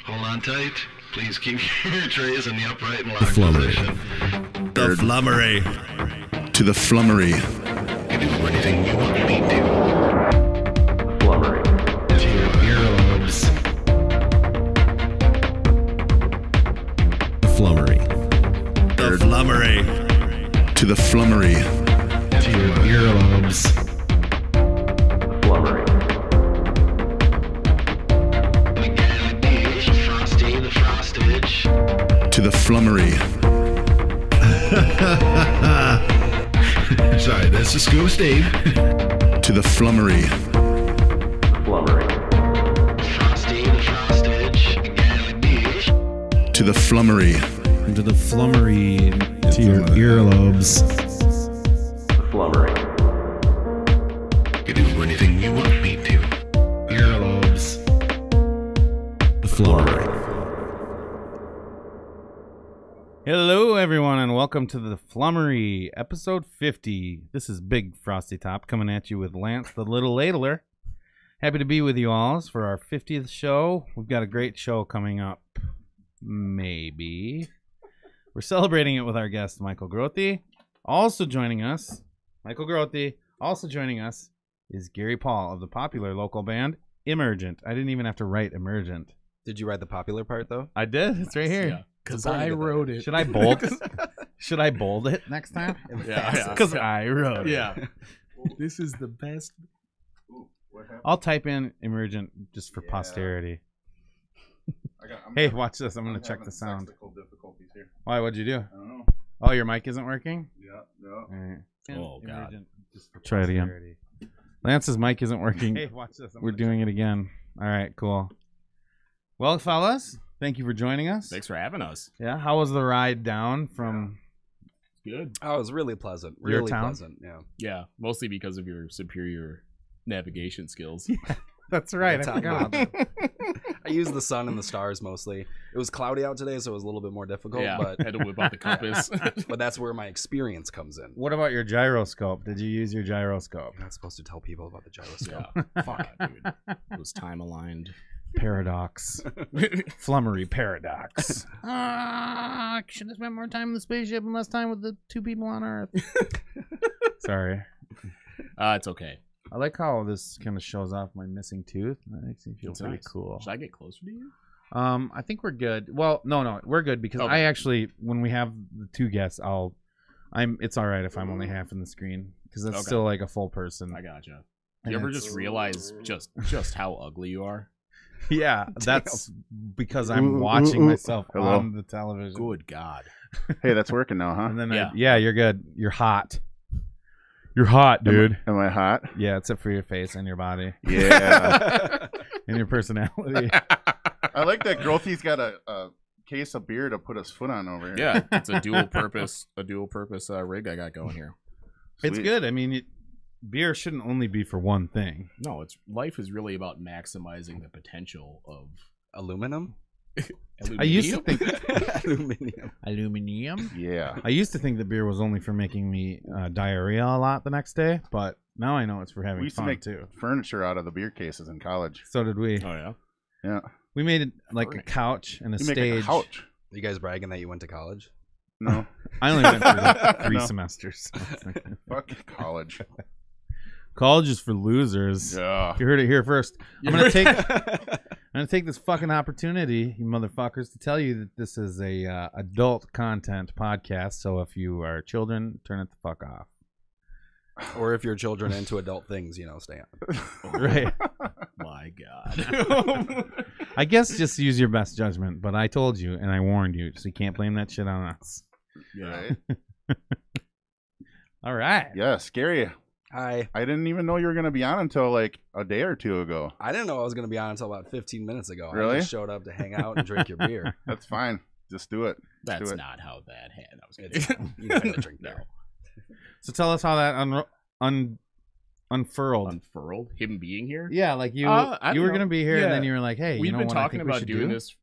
Hold on tight. Please keep your trays in the upright and locked flummery. position. The flummery. To the flummery. You do anything you want me to. Flummery. To your earlobes. The flummery. The flummery. To the flummery. To your earlobes. Flummery. Again, the frosty, the frostage. To the flummery. Sorry, that's the Scuba Steve. To the flummery. Flummery. Frosty, the frostage. Again, the To the flummery. Into the flummery to your earlobes. The flummery. You do anything you want me to. Earlobes. The flummery. Hello, everyone, and welcome to the Flummery, episode 50. This is Big Frosty Top coming at you with Lance, the Little Ladler. Happy to be with you all for our 50th show. We've got a great show coming up. Maybe. We're celebrating it with our guest, Michael Grothe. Also joining us, Michael Grothe. Also joining us is Gary Pahl of the popular local band, Emergent. I didn't even have to write Emergent. Did you write the popular part though? I did. It's right here. Yeah, because I wrote it. Should I bold? Should I bold it next time? Yeah, Because I wrote it. yeah. This is the best. I'll type in Emergent just for posterity. Hey, watch this. I'm gonna check the sound. Why? What'd you do? I don't know. Oh, your mic isn't working? Yeah. All right. Oh, God. Emergent just for Try it again. Lance's mic isn't working. Hey, watch this. We're doing it again. All right, cool. Well, fellas, thank you for joining us. Thanks for having us. Yeah, how was the ride down from? Good. Oh, it was really pleasant. Your Really town? pleasant. Yeah. Yeah, mostly because of your superior navigation skills. That's right. That's I how- forgot. I used the sun and the stars mostly. It was cloudy out today, so it was a little bit more difficult. Yeah, But had to whip out the compass. but that's where my experience comes in. What about your gyroscope? Did you use your gyroscope? You're not supposed to tell people about the gyroscope. Yeah, fuck, dude. It was time aligned. Paradox. Flummery paradox. I should have spent more time in the spaceship and less time with the two people on Earth. Sorry. It's okay. I like how this kind of shows off my missing tooth. That makes me feel It's pretty nice. cool. Should I get closer to you? I think we're good. Well, no, we're good because Okay. I actually, when we have the two guests, it's all right if I'm only half in the screen because that's Okay. still like a full person. I gotcha. And You ever it's- just realize just how ugly you are? Yeah, that's because I'm watching myself Hello? on the television. Good God. Hey, that's working now, huh? And then Yeah. yeah, you're good. You're hot. You're hot, dude. Am I hot? Yeah, except for your face and your body Yeah. and your personality. I like that Grothe's got a case of beer to put his foot on over here. Yeah, it's a dual purpose rig I got going here. It's Sweet. good. I mean, beer shouldn't only be for one thing. No, life is really about maximizing the potential of Aluminum? I used to think Aluminium. aluminum. Yeah. I used to think that beer was only for making me diarrhea a lot the next day, but now I know it's for having We used to fun make too. furniture out of the beer cases in college. So did we. Oh yeah. Yeah. We made it like a Furniture. couch and a You stage. make a couch. You guys bragging that you went to college? No. I only went through like 3 No. semesters. Fuck college. College is for losers. Yeah. You heard it here first. I'm gonna take this fucking opportunity, you motherfuckers, to tell you that this is a adult content podcast. So if you are children, turn it the fuck off. Or if your children into adult things, stay on. Right. My God. I guess just use your best judgment. But I told you and I warned you, so you can't blame that shit on us. Yeah. Right? All right. Yeah, scary. Hi. I didn't even know you were going to be on until like a day or two ago. I didn't know I was going to be on until about 15 minutes ago. Really? I just showed up to hang out and drink your beer. That's fine. Just do it. That's do it. not how that had. I was It's kidding. you don't have to drink No. beer. So tell us how that unfurled. Unfurled. Him being here. Yeah, like you I you were don't gonna know. be here, and Yeah. then you were like, "Hey, We've you know been what I talking think we about should doing do? this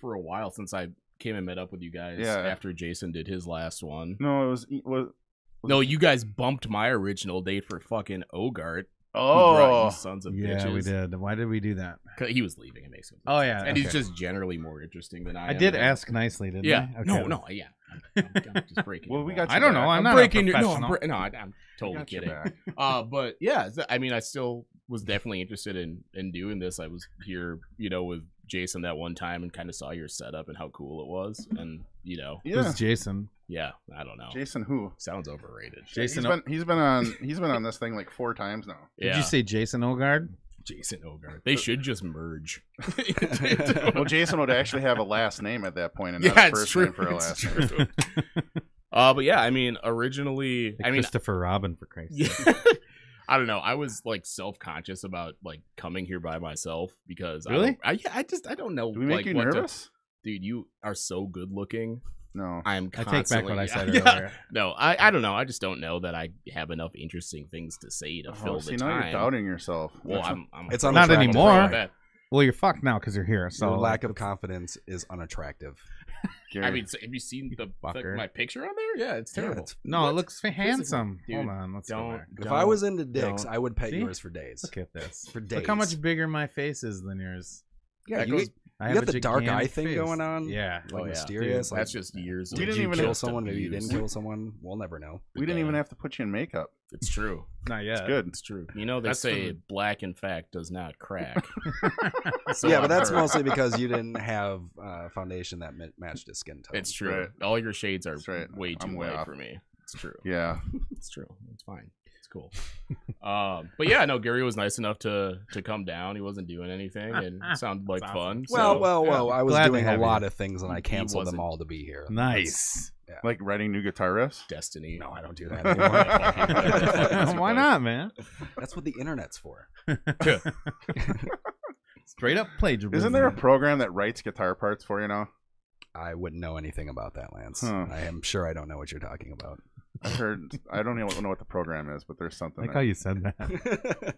for a while since I came and met up with you guys Yeah. after Jason did his last one. No, it was No, you guys bumped my original date for fucking Ogart. Oh, you sons of Yeah, bitches. we did. Why did we do that? 'Cause he was leaving. It makes sense. Oh, yeah, and he's okay. just generally more interesting than I am. I did and- ask nicely, didn't Yeah. I? Okay. No. Yeah. I'm just breaking. Well, your we balls. got I don't know. I'm not breaking a your professional. no. I'm totally Got your kidding. back. But yeah, I mean, I still was definitely interested in doing this. I was here, with Jason that one time and kind of saw your setup and how cool it was, and Yeah, Who's Jason? yeah, I don't know. Jason who? Sounds overrated. Jason. He's been on this thing like 4 times now. Yeah. Did you say Jason Ogard? Jason Ogard? They should just merge. Well, Jason would actually have a last name at that point, and Yeah, not a it's first true. name for a It's last true. name. But yeah, I mean, originally, Christopher Robin, for Christ's yeah. sake. I don't know. I was like self-conscious about like coming here by myself because Really? I don't know. Do we make like, you what to- nervous? Dude, you are so good looking. No. I am I constantly. take back what I said Yeah. earlier. No, I don't know. I just don't know that I have enough interesting things to say to fill See, the now time. you're doubting yourself. Well, I'm It's Not unattractive. anymore. About that. Well, you're fucked now because you're here. So Your lack of confidence is unattractive. Gary. I mean, have you seen Fucker. my picture on there? Yeah, it's terrible. it's- no, What? it looks handsome. Dude, Hold on, let's go don't- back. If I was into dicks, don't. I would pet See? yours for days. Look at this. For days. Look how much bigger my face is than yours. Yeah, That you, goes- I you have got a the dark eye gigantic thing face. going on. Yeah. Like Oh, yeah. mysterious. Dude, like, that's just years. We of didn't did you even kill have someone? Maybe you abuse. didn't kill someone. We'll never know. we didn't even have to put you in makeup. It's true. Not yet. It's good. It's true. You know they That's say the- black in fact does not crack. So yeah, I've but that's heard. mostly because you didn't have foundation that matched his skin tone. It's true. Right. All your shades are That's right. way too I'm way light off. for me. It's true. Yeah. It's true. It's fine. It's cool. But yeah, no, Gary was nice enough to come down. He wasn't doing anything, and it sounded like That's fun. Well, so, well. I was Glad to doing a have you. lot of things, and I canceled them wasn't. all to be here. Nice. Like writing new guitar riffs. Destiny. No, I don't do that anymore. Why not, man? That's what the internet's for. Straight up plagiarism. Isn't there a program that writes guitar parts for you now? I wouldn't know anything about that, Lance. Huh. I am sure I don't know what you're talking about. I heard. I don't even know what the program is, but there's something. like that- how you said that?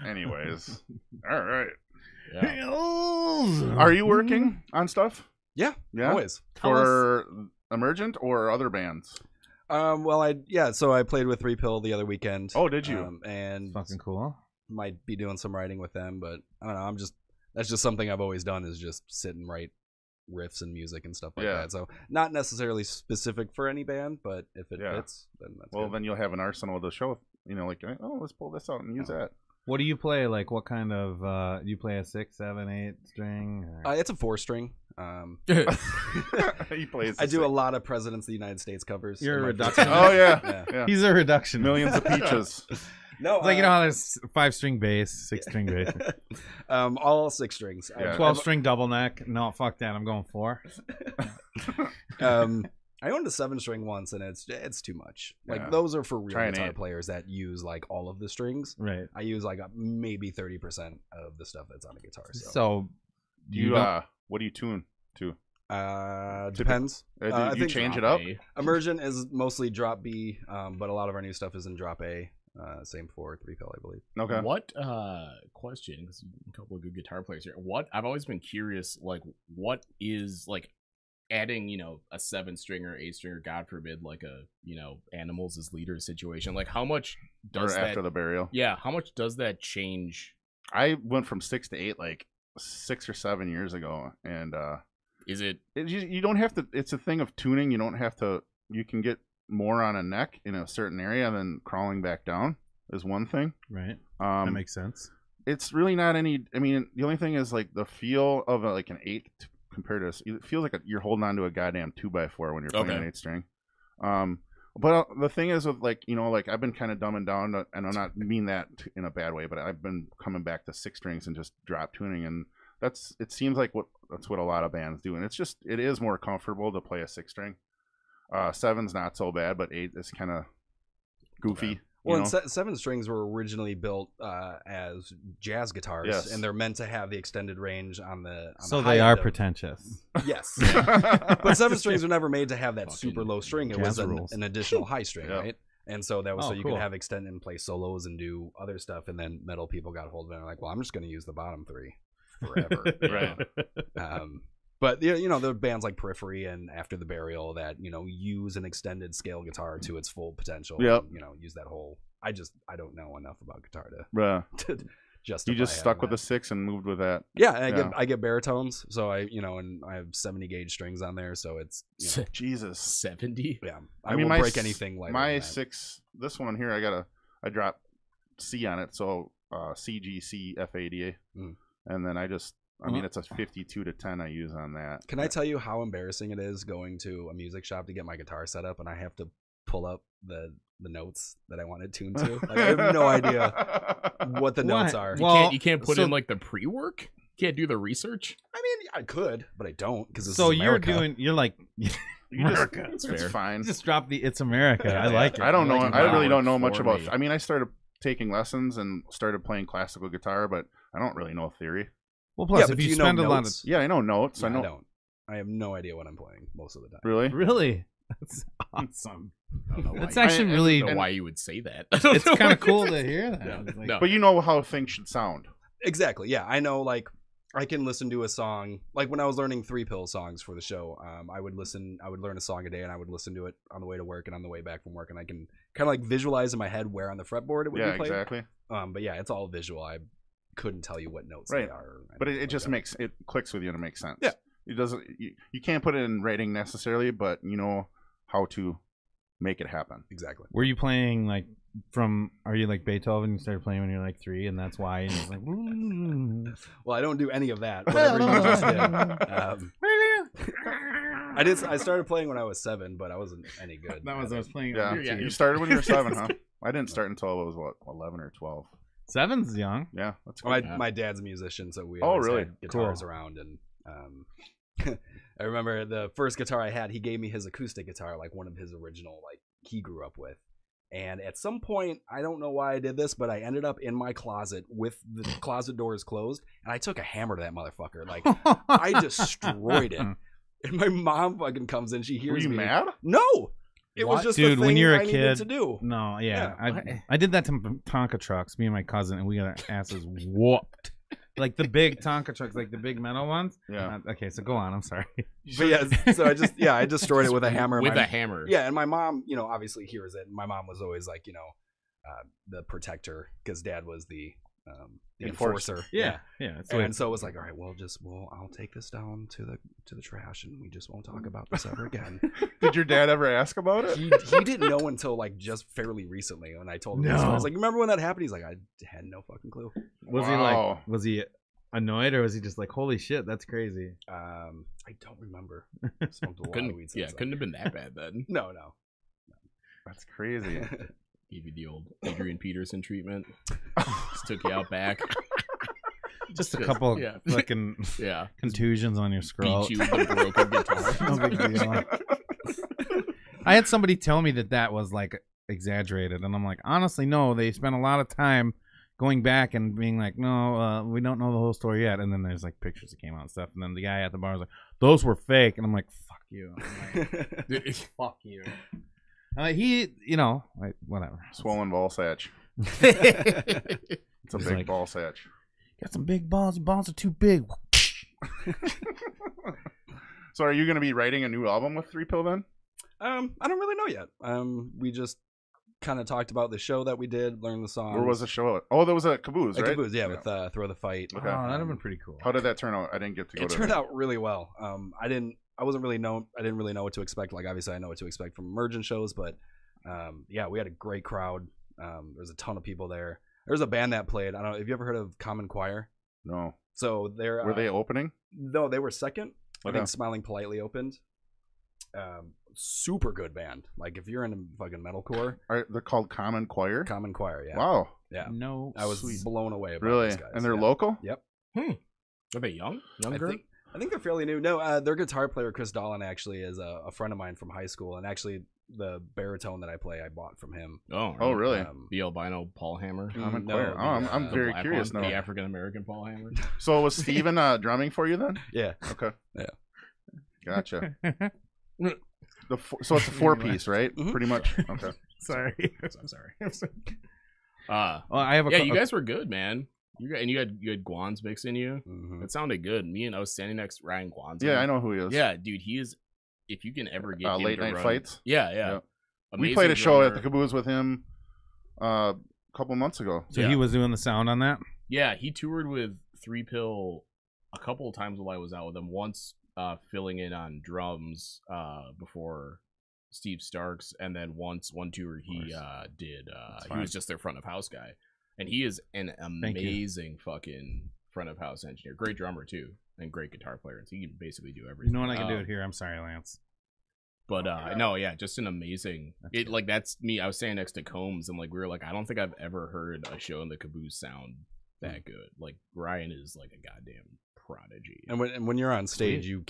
Anyways, all right. Yeah. Are you working on stuff? Yeah, Yeah. always. For Emergent or other bands? So I played with 3 Pill the other weekend. Oh, did you? And Fucking cool. might be doing some writing with them, but I don't know. That's just something I've always done, is just sit and write riffs and music and stuff like Yeah. that. So not necessarily specific for any band, but if it Yeah. fits, then that's Well, good. then you'll have an arsenal to show. Like, oh, let's pull this out and use that. What do you play? Like, what kind of? You play a 6, 7, 8 string? Or... It's a 4-string. He plays. I do a lot of Presidents of the United States covers. You're in a my reduction. free time. Oh yeah, Yeah. yeah. He's a reduction. Millions of peaches. No, It's like you know how there's 5-string bass, 6-string bass, all 6 strings. Yeah. 12-string double neck. No, fuck that. I'm going 4. I owned a 7-string once, and it's too much. Like Yeah. those are for real Try an guitar 8. players that use like all of the strings. Right. I use like maybe 30% of the stuff that's on a guitar. So, So Do you don't- what do you tune to? depends. Do I you think change it up? Emergent is mostly drop B, but a lot of our new stuff is in drop A. Same for 3 Pill, I believe. Okay. What question? 'Cause a couple of good guitar players here. What I've always been curious, like, what is like adding, a 7-stringer, 8-stringer, God forbid, like a animals as leader situation. Like, how much does Or that? after the burial. Yeah, how much does that change? I went from 6 to 8 like 6 or 7 years ago, and Is it? you don't have to. It's a thing of tuning. You don't have to. You can get more on a neck in a certain area, and then crawling back down is one thing. Right. That Um, makes sense. it's really not any. I mean, the only thing is like the feel of like an 8 compared to. It feels like you're holding on to a goddamn 2x4 when you're playing Okay. an 8-string. But the thing is with like like I've been kind of dumbing down, and I'm not mean that in a bad way, but I've been coming back to 6 strings and just drop tuning, and it seems like that's what a lot of bands do, and it is more comfortable to play a 6-string. 7's not so bad, but 8 is kind of goofy. Well, you and know? 7 strings were originally built as jazz guitars, Yes. and they're meant to have the extended range on the. On So the they high are end of- pretentious. Yes, but 7 strings were never made to have that Fucking super low string. It jazz was rules. an additional high string, Yeah. right? And so that was Oh, so you cool. could have extend and play solos and do other stuff. And then metal people got a hold of it and were like, well, I'm just going to use the bottom 3 forever. Right. But there are bands like Periphery and After the Burial that use an extended scale guitar to its full potential. Yep. And, use that whole I don't know enough about guitar Bruh. to justify. You just stuck with having the 6 and moved with that. Yeah, and Yeah. I get baritones, so and I have 70 gauge strings on there, so it's Jesus. 70. yeah. I I mean, will my break s- anything like My that. 6, this one here, I dropped C on it, so CGC F80, Mm. and then I mean, it's a 52 to 10 I use on that. Can I tell you how embarrassing it is going to a music shop to get my guitar set up and I have to pull up the notes that I want it tuned to? Like, I have no idea what the notes What? are. Well, You can't put so- in like the pre-work. Can't do the research. I mean, I could, but I don't because this So is America. you're like, You just, America. it's fair. fine. just drop the "It's America." I like it. I don't know. like I really it don't know much for about. me. I mean, I started taking lessons and started playing classical guitar, but I don't really know theory. Well, plus Yeah, if but you do you know spend a lot of notes? Yeah, I know notes. No, I know. don't. I have no idea what I'm playing most of the time. Really? really, that's awesome. I don't know why That's you- actually I really. don't know why you would say that. It's kind of cool to hear that. No, It's like- no. But you know how things should sound. Exactly. Yeah, I know. Like, I can listen to a song. Like when I was learning 3-pill songs for the show, I would learn a song a day, and I would listen to it on the way to work and on the way back from work, and I can kind of like visualize in my head where on the fretboard it would Yeah, be played. exactly. But yeah, it's all visual. I couldn't tell you what notes Right. they are. or But anything it just like that. it clicks with you and it makes sense. Yeah. It doesn't. You can't put it in writing necessarily, but you know how to make it happen. Exactly. Were you playing like are you like Beethoven? You started playing when you're like 3, and that's why. And it's like, Well, I don't do any of that. Whatever you just did. I started playing when I was 7, but I wasn't any good. that was I was playing. Yeah. Yeah. You started when you were 7, huh? I didn't start until I was 11 or 12. 7's young. Yeah, that's Well, good. my dad's a musician, so we Oh, always really? had guitars Cool. around. And I remember the first guitar I had, he gave me his acoustic guitar, like one of his original, like he grew up with. And at some point, I don't know why I did this, but I ended up in my closet with the closet doors closed, and I took a hammer to that motherfucker. Like I destroyed it. And my mom fucking comes in, she hears Were you me. mad? No, it was What? just Dude, the when thing you're a I needed kid- to do. No, yeah, Yeah. I did that to Tonka trucks. Me and my cousin, and we got our asses whooped. Like the big Tonka trucks, like the big metal ones. Yeah. Okay, so go on. I'm sorry. But yeah, so I destroyed it with a hammer. With My- a hammer. Yeah, and my mom, obviously hears it. And my mom was always like, the protector because dad was the enforcer. Yeah. That's the way And so it was like, all right, I'll take this down to the trash, and we just won't talk about this ever again. Did your dad ever ask about it? he didn't know until like just fairly recently when I told him. This. I No. was like, you remember when that happened? He's like, I had no fucking clue. Was Wow. was he annoyed, or was he just like, holy shit, that's crazy? I don't remember. Smoked a lot of Couldn't, weed yeah, since couldn't have been that bad then. No. That's crazy. Gave you the old Adrian Peterson treatment. Just took you out back. Just a couple yeah. fucking Yeah. contusions on your scroll. Beat you with the broken guitar. No big deal. I had somebody tell me that was like exaggerated, and I'm like, honestly, no. They spent a lot of time going back and being like, no, we don't know the whole story yet. And then there's like pictures that came out and stuff, and then the guy at the bar was like, those were fake, and I'm like, fuck you. I'm like, fuck you. He, whatever. Swollen ball satch. It's It's a big ball satch. Got some big balls. Your balls are too big. So are you going to be writing a new album with 3-Pill then? I don't really know yet. We just kind of talked about the show that we did, learned the songs. Where was the show at? Oh, there was a Caboose, At right? Caboose, yeah, with Throw the Fight. Okay. Oh, that'd have been pretty cool. How did that turn out? I didn't get to go It to turned that. out really well. I didn't really know what to expect. Like obviously I know what to expect from Emergent shows, but yeah, we had a great crowd. There's a ton of people there. There's a band that played. I don't know. Have you ever heard of Common Choir? No. So they're Were they opening? No, they were second. I Okay. think Smiling Politely opened. Super good band. Like if you're into fucking metalcore, They're called Common Choir? Common Choir. Yeah. Wow. Yeah. No. I was Sweet. blown away. About Really? these guys. And they're yeah. local? Yep. Are they young? Younger? I think they're fairly new. No, their guitar player Chris Dolan actually is a friend of mine from high school, and actually the baritone that I play I bought from him. Oh, really? The albino Paul Hammer. Common no, Choir. the, Oh, I'm The very black curious one, now. The African American Paul Hammer. So was Steven drumming for you then? Yeah. Okay. Yeah. Gotcha. So it's a 4-piece, right? Mhm. Pretty much. Okay. Sorry. I'm sorry. Oh, I have a. Yeah, you guys were good, man. You had Guan's mix in you. Mhm. It sounded good. I was standing next to Ryan Guan's. Yeah, I know who he is. Yeah, dude, he is. If you can ever get him Late to Night run- Fights. Yeah. Yeah. We Amazing played a show at the drummer. Caboose with him a couple months ago. So Yeah. he was doing the sound on that. Yeah, he toured with 3 Pill a couple of times while I was out with him. Once filling in on drums before Steve Starks, and then one tour he did. He was just their front of house guy, and he is an amazing fucking front of house engineer. Great drummer too, and great guitar player. So he can basically do everything. You know what, I can do it here. I'm sorry, Lance. But no, yeah, just an amazing. That's me. I was standing next to Combs, and like we were like, I don't think I've ever heard a show in the Caboose sound that good. Like Ryan is like a goddamn prodigy. And when you're on stage, you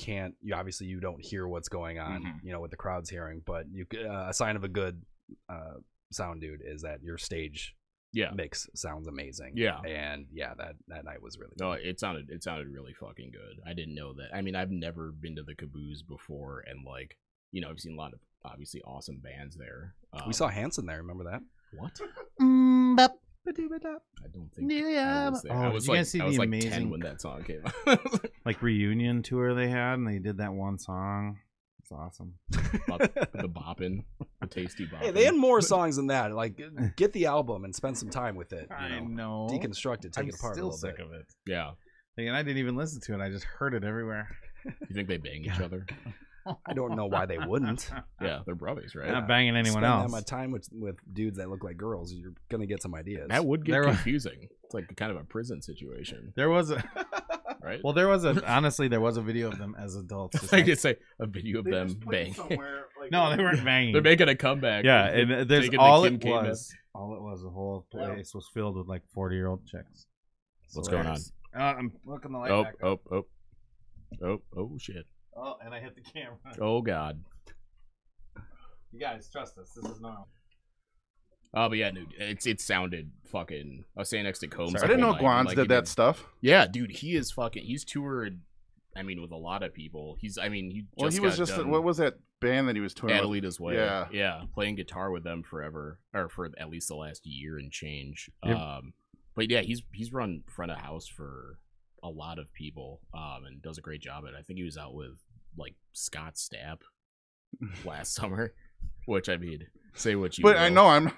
obviously you don't hear what's going on, you know, what the crowd's hearing. But a sign of a good sound dude is that your stage mix sounds amazing. Yeah, and that night was really good. No, it sounded really fucking good. I didn't know that. I mean, I've never been to the Caboose before, and like, you know, I've seen a lot of obviously awesome bands there. We saw Hanson there. Remember that? What? I don't think Yeah. I was there. Oh, I did was you like, guys see I was the like amazing 10 when that song came out. like reunion tour they had, and they did that one song. It's awesome. The bopping, the tasty bopping. Hey, they had more songs than that. Like, get the album and spend some time with it. I know. Deconstruct it, take it apart a still little sick bit. of it. Yeah. And I didn't even listen to it. I just heard it everywhere. You think they bang each other? I don't know why they wouldn't. Yeah, they're brothers, right? Not banging anyone Spend else. that much time with dudes that look like girls, you're gonna get some ideas. That would get There was- confusing. It's like kind of a prison situation, There was a right? well, there was a video of them as adults. Just I like- could say a video of them banging. no, they weren't banging. They're making a comeback. Yeah, and there's Taking all the it Kim K was. All it was. The whole place was filled with like 40-year-old chicks. What's going on? I'm looking the light Oh, back up. oh, shit. Oh, and I hit the camera. Oh, God. You guys trust us. This is normal. Oh, but yeah, dude, it sounded fucking. I was standing next to Combs. I the didn't know whole night, and, Guans like, did he that stuff. Yeah, dude, he's toured. I mean, with a lot of people. He was just what was that band that he was touring with? Adelita's Way. Yeah, playing guitar with them forever, or for at least the last year and change. Yep. But yeah, he's run front of house for a lot of people, and does a great job at it. I think he was out with like Scott Stapp last summer, which, I mean, say what you but will. I know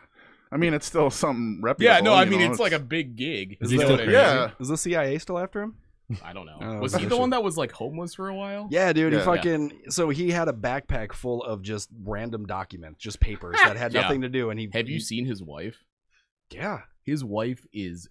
I mean, it's still something reputable. Yeah, no, I you mean, know, it's like a big gig. Is You he know still what I mean? crazy? Yeah. Is the CIA still after him? I don't know. Oh, Was he the shit. one that was like homeless for a while? Yeah, dude. Yeah. He fucking. So he had a backpack full of just random documents, just papers that had Yeah. nothing to do. And he Have you seen his wife? Yeah. His wife is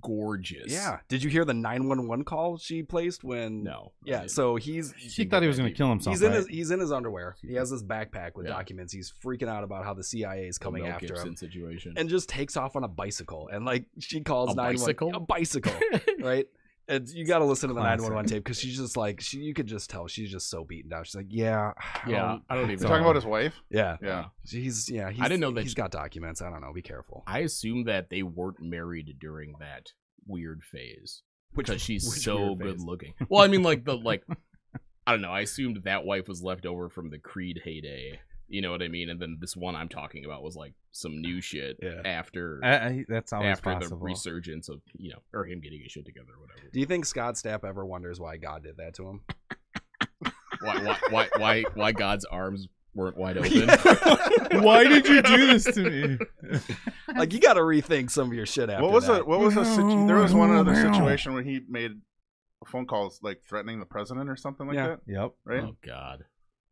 gorgeous. Yeah. Did you hear the 911 call she placed when? No. I Yeah. didn't. So he's She thought he was going to kill himself. he's in his underwear. He has this backpack with Yeah. documents. He's freaking out about how the CIA is coming Mel after Gibson him, situation. and just takes off on a bicycle. And like she calls A 911. bicycle? A bicycle, right? And you got to listen to the Classic. 911 tape because she's just like you could just tell she's just so beaten down. She's like, yeah, Yeah, I don't even You're talking know. about his wife? yeah. Yeah. He's I didn't know that he's got documents. I don't know. Be careful. I assume that they weren't married during that weird phase because she's which so weird good phase? looking. Well, I mean, like I don't know. I assumed that wife was left over from the Creed heyday. You know what I mean? And then this one I'm talking about was like some new shit Yeah. after that's always after possible. the resurgence of, you know, or him getting his shit together or whatever. Do you think Scott Stapp ever wonders why God did that to him? Why God's arms weren't wide open? Why did you do this to me? Like you got to rethink some of your shit after What was that. it? What was there was one other situation where he made phone calls like threatening the president or something like Yeah. that, Yep. right? Oh God.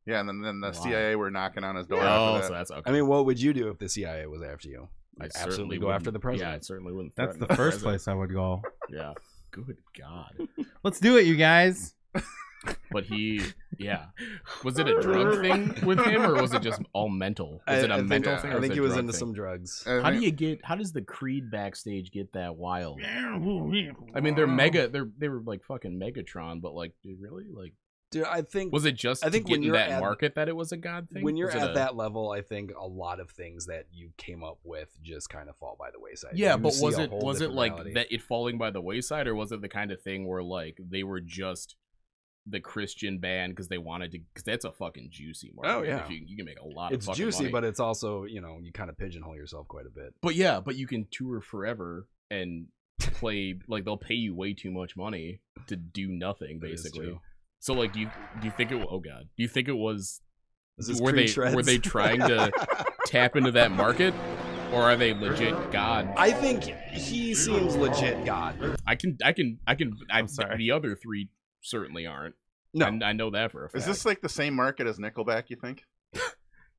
Yeah, and then the Wow. CIA were knocking on his door. Oh, after so that. that's okay. I mean, what would you do if the CIA was after you? I I'd certainly absolutely go wouldn't- after the president. Yeah, I certainly wouldn't. That's threaten the first president. place I would go. Yeah. Good God. Let's do it, you guys. But was it a drug thing with him, or was it just all mental? Was it a mental thing? Or I think it he a was drug into thing? some drugs. How does the Creed backstage get that wild? I mean, they were like fucking Megatron, but like, dude, really, like, Dude, I think was it just I think to when get in you're that at- market that it was a God thing? when you're Was it at a- that level, I think a lot of things that you came up with just kind of fall by the wayside. Yeah, You but see was a it whole was it different like reality. that it falling by the wayside, or was it the kind of thing where like they were just the Christian band because they wanted to? Because that's a fucking juicy market. Oh, yeah. If you can make a lot. It's of fucking juicy, money. but it's also, you know, you kind of pigeonhole yourself quite a bit. But you can tour forever and play like they'll pay you way too much money to do nothing That is basically. true. So like, do you think it? Oh God, do you think it was? Is this Were Creed they shreds? trying to tap into that market? Or are they legit God? I think he seems legit God. I'm sorry. The other three certainly aren't. No. I know that for a fact. Is this like the same market as Nickelback? You think?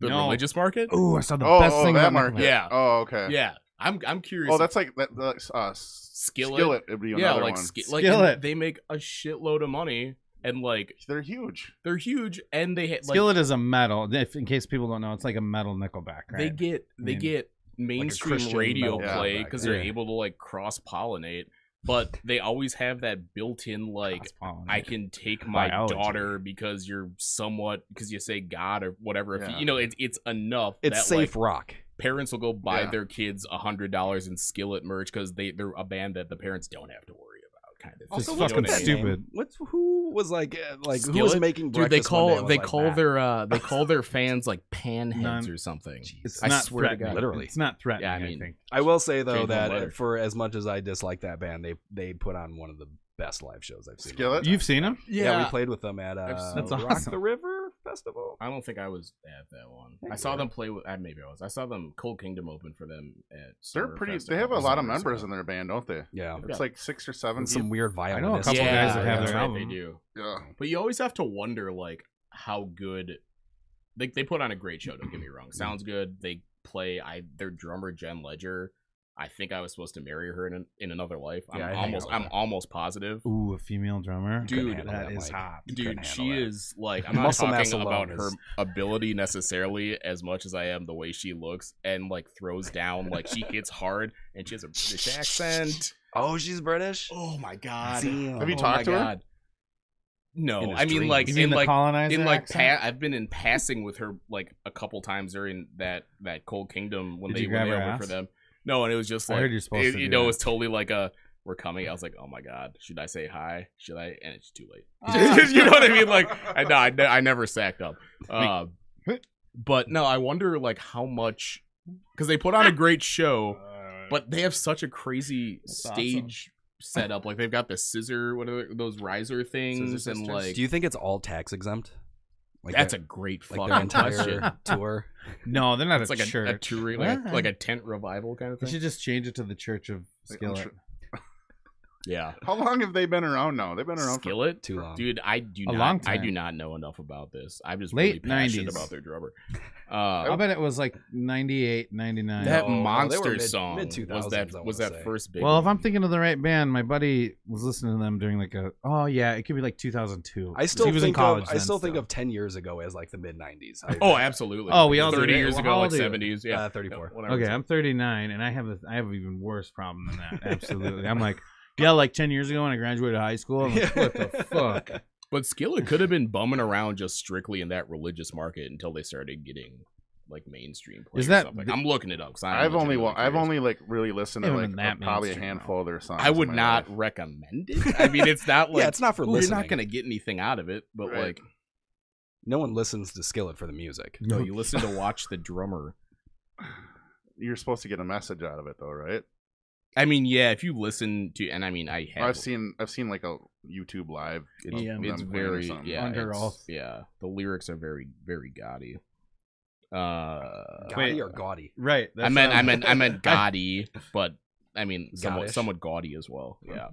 the No. religious market? Oh, I saw the Oh, best thing that about market. Nickelback. Yeah. Oh, okay. Yeah, I'm curious. Oh, that's like that. Skillet. Would be Yeah, another like one. Skillet. they make a shitload of money, and like They're huge. they're huge, and they hit like Skillet is a metal. If in case people don't know, it's like a metal Nickelback, right? they get mean, get mainstream Christian radio metal play Nickelback, because they're yeah. able to like cross pollinate, but they always have that built-in like Cross-pollinate. I can take my Biology. daughter because you're somewhat because you say God or whatever. If Yeah. you know it's enough. It's that, safe like, rock. parents will go buy Yeah. their kids $100 in Skillet merch because they're a band that the parents don't have to worry about, kind of. It's thing. fucking You know what I mean? stupid. Who was like who was Skillet? making Dude, they breakfast one day and call was they like call that? their they call their fans like panheads None- or something. It's I not swear to threatening. God. Literally. It's not threatening. Yeah, I I mean, think. I will say though Change one that letter. for as much as I dislike that band, they put on one of the best live shows I've seen. Skillet? You've seen him? Yeah, we played with them at That's Rock awesome. the River Festival. I don't think I was at that one. Yeah, I you saw were. them play with. Maybe I was. I saw them. Cold Kingdom open for them at. They're Summer pretty. Fest They have a couple lot of summers members ago. in their band, don't they? Yeah, It's Yeah. like 6 or 7 with some people. weird I violinists. know a couple Yeah, guys that have that's their right, album. They do. Yeah. But you always have to wonder like how good. They put on a great show. Don't get me wrong. Sounds good. They play. Their drummer Jen Ledger. I think I was supposed to marry her in another life. Yeah, I hang out with I'm her. almost positive. Ooh, a female drummer. Dude, handle that that, is Mike. hot. Couldn't Dude, handle she that. is like I'm not Muscle mass talking about alone her is- ability necessarily as much as I am the way she looks and like throws down like she hits hard and she has a British accent. Oh, she's British. Oh my god. Damn. Have you Oh talked my to her? God. No, In his I mean dreams. like You mean in the like colonizer in like accent? I've been in passing with her like a couple times during that Cold Kingdom when Did they you grab went her over ass? for them. No, and it was just I like heard you're supposed to you do know, that. it was totally like a we're coming. I was like, oh my god, should I say hi? Should I? And it's too late. You know what I mean? Like, I never sacked up. But no, I wonder like how much because they put on a great show, but they have such a crazy That's stage setup. Like they've got the scissor, what are those riser things, Scissor and sisters? like Do you think it's all tax exempt? Like that's their- a great like fucking their entire question. tour. No, they're not It's a like church. a touring, What? like a tent revival kind of They thing. should just change it to the Church of Like, I'm Skillet. sure- Yeah, How long have they been around now? They've been around for Skillet. Too long. Dude, I do A not. long I time. do not know enough about this. I'm just Late really passionate 90s. about their drummer. I bet it was like 98, 99. That No, they were monster mid- song mid-2000s, was that I was wanna that say. first big. Well, if one. I'm thinking of the right band, my buddy was listening to them during like a. Oh yeah, it could be like 2002. I still he was think in college. of I then still think of 10 years ago as like the mid 90s. Oh, absolutely. Oh, we all 30 do. years How ago, like old are you? 70s. Yeah, 34. whatever. Okay, I'm 39, and I have an even worse problem than that. Absolutely, I'm like, yeah, like 10 years ago when I graduated high school. I'm like, what the fuck? But Skillet could have been bumming around just strictly in that religious market until they started getting like mainstream play. Is or that something. the- I'm looking it up because I've only like really listened to Haven't like been that probably a mainstream, handful of their songs. I in would my not life. recommend it. I mean, it's not like Yeah, it's not for you're not listening. gonna get anything out of it. But Right. like, No one listens to Skillet for the music. no, you listen to watch the drummer. You're supposed to get a message out of it though, right? I mean, yeah, if you listen to, and I mean, I have. I've seen like a YouTube live. It's, Yeah, it's them playing or very something. yeah, Under it's- oath. Yeah, the lyrics are very very gaudy. Gaudy Wait. or gaudy? Right. I meant gaudy, but I mean Gaudish? somewhat gaudy as well. Yeah.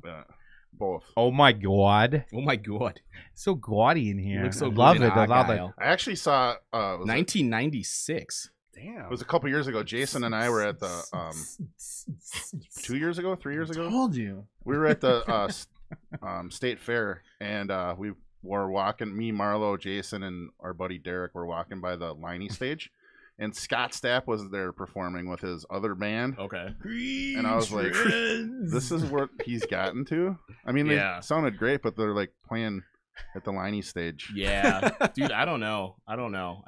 Both. Oh my god, Oh my god. so gaudy in here. You look so I good love in it. I love it. Argyle. I actually saw. Was it 1996. Damn. it was a couple years ago. Jason and I were at the 2 years ago, 3 years ago. Told you. We were at the state fair, and we were walking. Me, Marlo, Jason, and our buddy Derek were walking by the Liney stage, and Scott Stapp was there performing with his other band. Okay. And I was like, "This is what he's gotten to." I mean, they Yeah. sounded great, but they're like playing at the Liney stage. Yeah, dude, I don't know. I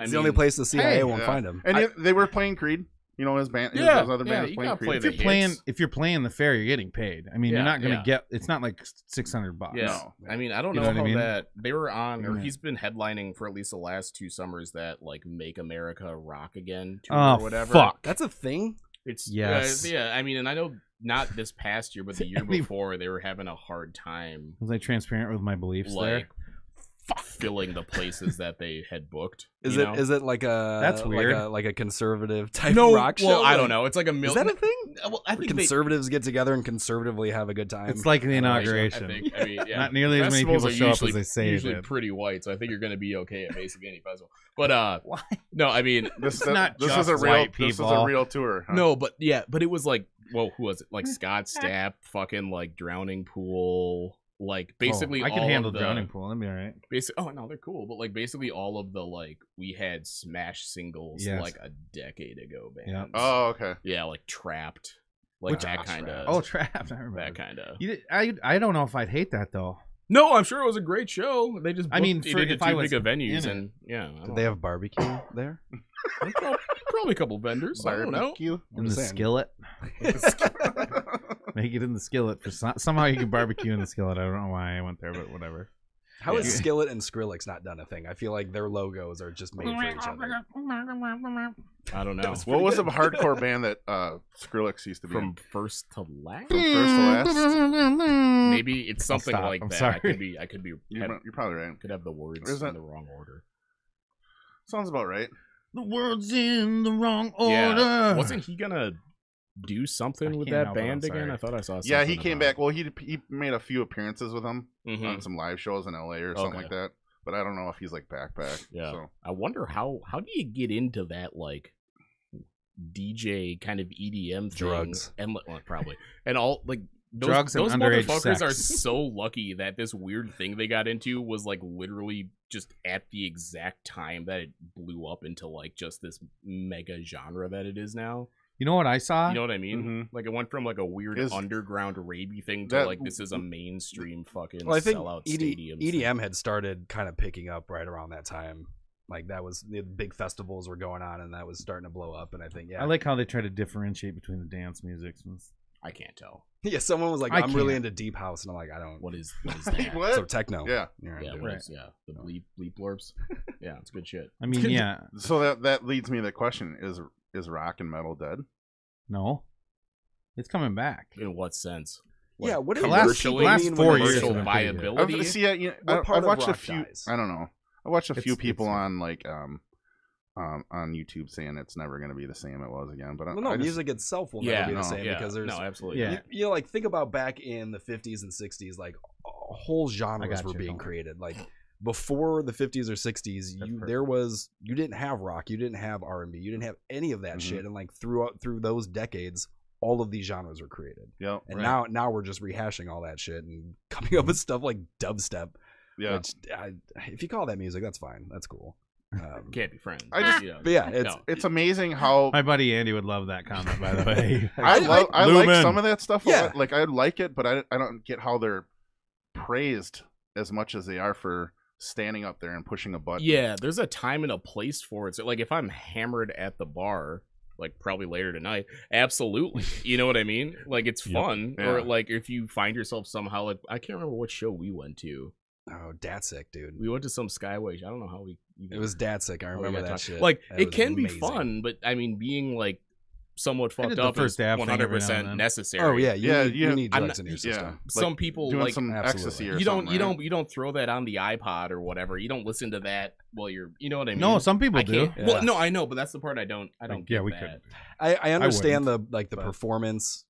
It's the only place the CIA won't Yeah. find him. And they were playing Creed. You know, his band. Yeah, his other yeah, band was you playing gotta Creed. play If the you're playing, hits. if you're playing the fair, you're getting paid. I mean, Yeah, you're not gonna yeah. get. It's not like $600. Yeah, No. I mean, I don't You know, know what I how mean? that they were on, or Yeah. he's been headlining for at least the last 2 summers that like Make America Rock Again tour Oh or whatever. fuck. That's a thing? It's Yes. yeah. I mean, and I know not this past year, but the year I mean- before they were having a hard time. Was I transparent with my beliefs there? Like filling the places that they had booked. Is you it know? is it like a That's weird. like a conservative type no rock show? Well, I don't Like, know. It's like a Is that a thing? Well, I think Conservatives get together and conservatively have a good time. It's like the I inauguration. think, I mean, yeah. Not nearly as many Festivals people are show up usually- as they say Usually they did. pretty white, so I think you're going to be okay at Mesa Guinea Festival. But no, I mean, This not this just is a real white this is a people. real tour. Huh? no, but yeah, but it was like, well, who was it? Like Scott Stapp, fucking like Drowning Pool, like basically I can all handle of the, drowning pool. That'd be all right. Oh no, they're cool, but like basically all of the like we had smash singles Yes. like a decade ago bands. Yeah. Oh, okay. Yeah, like Trapped, like that kind of. Oh, trapped. I remember that kind of. I don't know if I'd hate that though. No, I'm sure it was a great show. They just I mean, booked for- it into if I two was big venues, in it. and yeah, I Did don't they know. have barbecue there? Probably a couple vendors. I don't know. Barbecue. In the just saying. skillet. Make it in the skillet for somehow you can barbecue in the skillet. I don't know why I went there, but whatever. How is Yeah. Skillet and Skrillex not done a thing? I feel like their logos are just made for each other. I don't know. What was the hardcore band that Skrillex used to be From in? first to last? From first to last? Maybe it's something stop. like I'm that. sorry. I could be. You're probably right. Could have the words Is that- in the wrong order. Sounds about right. The world's in the wrong order. Yeah. Wasn't he gonna do I something with can't that help it, I'm band again? sorry. I thought I saw. Yeah, he something came about back. Well, he made a few appearances with them it. Mhm. on some live shows in LA or something Okay. like that. But I don't know if he's like back. Yeah. So. I wonder how do you get into that like DJ kind of EDM thing? Drugs. And well, probably and all like those, Drugs and those underage motherfuckers sex. are so lucky that this weird thing they got into was like literally just at the exact time that it blew up into like just this mega genre that it is now. You know what I saw? You know what I mean? Mhm. Like it went from like a weird Is- underground ravey thing to that- like this is a mainstream fucking Well, I think sellout stadium. EDM had started kind of picking up right around that time. Like that was the big festivals were going on, and that was starting to blow up. And I think I like how they try to differentiate between the dance music. I can't tell. yeah, someone was like, I I'm really can't. into deep house, and I'm like, I don't. What is that? What? So techno. Yeah. Yeah. Yeah, dude. what Right. is, yeah, the bleep blurps. Yeah, it's good shit. I mean, yeah, So that leads me to the question: Is rock and metal dead? no, it's coming back. In what sense? Yeah, what do commercially- people last mean 4 when they years say commercial have that? been pretty good. viability. See, What part I of watched a rock few. dies? I don't know. I watched a few It's- people it's- on like on YouTube saying it's never going to be the same it was again. But Well, no, I just, music itself will Yeah, never be the no, same yeah, because there's. no, absolutely. Yeah. You know, like think about back in the 50s and 60s, like whole genres got were you, being don't worry. created. Like before the 50s or 60s, perfect. you didn't have rock, you didn't have R&B, you didn't have any of that Mhm. shit. And like through those decades, all of these genres were created. Yep. And Right. now we're just rehashing all that shit and coming up with stuff like dubstep. Yeah. Which if you call that music, that's fine. That's cool. Can't be friends. I just- you know, But yeah, it's no. It's amazing how My buddy Andy would love that comment, by the way. I like Lumen. some of that stuff. A Yeah. lot. Like I like it, but I don't get how they're praised as much as they are for standing up there and pushing a button. Yeah, there's a time and a place for it. So, like, if I'm hammered at the bar, like probably later tonight, absolutely. You know what I mean? Like, it's Yep. fun. Yeah. Or like, if you find yourself somehow like, I can't remember what show we went to. oh, Datsik, dude. We went to some Skyway. I don't know how we. Even, It was Datsik. I how we remember got that to- shit. Like, That it was can be amazing. fun, but I mean, being like somewhat I did fucked the up is first dab thing every now and 100% then. necessary. Oh yeah, Yeah, you yeah, need I'm drugs not- in your yeah. system. Some people doing like some absolutely. ecstasy or you something. don't right? you don't throw that on the iPod or whatever. You don't listen to that while you're, you know what I mean? No, some people I do. can't. Well, Yeah. no, I know, but that's the part I don't Yeah, get we that. could. I understand wouldn't, the but- performance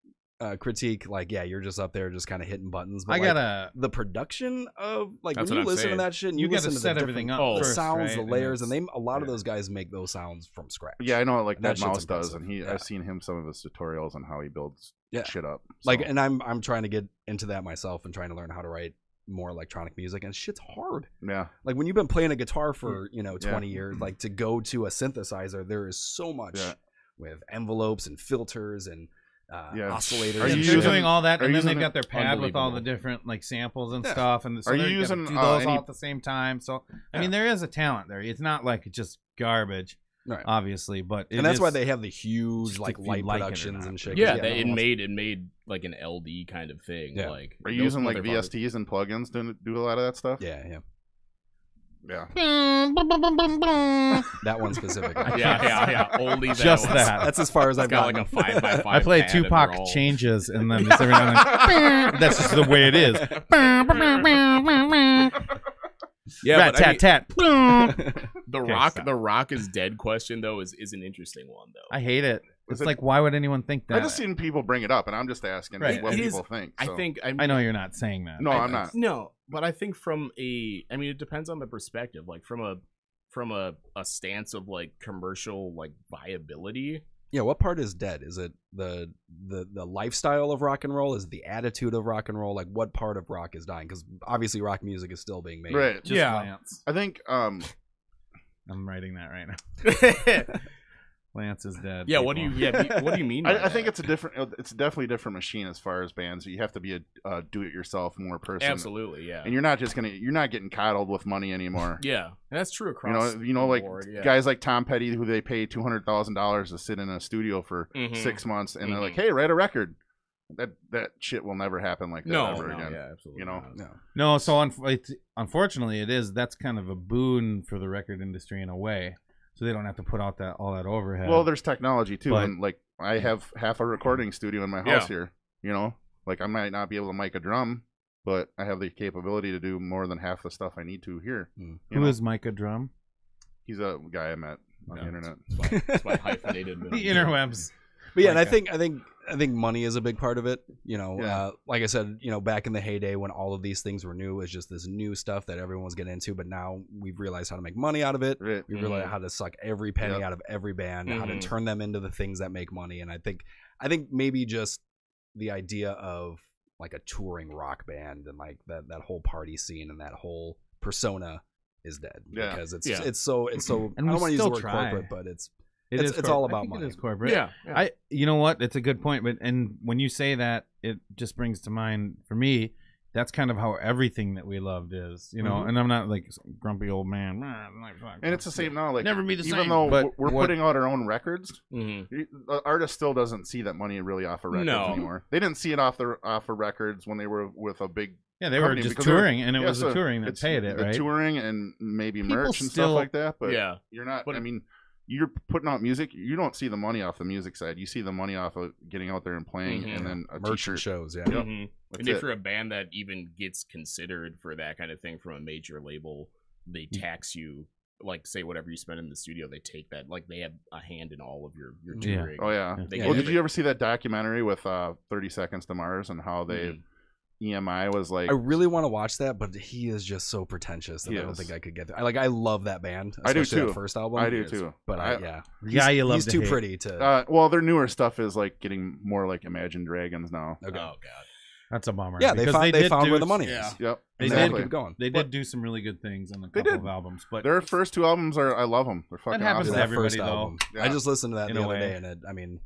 critique. Like, yeah, you're just up there just kind of hitting buttons. But I like, gotta. the production of like That's when what you I'm listen saying. to that shit, and You you gotta listen to set the everything different- up Oh. the first, sounds, right? the And layers, it's- and a lot of yeah. those guys make those sounds from scratch. Yeah, I know. Like That Dead shit's Mouse does, impressive. and Yeah. I've seen him some of his tutorials on how he builds Yeah. shit up. Like, So, and I'm trying to get into that myself and trying to learn how to write more electronic music, and shit's hard. yeah, Like when you've been playing a guitar for Yeah. 20 years, like to go to a synthesizer, there is so much Yeah. with envelopes and filters and Yeah. oscillators. Are If you they're using- doing all that, are and you then they've using got their pad with all the Unbelievable. different like samples and Yeah. stuff, and so Are you they're gonna using, do those any- all at the same time. So I Yeah. mean, there is a talent there. It's not like it's just garbage, Right. obviously, but And that's why is- they have the huge just like if you light like it or productions not. and shit. Yeah, no that, it one wants- made like an LD kind of thing. Yeah. Like, are you those using like motherfuckers- VSTs and plugins to do a lot of that stuff? Yeah. Yeah. That one specifically. Yeah. Only that Just one. that. That's as far as It's I've got gotten. like a 5x5. I play pad and Tupac they're all- changes, and then it's every now and then. That's just the way it is. Yeah, Rat but I tat mean, tat. the Okay, rock, stop. the rock is dead question though is an interesting one though. I hate it. Is It's it- like, why would anyone think that? I just seen people bring it up, and I'm just asking Right. what It people is- think. I so. think I know you're not saying that. No, I'm not. No, but I think from I mean, it depends on the perspective. Like from a stance of like commercial like viability. Yeah, what part is dead? Is it the lifestyle of rock and roll? Is it the attitude of rock and roll? Like, what part of rock is dying? Because obviously, rock music is still being made. Right. Just Yeah. Lance. I think I'm writing that right now. Lance is dead. Yeah, what do you people. what do you mean? by I think that? it's definitely a different machine as far as bands. You have to be a do-it-yourself more person. Absolutely, yeah. And you're not getting coddled with money anymore. Yeah, that's true across. Like the board, yeah. guys like Tom Petty, who they pay $200,000 to sit in a studio for Mhm. 6 months, and they're like, Mhm. "Hey, write a record." That shit will never happen like that No, ever no, again. yeah, absolutely. You know? not. No. No, so unfortunately, it is. That's kind of a boon for the record industry in a way. So they don't have to put out all that overhead. Well, there's technology too, But- and like I have half a recording studio in my house here. You know, like I might not be able to mic a drum, but I have the capability to do more than half the stuff I need to here. Mm. You Who know? is Micah Drum? He's a guy I met on the Yeah. internet. That's my hyphenated middle The name. interwebs. But yeah, and Like I think money is a big part of it. You know, Yeah. like I said, back in the heyday when all of these things were new, it was just this new stuff that everyone was getting into. But now we've realized how to make money out of it. Right. We realize how to suck every penny Yep. out of every band, how to Mhm. turn them into the things that make money. And I think maybe just the idea of like a touring rock band and like that whole party scene and that whole persona is dead. Yeah. Because it's Yeah. it's so And I we don't want to use the still word try. corporate, but it's It's all I about think money. It is corporate. Yeah, yeah. You know what? It's a good point, and when you say that, it just brings to mind for me. That's kind of how everything that we loved is, Mhm. And I'm not like grumpy old man. And it's the same now. Like Never be the even same. though But we're what- putting out our own records, Mhm. the artist still doesn't see that money really off of records No. anymore. They didn't see it off of records when they were with a big Yeah, they were company, just because they're- touring, and it yeah, was the so touring that it's paid it, the right? touring and maybe People merch and still- stuff like that. But Yeah. you're not. But- I mean, you're putting out music. You don't see the money off the music side. You see the money off of getting out there and playing, Mhm. and then a merch and t-shirt. shows. Yeah. Yep. Mhm. That's And if it. you're a band that even gets considered for that kind of thing from a major label, they tax you. Like, say whatever you spend in the studio, they take that. Like, they have a hand in all of your Yeah. touring. Oh yeah. They Yeah, Well, give did it- you ever see that documentary with 30 Seconds to Mars and how they Mhm. EMI was like? I really want to watch that, but he is just so pretentious that He I don't is. think I could get there. I love that band. I do especially too. That first album. I do too. But I- Yeah, you love he's to too hate. pretty to. Well, their newer stuff is like getting more like Imagine Dragons now. okay. Oh god. That's a bummer. Yeah, they because found did found do- where the money yeah. is. Yep. They And exactly. they keep going. They did do some really good things on a They couple did. of albums, but Their first two albums are I love them. They're fucking happens awesome. to that everybody, first though. album. Yeah. I just listened to that In the a other way. day, and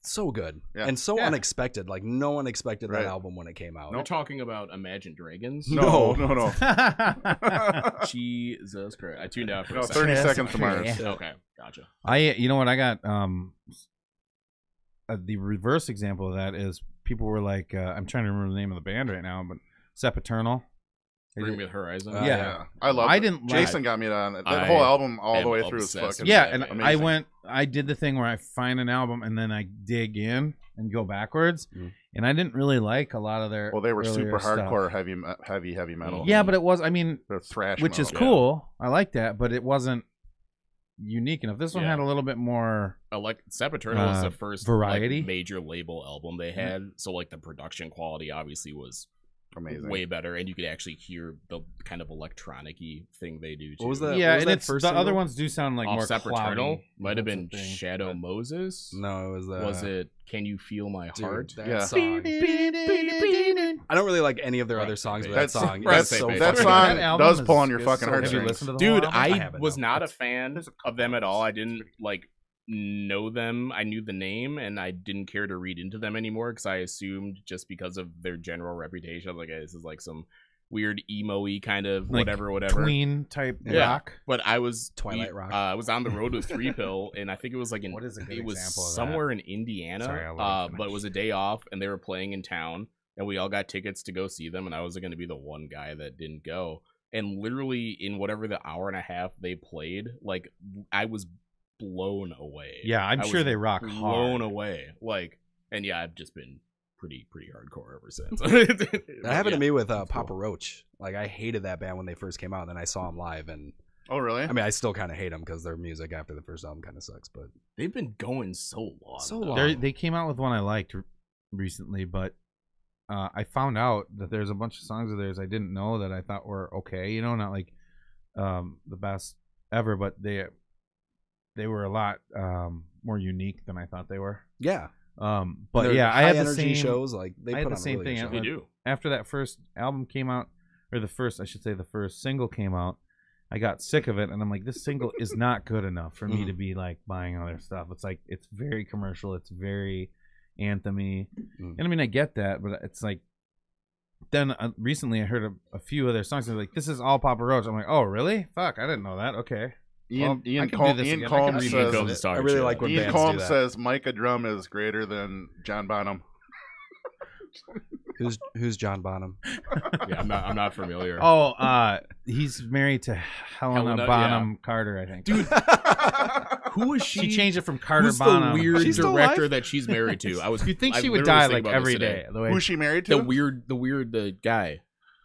so good Yeah. and so Yeah. unexpected. Like no one expected Right. that album when it came out. We're talking about Imagine Dragons. No, No. no. Jesus Christ. I tuned out for No, a 30 second. Seconds to Mars. Okay, gotcha. You know what? I got the reverse example of that is people were like, I'm trying to remember the name of the band right now, but Sepaternal. Bring Me the Horizon. Yeah. I love. I it. didn't like- Jason got me on it. That I whole album all the am way through is obsessed fucking. with Yeah, that and band. amazing. I did the thing where I find an album and then I dig in and go backwards, Mm. and I didn't really like a lot of their. Well, they were earlier super stuff. hardcore, heavy metal. Yeah, but it was. I mean, They're thrash, which is metal. cool. I like that, but it wasn't unique enough. This one Yeah. had a little bit more. Sepaternal was the first variety? like, major label album they had, so like the production quality obviously was Amazing. way better, and you could actually hear the kind of electronic-y thing they do too. What was that? Yeah, was and that it's first the other single? ones do sound like Off more Sepaternal cloudy. might have been That's the thing. Shadow Moses. No, it was Was it Can You Feel My Dude, Heart? that Yeah. song. I don't really like any of their Right, other songs, but that's- that song right, is same so page. That fucking song That album does is- pull on your is fucking so- Have you heartstrings. listened to the Dude, whole album? I haven't, was no. not a That's- fan of them at all. I didn't like know them. I knew the name, and I didn't care to read into them anymore because I assumed just because of their general reputation, I was like, hey, this is like some weird emo-y kind of Like whatever. Tween type Yeah. rock. But I was Twilight Rock. I was on the road with Three Pill, and I think it was like What is a good it was example of that? somewhere in Indiana. Sorry, I'll let you but it finish. was a day off, and they were playing in town, and we all got tickets to go see them, and I was going to be the one guy that didn't go. And literally in whatever the hour and a half they played, like I was blown away. Yeah, I'm I sure was they rock blown hard. away. Like, and yeah, I've just been pretty hardcore ever since. That happened to me with That's Papa cool. Roach. Like I hated that band when they first came out, and then I saw them live, and Oh, really? I mean, I still kind of hate them because their music after the first album kind of sucks. But They've been going so long. So though. long. They came out with one I liked recently, but I found out that there's a bunch of songs of theirs I didn't know that I thought were okay. You know, not like the best ever, but they were a lot more unique than I thought they were. yeah, But Their yeah, I high had the energy same shows. Like they I had put the on a same really thing. good They show. do. After that first album came out, or the first single came out, I got sick of it, and I'm like, this single is not good enough for me to be like buying other stuff. It's like it's very commercial, it's very anthemy, and I mean I get that, but it's like then recently I heard a few other songs and like this is all Papa Roach. I'm like, oh really? Fuck, I didn't know that. Okay. Ian I can do Combs this Ian again. I can Combs read says, Combs' I really like when Ian bands do Combs that. says Micah Drum is greater than John Bonham. Who's John Bonham? Yeah, I'm not familiar. Oh, he's married to Helena Helena, Bonham Carter, I think. Dude, who is she? She changed it from Carter Who's Bonham. the weird She's still director alive? that she's married to? You'd think I she would literally die was like thinking about every this today. day. The way Who's she married to? The weird guy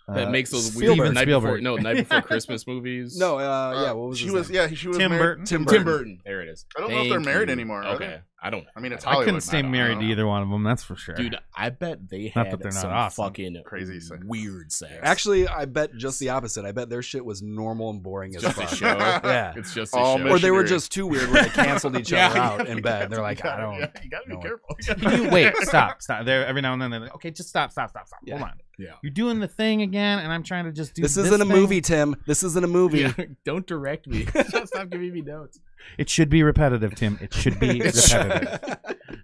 that makes those Spielberg. weird night before, Spielberg. Night Before Christmas movies. No, yeah. What was she his was? name? Yeah, she was Tim married. Burton. Tim Burton. There it is. I don't know if they're Thank married you. anymore. Are Okay, they? I don't. I mean, it's I Hollywood. couldn't stay don't married know. to either one of them. That's for sure. Dude, I bet they Not had that they're not some awesome. fucking Crazy sex. weird sex. Actually, I bet just the opposite. I bet their shit was normal and boring as just a fuck. show. Yeah. It's just a All show. Or they were missionary. just too weird where they canceled each other out in you bed. got They're to- like, you gotta- I don't. yeah, you gotta be know. careful. Can you wait? Stop. There every now and then they're like, okay, just stop. Yeah. Hold on. Yeah. You're doing the thing again, and I'm trying to just do. This isn't a thing. movie, Tim. This isn't a movie. Yeah, don't direct me. Stop giving me notes. It should be repetitive, Tim. It should be repetitive.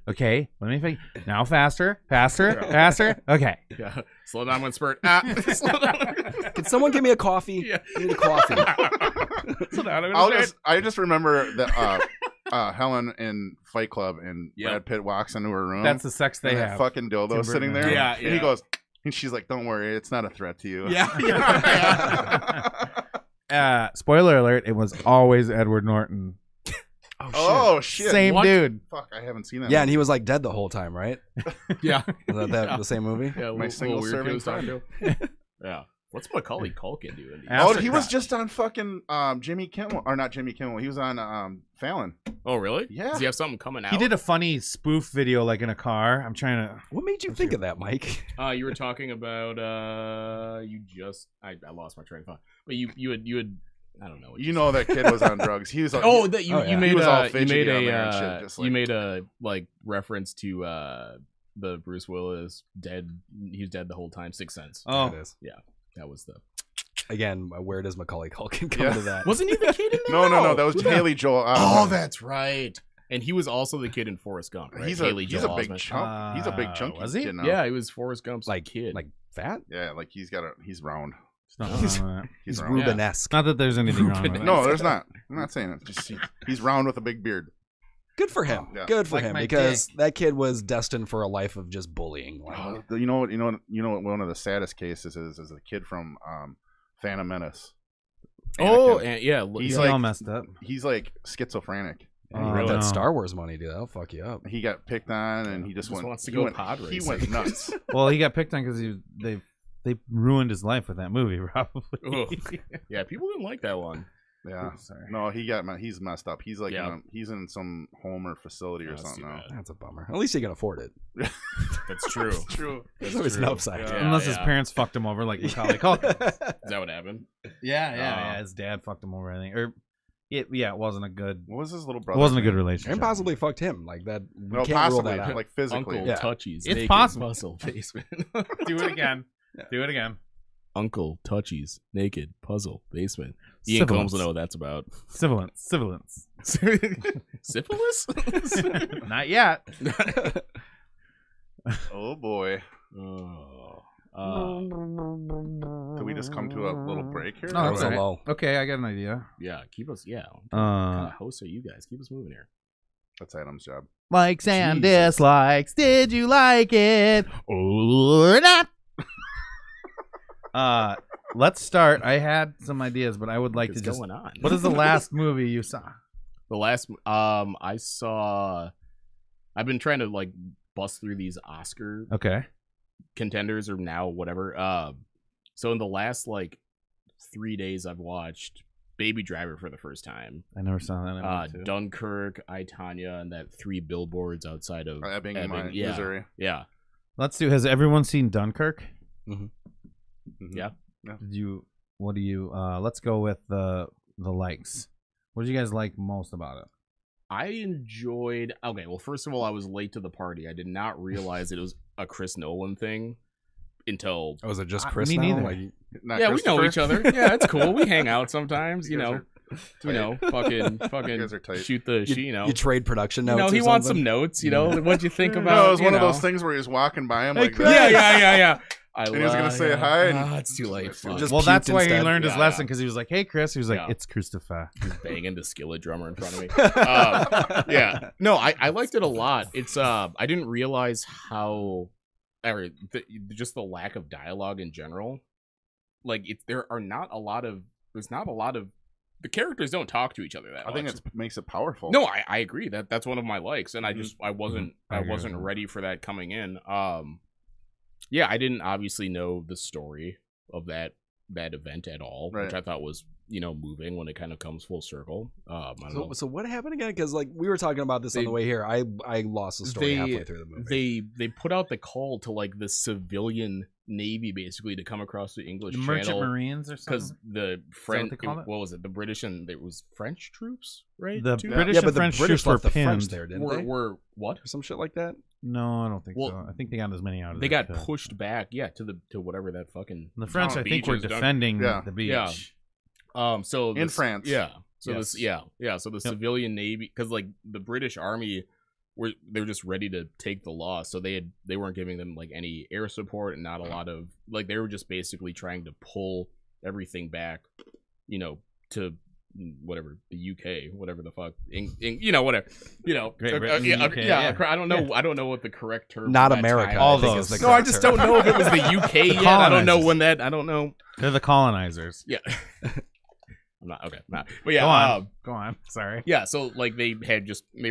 Okay, let me think. Now faster. Okay. Yeah. Slow down one spurt. Ah. Slow down. Can someone give me a coffee? Yeah. I need a coffee. Slow down. I'm gonna start. I just remember that Helen in Fight Club and Yep. Brad Pitt walks into her room. That's the sex they and that have. fucking dildo Tim sitting Burton. there. Yeah, And he yeah. goes, and she's like, "Don't worry, it's not a threat to you." Yeah. Spoiler alert: it was always Edward Norton. Oh shit! Same What? dude. Fuck, I haven't seen that. Yeah, and he was like dead the whole time, right? Yeah. Was that the same movie? Yeah. My single serving friend. Yeah. What's Macaulay Culkin doing? Yeah. Oh, After- he was just on fucking Jimmy Kimmel, or not Jimmy Kimmel. He was on Fallon. Oh, really? Yeah. Does he have something coming out? He did a funny spoof video, like in a car. I'm trying to. What made you think of that, Mike? You were talking about I lost my train of thought. But you had I don't know. What You know that kid was on drugs. He was. Oh, that you Oh, yeah. you made He was all you fidgety made on a there and shit, just you like- made a like reference to the Bruce Willis dead. He's dead the whole time. Sixth Sense. Oh, There it is. That was the. Again, where does Macaulay Culkin come Yeah. to that? Wasn't he the kid in there? no. That was Who the- Haley Joel. Oh, that's right. And he was also the kid in Forrest Gump. Right? He's Haley a Joel big Osment. chunk. He's a big chunky was he? kid now. Yeah, he was Forrest Gump's Like kid. like fat? Yeah, like he's round. it's not wrong with that. He's round. Rubenesque. Not that there's anything wrong with it. No, there's not. I'm not saying it. Just he's round with a big beard. Good for him. Yeah. Good for Like him my because that kid was destined for a life of just bullying. Like, You know what? One of the saddest cases is a kid from Phantom Menace. oh, Anakin. and yeah. He's He's like- all messed up. He's like schizophrenic. you Oh, got no. that Star Wars money, dude. That'll fuck you up. He got picked on, and he just Just went. wants to he go went, pod He racing. went nuts. Well, he got picked on because they ruined his life with that movie, probably. Ugh. Yeah, people didn't like that one. Yeah. Sorry. No, he's messed up. He's like Yeah. he's in some home or facility or That's something too now. bad. That's a bummer. At least you can afford it. That's true. True. There's always an upside. Yeah. Unless his parents fucked him over, like Macaulay Culkin. Is that what happened? Yeah. His dad fucked him over, I think. Or, it wasn't a good. What was his little It brother? wasn't a good relationship. And possibly fucked him. Like that. We No, can't possibly, rule that out. like physically. Uncle Yeah. Touchy's It's naked possible. puzzle basement. Do it again. Do it again. Uncle Touchy's naked puzzle basement. Ian Combs will know what that's about. Sibilance. Syphilis? Not yet. Oh boy. Oh. Did we just come to a little break here? No, That that's was a all right. low. Okay, I got an idea. Yeah, keep us. Yeah. What kind Uh, of hosts are you guys? Keep us moving here. That's Adam's job. likes and Jesus. dislikes. Did you like it or not? Let's start. I had some ideas, but I would like What's to just. going on? What is the last movie you saw? The last I saw. I've been trying to like bust through these Oscar Okay. contenders or now whatever. So in the last like 3 days, I've watched Baby Driver for the first time. I never saw that. Too. Dunkirk, I, Tonya, and that 3 billboards outside of Ebbing, yeah. Missouri. Yeah. Let's do. Has everyone seen Dunkirk? Mhm. Yeah. Did you? What do you? Let's go with the likes. What did you guys like most about it? I enjoyed. Okay, well, first of all, I was late to the party. I did not realize it was a Chris Nolan thing until. Oh, is it just Chris me now? neither. Like, Not Yeah, we know Christopher? each other. Yeah, it's cool. We hang out sometimes. You guys know. are You know, fucking guys are tight. shoot the. You know. you trade production You notes. know, or he wants some something? notes. You know, what'd you think about? No, it was you one of know. those things where he was walking by him Hey, like Chris. that. Yeah. And he was gonna say hi, and it's too late. Fuck. Just Well, that's puked why he instead. learned his Yeah, lesson yeah. because he was like, "Hey, Chris." He was like, Yeah. "It's Christopher." He's banging the skillet drummer in front of me. Yeah, no, I liked it a lot. It's I didn't realize how, or just the lack of dialogue in general. Like there's not a lot of the characters don't talk to each other that I much. think it makes it powerful. No, I agree that's one of my likes, and I wasn't I agree with that. ready for that coming in. Yeah, I didn't obviously know the story of that event at all, Right. which I thought was moving when it kind of comes full circle. I don't know. So what happened again? Because like we were talking about this on the way here. I lost the story halfway through the movie. They put out the call to like the civilian navy basically to come across the English The Merchant Channel Marines or because something. the what French, they call it? what was it? The British and it was French troops, right? The too? British yeah, and but the French British troops were left the French pinned. there, didn't they? were what? Or some shit like that. No, I don't think Well, so. I think they got as many out of They there, got too. pushed back, yeah, to whatever that fucking. The French, I think, were beach is, defending Yeah. the beach. Yeah. So In this- France. yeah. So Yes. So the civilian navy, because like the British army they were just ready to take the loss, so they weren't giving them like any air support and not a lot of like they were just basically trying to pull everything back, to whatever the UK, whatever the fuck, whatever, Great Britain, yeah, UK, yeah. yeah. I don't know. I don't know what the correct term. Not for that America. time All is. I think those. is the No, I correct just term. don't know if it was the UK yet. I don't know colonizers. when that. I don't know. They're the colonizers. Yeah. I'm not okay. Nah. But yeah, Go on. Go on. Sorry. yeah. So like they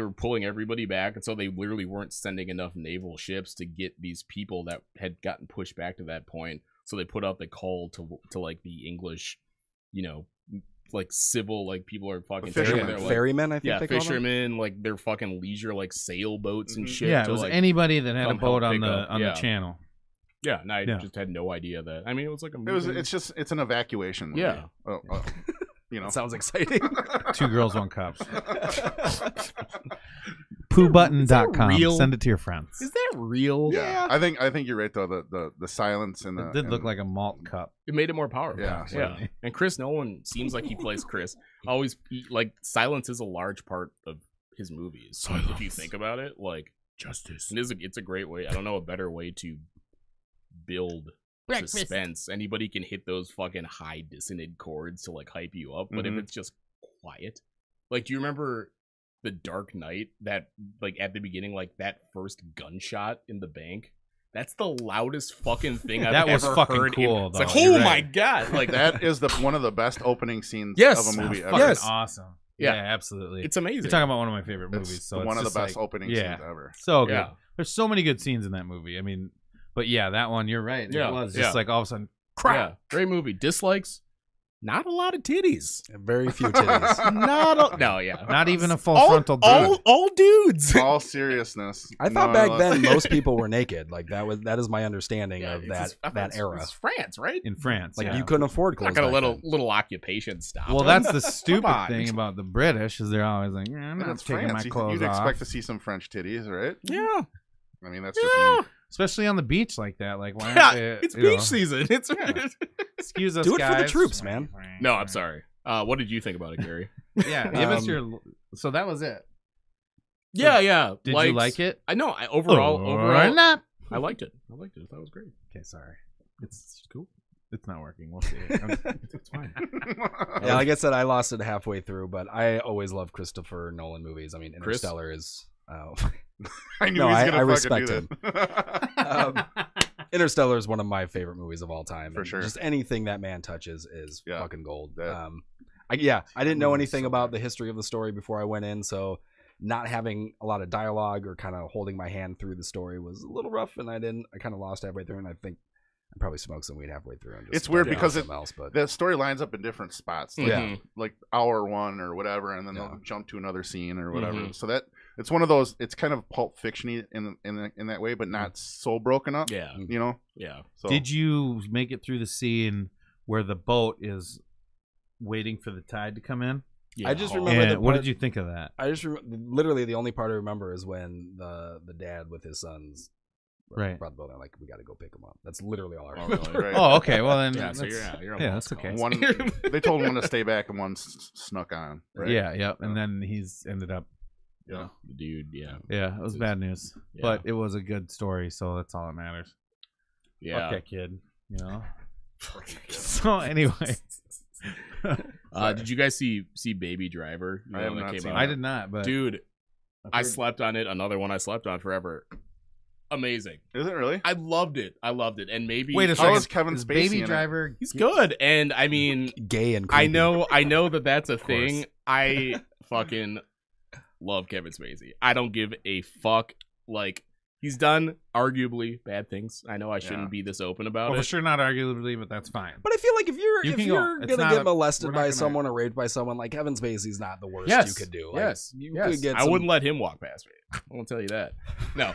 were pulling everybody back, and so they literally weren't sending enough naval ships to get these people that had gotten pushed back to that point. So they put out the call to like the English, like civil, like people are fucking Fishermen. they're, like, Ferrymen, I think yeah, they call them. fishermen, like they're fucking leisure like sailboats and Mhm. shit. Yeah, it to, was like, anybody that had a come boat help on pick the up. on Yeah. the channel. yeah, and I Yeah. just had no idea that. I mean, it was like a movie. It's an evacuation movie. Yeah. That sounds exciting. 2 girls, 1 cup. Poobutton.com. real? Send it to your friends. Is that real? Yeah. I think you're right though. The silence and It did look like a malt cup. It made it more powerful. Yeah, yeah. And Chris Nolan seems like he plays Chris. Like silence is a large part of his movies. If you think about it, like Justice. it's a great way. I don't know a better way to build suspense. Anybody can hit those fucking high dissonant chords to like hype you up, but if it's just quiet, like do you remember The Dark Knight, that like at the beginning, like that first gunshot in the bank? That's the loudest fucking thing I've That was ever fucking heard. cool, It's like, though. You're oh my right. god, like that is one of the best opening scenes Yes. of a movie ever. Fucking Yes. awesome. Yeah. Yeah, absolutely. it's amazing. You're talking about one of my favorite It's movies. So one it's of the just best like, opening yeah. scenes ever. So good. Yeah. There's so many good scenes in that movie. I mean, but yeah, that one, you're right. Yeah, It was yeah. just like all of a sudden, Yeah, crap. great movie. Dislikes? Not a lot of titties. Very few titties. Not a, no, yeah. Not even a full frontal dude. all dudes. All seriousness. I thought back then most people were naked. Like that is my understanding Yeah, of it's that era. It's France, right? In France. Like yeah. you couldn't afford Not clothes. got a back little then. occupation stop. Well, that's the stupid on. thing about the British is they're always like, I'm And not it's taking France. my clothes You'd off. expect to see some French titties, right? yeah. I mean, that's just me. Especially on the beach like that. Like, why Yeah, aren't they, it's you know, beach season. It's Excuse us, Do it for the guys. troops, man. No, I'm sorry. What did you think about it, Gary? Yeah, give us your. So that was it. yeah. Did you Likes. like it? I know. Overall, Or not? I liked it. I thought it was great. Okay, sorry. It's cool. It's not working. We'll see. It's fine. Yeah, like I said, I lost it halfway through, but I always love Christopher Nolan movies. I mean, Chris? Interstellar is. I knew No, he was I gonna fucking respect do him. that. Interstellar is one of my favorite movies of all time. For and sure. Just anything that man touches is Yeah, fucking gold. that- I didn't know movie's anything so about good. the history of the story before I went in, so not having a lot of dialogue or kind of holding my hand through the story was a little rough, and I kind of lost halfway through, and I think I probably smoked some weed halfway through. And just It's weird started because doing something else, but the story lines up in different spots. Like, Yeah. like hour one or whatever, and then Yeah. they'll jump to another scene or whatever. Mhm. So that it's one of those. It's kind of Pulp Fiction-y in that way, but not so broken up. Yeah. You know. Yeah. So Did you make it through the scene where the boat is waiting for the tide to come in? I just Oh. remember And the what part- did you think of that? I just literally the only part I remember is when the dad with his sons Right. brought the boat. I'm like, we got to go pick him up. That's literally all I Oh, remember. really? Right. Oh, okay. Well, then, Yeah, so that's- you're on yeah, lost that's okay. cause. one, they told one to stay back and one snuck on. Right? Yeah, yeah. And then he's ended up. Yeah. The dude, yeah. Yeah, it was bad news, Yeah. but it was a good story, so that's all that matters. Yeah. Fuck that kid, you know. So anyway, Did you guys see Baby Driver? You I know, have that not came seen out? that. I did not, but Dude, I've I heard- slept on it. Another one I slept on forever. Amazing. Is it really? I loved it. And maybe Wait a How second. is Kevin Is Spacey Baby in it? Driver? he's good. And I mean, Gay and I creepy. know that that's a course. thing. I fucking love Kevin Spacey. I don't give a fuck. Like, he's done arguably bad things. I know I shouldn't Yeah. be this open about Well, for it. sure, not arguably, but that's fine. But I feel like if you're You if can go. you're It's gonna not get a- molested we're not by gonna- someone or raped by someone, like Kevin Spacey's not the worst Yes. you could do. Like, Yes. you Yes. could get. I some- wouldn't let him walk past me. I won't tell you that. No.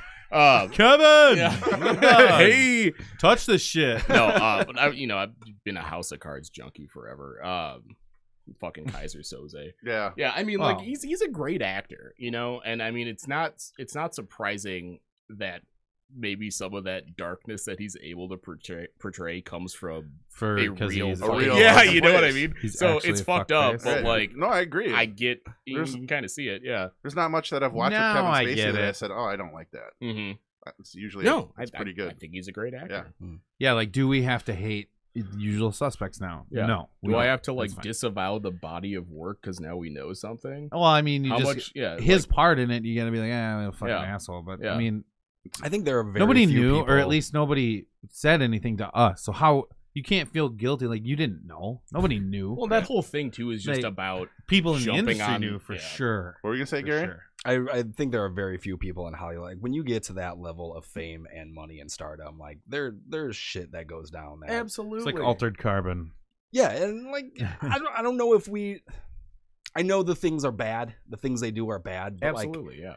Kevin, Yeah. Hey. touch this shit. No, but I've been a House of Cards junkie forever. Fucking Kaiser Soze. Yeah. Yeah, I mean, Oh. like he's a great actor, you know, and I mean it's not surprising that maybe some of that darkness that he's able to portray comes from For a because real, he's a real yeah, fucking you know what I place. mean. He's So actually it's a fucked up, fuckface. but Yeah. like no, I agree. I get you There's- can kind of see it, yeah. There's not much that I've watched No, with Kevin I Spacey get that I it. said, "Oh, I don't like that." Mm-hmm. It's usually No, it's pretty good. I think he's a great actor. Yeah, like, do we have to hate Usual Suspects now? Yeah. No. we Do I don't. have to like That's fine. disavow the body of work because now we know something? Well, I mean, you How just much? Yeah, his like, part in it. You gotta be like, I'm a fucking Yeah. asshole. But Yeah. I mean, I think there are very nobody few knew, people, or at least nobody said anything to us. So how you can't feel guilty? Like, you didn't know. Nobody knew. well, that whole thing too is just Like, about people in the jumping industry on- knew for yeah. sure. What were you gonna say, For Gary? sure. I think there are very few people in Hollywood. Like when you get to that level of fame and money and stardom, like there's shit that goes down there. absolutely. It's like Altered Carbon. Yeah, and like I don't know if we. I know the things are bad. The things they do are bad. But Absolutely, yeah.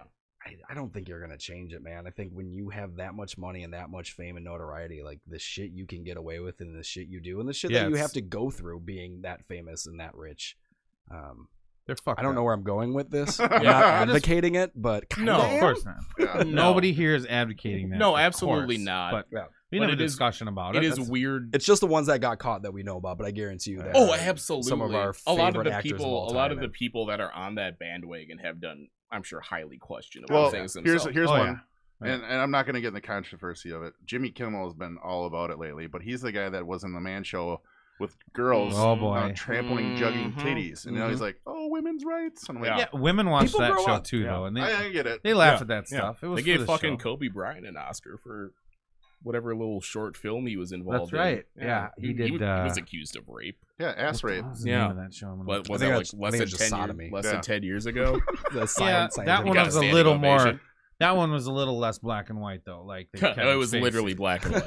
I don't think you're gonna change it, man. I think when you have that much money and that much fame and notoriety, like the shit you can get away with and the shit you do and the shit Yeah, that you it's- have to go through being that famous and that rich. They're fucked. I don't know up. where I'm going with this. I'm not Yeah. advocating it, but kinda No, of am. Of course not. Yeah. Nobody here is advocating that. No, of absolutely course, not. But Yeah. we But have a it is- discussion about it. It is That's- weird. It's just the ones that got caught that we know about, but I guarantee you that Oh, absolutely. some of our a lot of favorite the actors of people, all a lot time of the and- people that are on that bandwagon have done, I'm sure, highly questionable Well, things here's themselves. Oh, one, yeah. Right. and I'm not gonna get in the controversy of it. Jimmy Kimmel has been all about it lately, but he's the guy that was in the Man Show with girls Oh, boy. trampling, jugging Mhm. titties, and now he's like, "Oh, women's rights." And I'm like, Yeah. Yeah, women watch People that grow show up. too, Yeah. though, and I get it. they laugh Yeah. at that Yeah. stuff. It was They for gave the fucking show. Kobe Bryant an Oscar for whatever little short film he was involved That's right. in. Yeah, he did, He was accused of rape. Yeah, ass rape. What was the Yeah. name of that show? I'm gonna- What was think that that's- like I less think than it's just 10 sodomy. years, less Yeah. than 10 years ago? The Yeah, silent that scientific one got a was a standing little ovation. more. That one was a little less black and white, though. Like they kept it was face. literally black and white.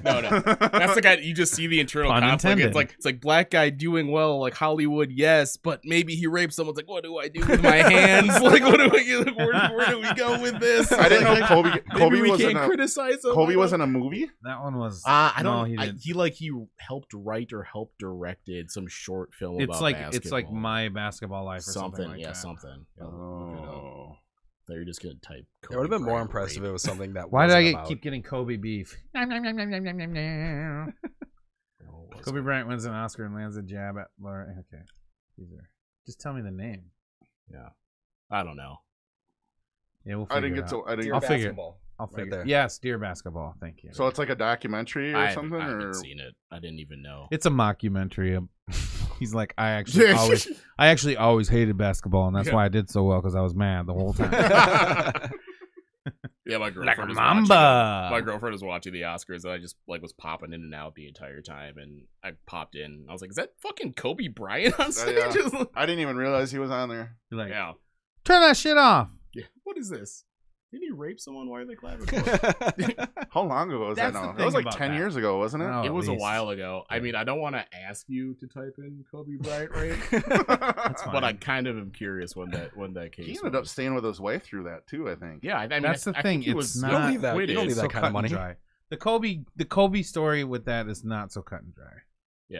No, that's the guy. You just see the internal Pun conflict. intended. It's like black guy doing well, like Hollywood, yes, but maybe he raped someone. It's like, what do I do with my hands? Like, what do we? Where do we go with this? I didn't know Kobe. Maybe Kobe we was in can't a criticize him. Kobe was in a movie. That one was. I no, don't. he didn't. He helped write or helped directed some short film. It's about like basketball. My Basketball Life or something. something. Like Yeah, that. something. Yeah, look it up. Oh, Thought you were just gonna type. It would have been more Bryant impressive if rape. it was something that. Why did I wasn't about- keep getting Kobe beef? No, it wasn't. Kobe Bryant wins an Oscar and lands a jab at Laura. Okay, these are. Just tell me the name. Yeah, I don't know. Yeah, we'll. I didn't figure get it out. to. I didn't. I'll figure it. Basketball. I'll Right figure. there. Yes, Dear Basketball. Thank you. So it's like a documentary or I something, haven't or seen it. I didn't even know. It's a mockumentary. He's like, I actually always hated basketball, and that's Yeah. why I did so well because I was mad the whole time. Yeah, my Like girlfriend a was mamba. watching. My girlfriend was watching the Oscars, and I just like was popping in and out the entire time. And I popped in. I was like, "Is that fucking Kobe Bryant on stage?" I didn't even realize he was on there. You're like, Yeah. turn that shit off. Yeah. What is this? Did he rape someone while they clapping? How long ago was That's that the now? That thing was like about 10 that. years ago, wasn't it? No. It was a at least. while ago. I mean, I don't want to ask you to type in Kobe Bryant rape, That's fine. but I kind of am curious when that case. He ended up staying with his wife through that too, I think. Yeah, I mean, That's the I thing. think he It's was not- You don't need that. You don't need so that kind of cut and money. dry. The Kobe story with that is not so cut and dry. Yeah.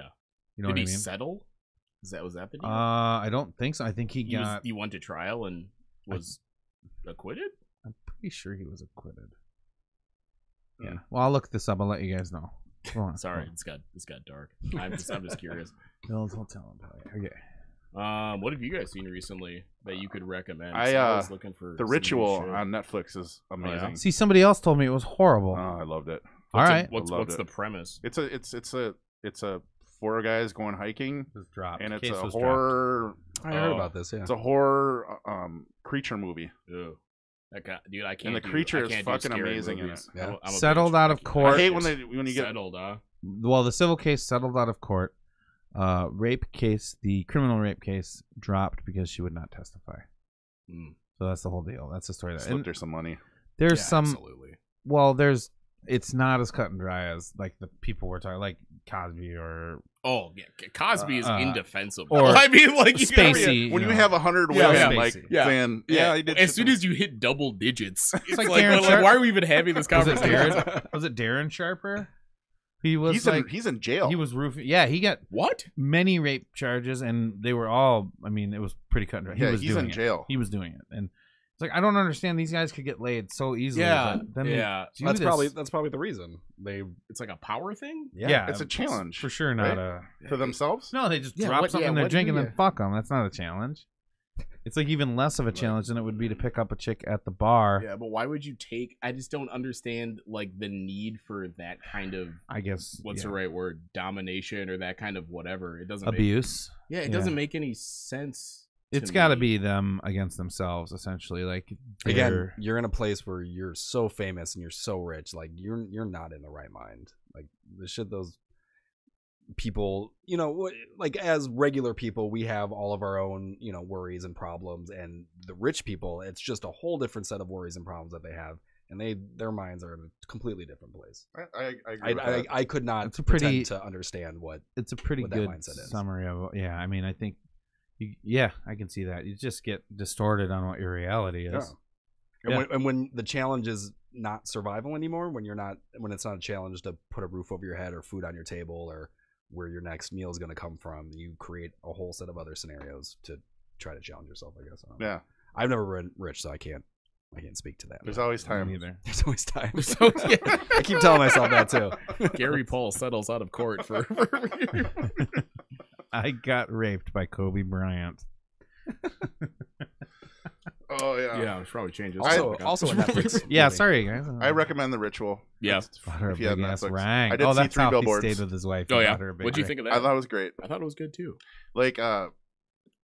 You know Did what he I mean? settle? Was that the deal? I don't think so. I think he got. He went to trial and was acquitted. I'm pretty sure he was acquitted. Hmm. Yeah. Well, I'll look this up. I'll let you guys know. Hold on. Sorry, it's got dark. I'm just curious. Don't tell him. Okay. What have you guys seen recently that you could recommend? I, was looking for The some new Ritual shit. on Netflix is amazing. See, somebody else told me it was horrible. Oh, I loved it. All right. What's loved the it. premise? It's a 4 guys going hiking, It was dropped. and it's Case a was horror. I heard about this. Yeah. It's a horror creature movie. Ew. That guy, dude, I can't. And the do- creature I is can't do fucking scary amazing in movies. it. Yeah. I'm a Settled bitch. out of I court. I hate when you get settled, huh? Well, the civil case settled out of court. Rape case, the criminal rape case, dropped because she would not testify. Mm. So that's the whole deal. That's the story. There. slipped And her some money. there's Yeah, some. absolutely. Well, it's not as cut and dry as like the people were talking, like Cosby or Oh yeah, Cosby is indefensible. or I mean, like you gotta- Spacey. When you know. have 100 Yeah, women, yeah. like Yeah. saying, "Yeah, I did." As shit soon to- as you hit double digits, it's like like, Darren well, Sharp- why are we even having this Was it conversation? Darren? Was it Darren Sharper? He was he's in jail. he was roofing. Yeah, he got What? many rape charges, and they were all. I mean, it was pretty cut and dry. Yeah, he was he's doing in it. jail. He was doing it, and it's like I don't understand. These guys could get laid so easily. Yeah, but then they yeah. do That's this. probably the reason they. It's like a power thing. Yeah, It's a challenge for sure. Not right? a to themselves. no. They just Yeah, drop what- something yeah, in their what drink do and you- then fuck them. That's not a challenge. It's like even less of a challenge than it would be to pick up a chick at the bar. Yeah, but why would you take? I just don't understand like the need for that kind of I guess what's the right word, domination or that kind of whatever. It doesn't abuse. Make, it doesn't make any sense. It's to got to me. be them against themselves, essentially. Like Again, they're- you're in a place where you're so famous and you're so rich, like you're not in the right mind. Like the shit those people, like as regular people, we have all of our own, worries and problems, and the rich people, it's just a whole different set of worries and problems that they have, and their minds are in a completely different place. I agree with that. I could not It's a pretty- pretend to understand what. it's a pretty what that good mindset is. summary of. Yeah, I mean, I think. I can see that. You just get distorted on what your reality is. And, Yeah. when the challenge is not survival anymore, when it's not a challenge to put a roof over your head or food on your table or where your next meal is going to come from, you create a whole set of other scenarios to try to challenge yourself, I guess. Yeah, I've never been rich, so I can't speak to that. there's always Me time. neither. There's always time. So, yeah. I keep telling myself that too. Gary Paul settles out of court for I got raped by Kobe Bryant. Oh yeah. yeah, I should probably change this. Also a Netflix. Yeah, movie. sorry guys. I recommend The Ritual. Yeah. It's- Bought her a if you have big ass Netflix. rank. I did Oh, see that's 3 how billboards. he stayed with his wife. He Oh yeah. bought her a big What'd you rank. think of that? I thought it was great. I thought it was good too. Like,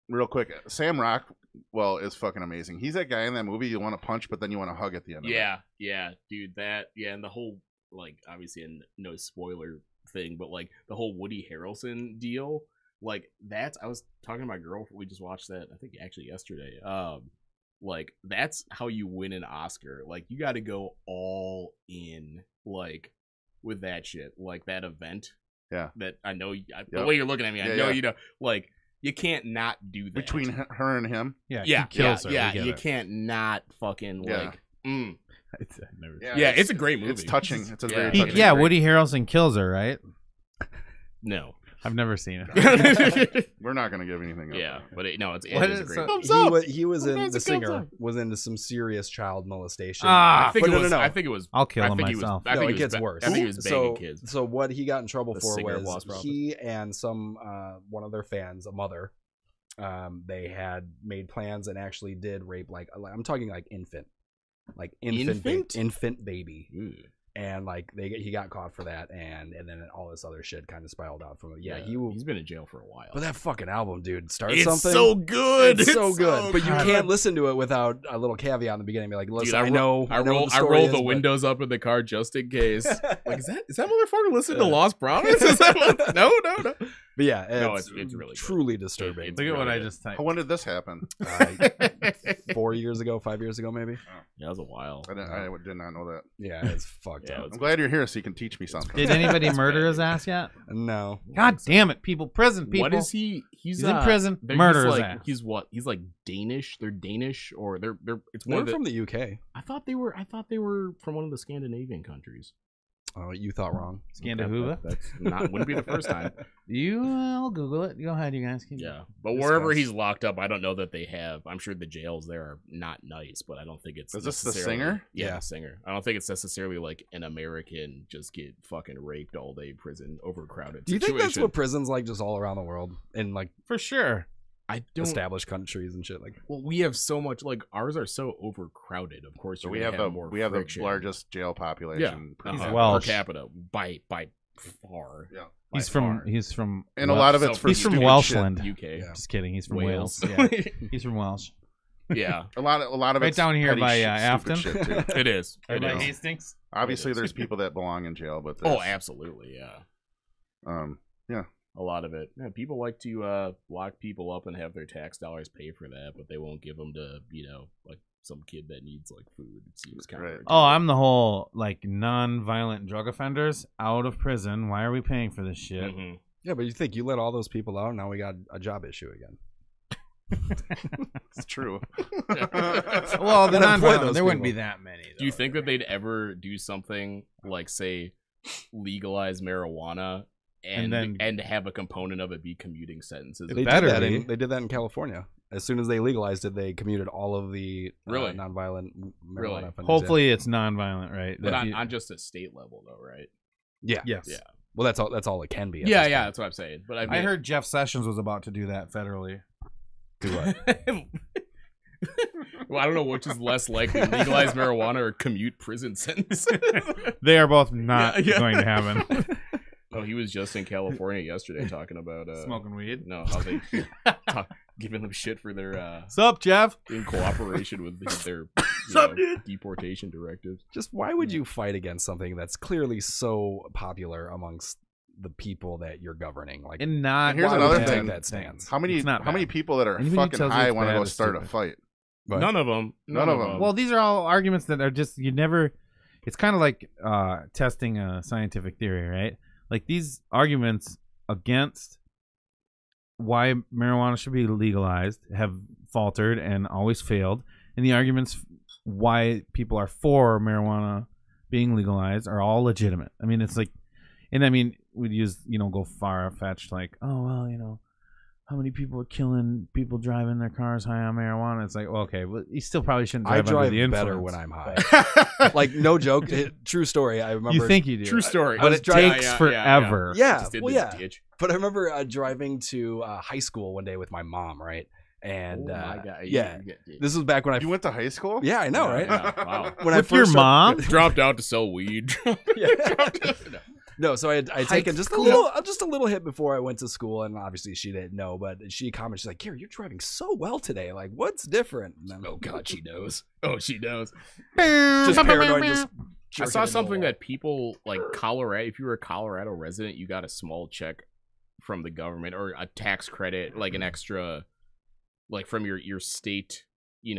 real quick, Sam Rockwell is fucking amazing. He's that guy in that movie you want to punch, but then you want to hug at the end. Yeah, yeah, dude. And the whole like obviously a no spoiler thing, but like the whole Woody Harrelson deal, like that's. I was talking to my girl. We just watched that. I think actually yesterday. Like that's how you win an Oscar. Like you got to go all in, like with that shit, like that event. Yeah. That I know. The Yep. way you're looking at me, I Yeah, know yeah. you know. Like you can't not do that Between her and him. Yeah, Yeah, he kills her. yeah. we get You it. can't not fucking Yeah. like. Mm. I've never- Yeah, it's a great movie. It's touching. It's a Yeah. very He- touching. yeah, movie. Woody Harrelson kills her, right? No. I've never seen it. We're not gonna give anything up. Yeah, but it What is a is great so- movie. He was in Thumbs the up. singer was into some serious child molestation. Ah, I think but it no, was. no, no. I think it was. I'll kill I him think myself. He was, I No, think it he was gets ba- worse. I think he was banging so, kids. So what he got in trouble The for singer of was Lost Prophets. he and some one of their fans, a mother, they had made plans and actually did rape I'm talking like infant baby, and like he got caught for that, and then all this other shit kind of spiraled out from it. Yeah, he's been in jail for a while. But that fucking album, dude, starts It's something. so good. It's so good, but you good. can't listen to it without a little caveat in the beginning. Be like, listen, Dude, I know I what roll the story the is, but- windows up in the car just in case. Like, is that motherfucker listening to Lost Prophets? Is that what? No. But yeah, No, it's it's really good. truly disturbing. It's Look at what really I good. just typed. When did this happen? 4 years ago, 5 years ago, maybe. Yeah, that was a while. I did not know that. Yeah, it's fucked Yeah, up. I'm glad you're here so you can teach me something. Did anybody murder his ass yet? No. God damn it, people! Prison people. What is he? He's in prison. they're- Murder he's his like, ass. He's what? He's like Danish. They're Danish, or they're. It's one They're of the, from the UK. I thought they were from one of the Scandinavian countries. Oh, you thought wrong. Scandahuva? That's not. Wouldn't be the first time. I'll Google it. Go ahead, you guys. Yeah, but Discuss. wherever he's locked up, I don't know that they have. I'm sure the jails there are not nice, but I don't think it's. Is this the necessarily- singer? Yeah, Yeah. the singer. I don't think it's necessarily like an American just get fucking raped all day prison overcrowded. Do you think that's situation. what prisons like just all around the world in like For sure. I don't? established countries and shit? Like, Well, we have so much. Like ours are so overcrowded. Of course, So you're we gonna have more the friction. largest jail population. Yeah, He's per Welsh. capita by far. Yeah. By He's far. from And a lot of it's So for he's from stupid Welshland. shit. UK. Yeah. Just kidding. He's from Wales. Wales. Yeah. He's from Welsh. Yeah, A lot of Right it's down here petty by, shit, Afton. stupid shit, too. it is. Right It by is. Hastings. Obviously, It is. there's people that belong in jail, but Oh, there's, absolutely. Yeah. yeah. A lot of it. Yeah, people like to lock people up and have their tax dollars pay for that, but they won't give them to like some kid that needs like food. It seems kind Right. of. Oh, I'm the whole like non-violent drug offenders out of prison. Why are we paying for this shit? Mhm. yeah, but you think you let all those people out, now we got a job issue again. It's true. Well, the Then employ non-violent, those there wouldn't be people. that many. Do you though. think that they'd ever do something like, say, legalize marijuana and then- have a component of it be commuting sentences? It They better did that. be. They did that in California. As soon as they legalized it, they commuted all of the Really? nonviolent marijuana Really? offenders. Hopefully, it's non-violent, right? But That on, you- on just a state level, though, right? yeah. yes. Yeah. Well, that's all it can be. at Yeah, this yeah, point. that's what I'm saying. But I heard Jeff Sessions was about to do that federally. Do what? Well, I don't know which is less likely: legalize marijuana or commute prison sentence. They are both not Yeah. going to happen. Oh, he was just in California yesterday talking about Smoking weed. No, how they giving them shit for their Sup, Jeff? in cooperation with their Sup, dude? deportation directives. Just why would you fight against something that's clearly so popular amongst the people that you're governing? Like, And not. And here's why another would you thing. take that stance? How many It's not many bad. people that are Anybody who fucking tells you high it's want to bad go is start a stupid. fight? But- None of them. None of 'em. Well, these are all arguments that are just you never. It's kind of like testing a scientific theory, right? Like these arguments against why marijuana should be legalized have faltered and always failed, and the arguments why people are for marijuana being legalized are all legitimate. I mean, it's like, and I mean, we'd use go far fetched like, oh well, how many people are killing people driving their cars high on marijuana? It's like, well, okay, well, you still probably shouldn't I drive under drive the influence. better when I'm high. Like, no joke. True story. I remember. You think you do? True story. but was it driving- takes Yeah, forever. Yeah. Just did Well, this yeah. ditch. But I remember driving to high school one day with my mom, right? And Oh my God. yeah, this was back when I. You went to high school? Yeah, I know, right? Yeah, wow. When With I your first mom? Dropped out to sell weed. Yeah. No, so I had taken just a little hit before I went to school, and obviously she didn't know, but she commented, she's like, "Gary, you're driving so well today. Like, what's different?" And I'm, Oh God, she knows. Oh, she knows. just paranoid. Just I jerking saw into the something wall. that people like Colorado. If you were a Colorado resident, you got a small check from the government or a tax credit, like an extra, like from your state. You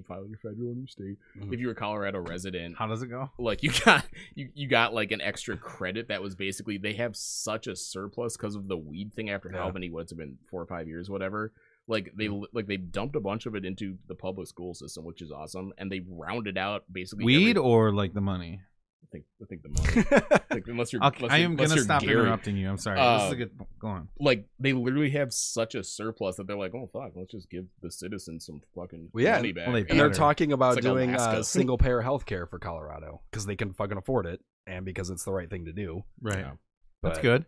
file your federal and your state. Mhm. If you're a Colorado resident, How does it go? like you got like an extra credit that was basically they have such a surplus because of the weed thing after how Yeah. many what's it been 4 or 5 years whatever. Like they dumped a bunch of it into the public school system, which is awesome, and they rounded out basically Weed every- or like the money? I think the money. Like, unless you're, I am unless gonna you're stop Gary. interrupting you. I'm sorry. This is a good. Go on. Like they literally have such a surplus that they're like, oh fuck, let's just give the citizens some fucking Well, yeah, money back. well, they And they're better. talking about It's like doing Alaska. single payer health care for Colorado because they can fucking afford it and because it's the right thing to do. Right. Yeah. That's But- good.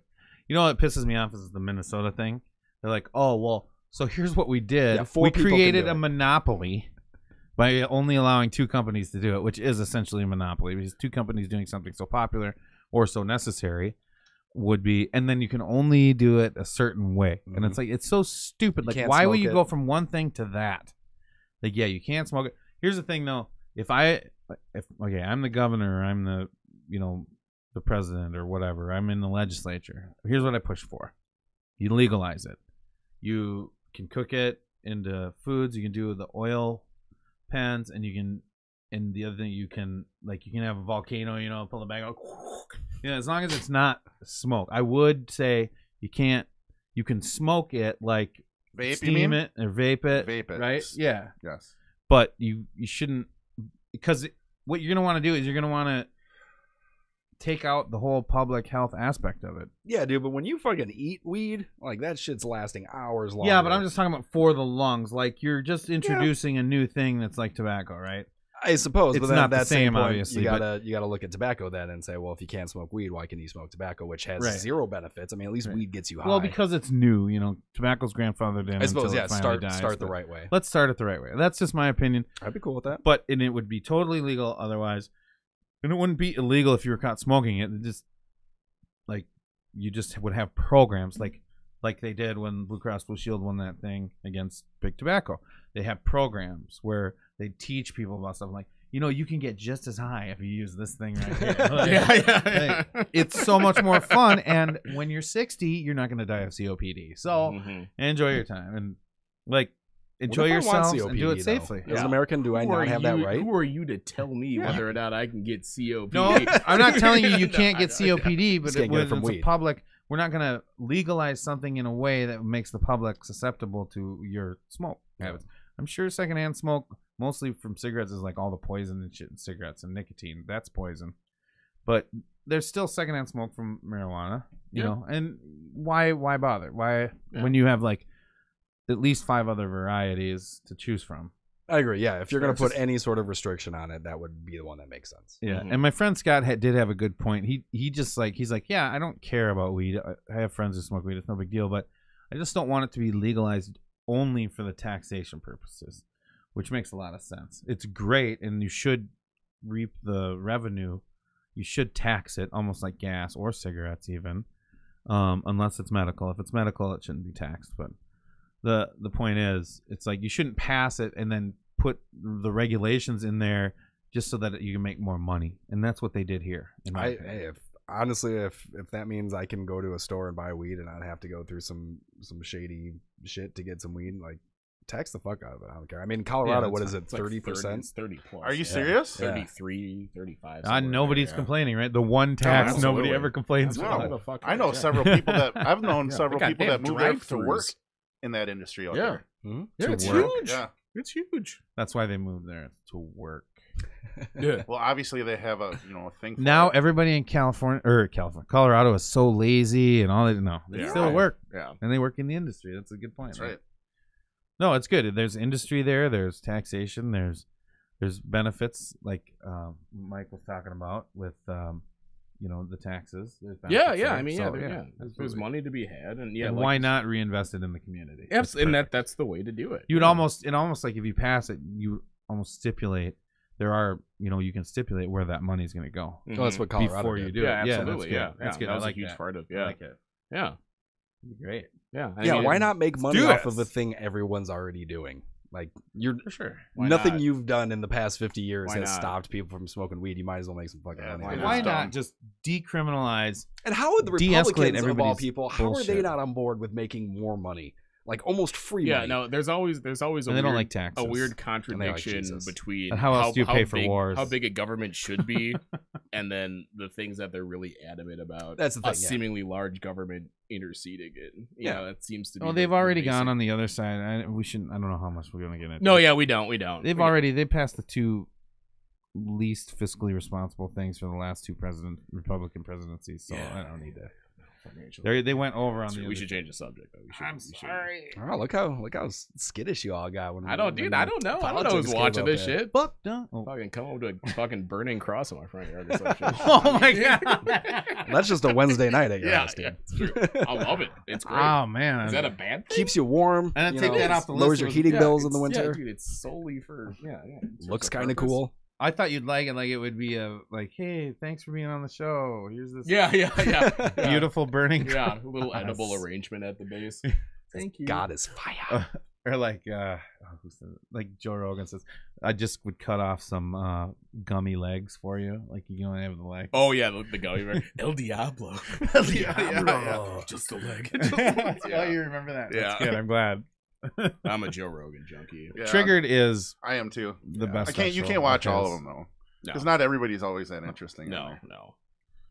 You know what pisses me off is the Minnesota thing. They're like, oh well, so here's what we did. Yeah, 4 we people can created do a it. monopoly by only allowing 2 companies to do it, which is essentially a monopoly because 2 companies doing something so popular or so necessary would be, and then you can only do it a certain way. And it's like, it's so stupid. You Like, can't why will smoke you it. go from one thing to that? Like, yeah, you can't smoke it. Here's the thing though. If I'm the governor, I'm the, the president or whatever, I'm in the legislature. Here's what I push for. You legalize it. You can cook it into foods. You can do the oil pens, and you can. And the other thing, you can have a volcano. Pull the bag out. As long as it's not smoke. I would say you can't. You can smoke it like Vape, steam you mean? it or vape it. Vape it. Right? Yeah. Yes. But you shouldn't, because what you're gonna want to do is you're gonna want to take out the whole public health aspect of it. Yeah, dude, but when you fucking eat weed, like that shit's lasting hours long. Yeah, but I'm just talking about for the lungs. Like you're just introducing a new thing that's like tobacco, right? I suppose, It's but then not at the that same same, point, obviously, You but- gotta look at tobacco then and say, well, if you can't smoke weed, why can you smoke tobacco, which has Right. zero benefits? I mean, at least Right. weed gets you high. Well, because it's new, tobacco's grandfathered in. I suppose, until yeah. it finally dies, Start the but right way. Let's start it the right way. That's just my opinion. I'd be cool with that. And it would be totally legal otherwise, and it wouldn't be illegal if you were caught smoking it. It just you just would have programs like they did when Blue Cross Blue Shield won that thing against big tobacco. They have programs where they teach people about stuff like, you can get just as high if you use this thing right here. It's so much more fun, and when you're 60, you're not going to die of COPD. So enjoy your time and enjoy What if I want yourselves and do COPD, it though? safely. As an American, do I not have that right? Who are you to tell me whether or not I can get COPD? No, I'm not telling you No, can't get I know. COPD, but Just can't get it when from it's a weed. public, we're not going to legalize something in a way that makes the public susceptible to your smoke habits. I'm sure secondhand smoke, mostly from cigarettes, is like all the poison and shit in cigarettes and nicotine. That's poison. But there's still secondhand smoke from marijuana, you know. And why bother? Why when you have at least 5 other varieties to choose from? I agree. Yeah, if you're gonna It's put just- any sort of restriction on it, that would be the one that makes sense. Yeah, and my friend Scott did have a good point. He just he's like, yeah, I don't care about weed. I have friends who smoke weed. It's no big deal, but I just don't want it to be legalized only for the taxation purposes, which makes a lot of sense. It's great, and you should reap the revenue. You should tax it almost like gas or cigarettes even, unless it's medical. If it's medical, it shouldn't be taxed. But the point is, it's like you shouldn't pass it and then put the regulations in there just so that you can make more money, and that's what they did here. In my opinion. If that means I can go to a store and buy weed and not have to go through some shady shit to get some weed, tax the fuck out of it. I don't care. I mean, Colorado, what is it, 30%? 30 plus. Are you serious? 33, 35. Nobody's complaining, right? The one tax absolutely. nobody ever complains No. about. Who the fuck I know is? several people that I've known Yeah. several They people have that moved there to drive-thrus. work in that industry out there. Yeah, it's work. huge. Yeah. It's huge. That's why they moved there, to work. Yeah. Well, obviously they have a thing. For Now it. everybody in Colorado is so lazy and all they Yeah. still Right. work Yeah. and they work in the industry. That's a good point. That's right. No, it's good. There's industry there. There's taxation. There's benefits like Mike was talking about with the taxes. There's Yeah, benefits yeah. there. I mean, So, there's absolutely. money to be had, and And why not reinvest it in the community? It's And perfect. that's the way to do it. You'd Yeah. almost like if you pass it, you almost stipulate there are you can stipulate where that money's going to go Mhm. Well, that's what Colorado before did. you do Yeah, it. absolutely. Yeah, Yeah, that's good. That's good. That I was like a huge that. part of. I Yeah, like it. yeah, It'd be great. yeah. Yeah, why not make money do off this. of a thing everyone's already doing? You're For sure. Why nothing not? you've done in the past 50 years Why has not? stopped people from smoking weed. You might as well make some fucking money. why on it. not? Why It's not dumb. just decriminalize? And how would the De-escalate Republicans of all everybody's people? How are they bullshit. not on board with making more money, almost free Yeah, money? no. There's always And a they weird, don't like taxes. a weird contradiction Jesus. between And how else do you pay for big, wars? how big a government should be, and then the things that they're really adamant about. That's the thing, a yeah. seemingly large government interceding in. Yeah. That seems to be. Oh, they've already gone on the other side. I don't know how much we're going to get into. No, yeah, we don't. They passed the 2 least fiscally responsible things for the last 2 Republican presidencies. So I don't need to. They went over on the. We should change the subject. Though. I'm sorry. Oh, look how skittish you all got. When I don't, dude. when I don't know. I don't know politics who's came watching up this there. shit. Fuck no. Oh. Fucking come up to a fucking burning cross in my front yard or some shit. Oh my god. That's just a Wednesday night at your Yeah, house, dude. yeah, it's true. I love it. It's great. Oh man. Is that a bad thing? Keeps you warm. And then you take know, that off the lowers list. your It heating Yeah, bills in the it's- winter. Yeah, dude, it's solely for it Looks serves a kind of purpose. cool. I thought you'd like it. Like it would be hey, thanks for being on the show. Here's this Yeah, yeah. beautiful burning. Yeah, a little cross. edible arrangement at the base. Thank you. God is fire. Or like who said it? Like Joe Rogan says, I just would cut off some gummy legs for you. Like you can only have the legs. Oh yeah, the gummy bear. El Diablo. El Diablo. Just the leg. Oh, you remember that? That's Yeah. good. I'm glad. I'm a Joe Rogan junkie. Yeah, Triggered is I am too. the best. I can't. You special can't watch all of because- them though, No, because not everybody's always that interesting. in no, there. no.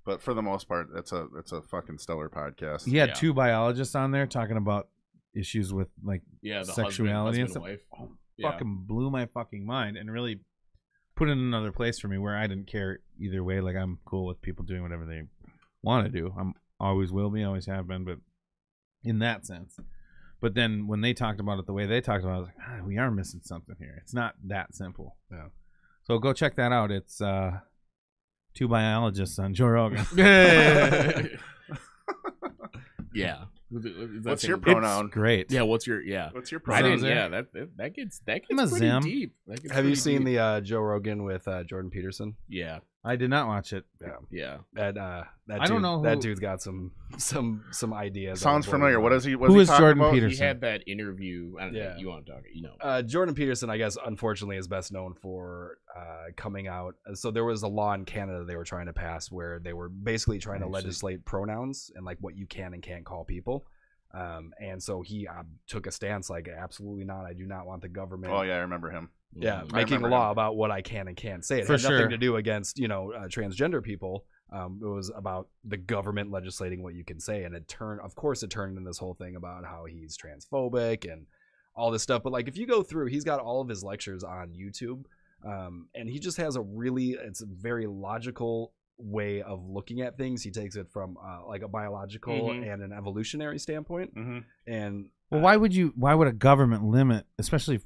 But for the most part, it's a fucking stellar podcast. He had Yeah. 2 biologists on there talking about issues with like Yeah, the sexuality and husband, stuff. wife. Yeah. Fucking blew my fucking mind and really put it in another place for me where I didn't care either way. Like I'm cool with people doing whatever they want to do. I'm always will be, always have been, but in that sense. But then when they talked about it the way they talked about it, I was like, we are missing something here. It's not that simple. Yeah. So go check that out. It's 2 biologists on Joe Rogan. Yeah. What's your It's pronoun? great. Yeah, what's your What's your I pronoun? didn't. Yeah, that gets I'm a pretty Zim. deep. That gets Have you pretty seen deep. the Joe Rogan with Jordan Peterson? Yeah, I did not watch it. yeah. That I dude, don't know that who- dude's got some ideas. Sounds on the board. familiar. What is he? Who is Jordan about? Peterson? He had that interview. I don't know. Yeah. You want to talk? You know. Jordan Peterson, I guess, unfortunately, is best known for coming out. So there was a law in Canada they were trying to pass where they were basically trying to legislate pronouns and like what you can and can't call people. And so he took a stance like, absolutely not. I do not want the government. Oh yeah, I remember him. Yeah, Mhm. I making a remember law him. about what I can and can't say. It For had nothing sure. to do against transgender people. It was about the government legislating what you can say, and it turned into this whole thing about how he's transphobic and all this stuff. But like, if you go through, he's got all of his lectures on YouTube, and he just has it's a very logical way of looking at things. He takes it from like a biological Mhm. and an evolutionary standpoint, Mm-hmm. and Well, why would a government limit, especially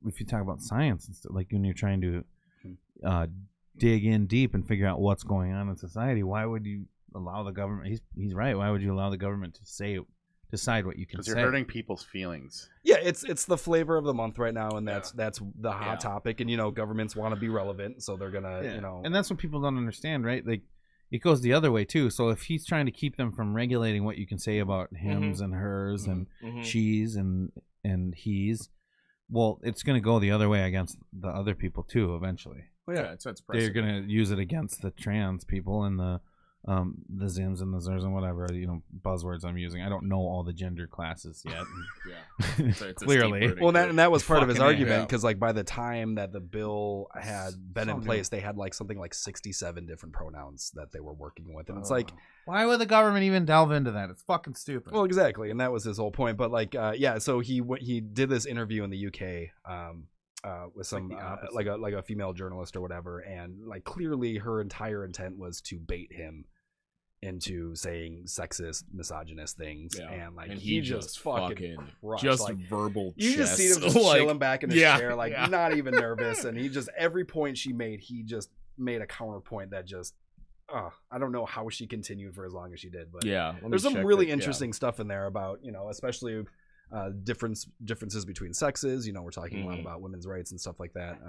if you talk about science and stuff, like when you're trying to dig in deep and figure out what's going on in society? Why would you allow the government? He's right. Why would you allow the government to decide what you can Because say? you're hurting people's feelings. yeah, it's the flavor of the month right now, and Yeah. that's the hot Yeah. topic. And governments want to be relevant, so they're gonna and that's what people don't understand, right? Like it goes the other way too. So if he's trying to keep them from regulating what you can say about hims and hers and Mhm. she's and he's, well, it's going to go the other way against the other people too eventually. Yeah, it's They're precedent. going to use it against the trans people and the Zims and the Zers and whatever buzzwords I'm using. I don't know all the gender classes yet. Yeah. So it's a Clearly. steep learning Well, curve. and that was part of his Fucking A. argument Yeah. because, like, by the time that the bill had been in Something. place, they had like something like 67 different pronouns that they were working with, and it's like, Why would the government even delve into that? It's fucking stupid. well, exactly, and that was his whole point. But like, yeah, so he did this interview in the UK with some the opposite. like a female journalist or whatever, and like clearly her entire intent was to bait him into saying sexist, misogynist things, Yeah. and like And he just fucking crushed, just like, verbal. you just see him chess. just Like, chilling back in his yeah, chair, like yeah. not even nervous, and he just every point she made, he just made a counterpoint that just, I don't know how she continued for as long as she did, but Yeah, let me there's some check really that, yeah. interesting stuff in there about especially differences between sexes. We're talking a lot Mhm. about women's rights and stuff like that.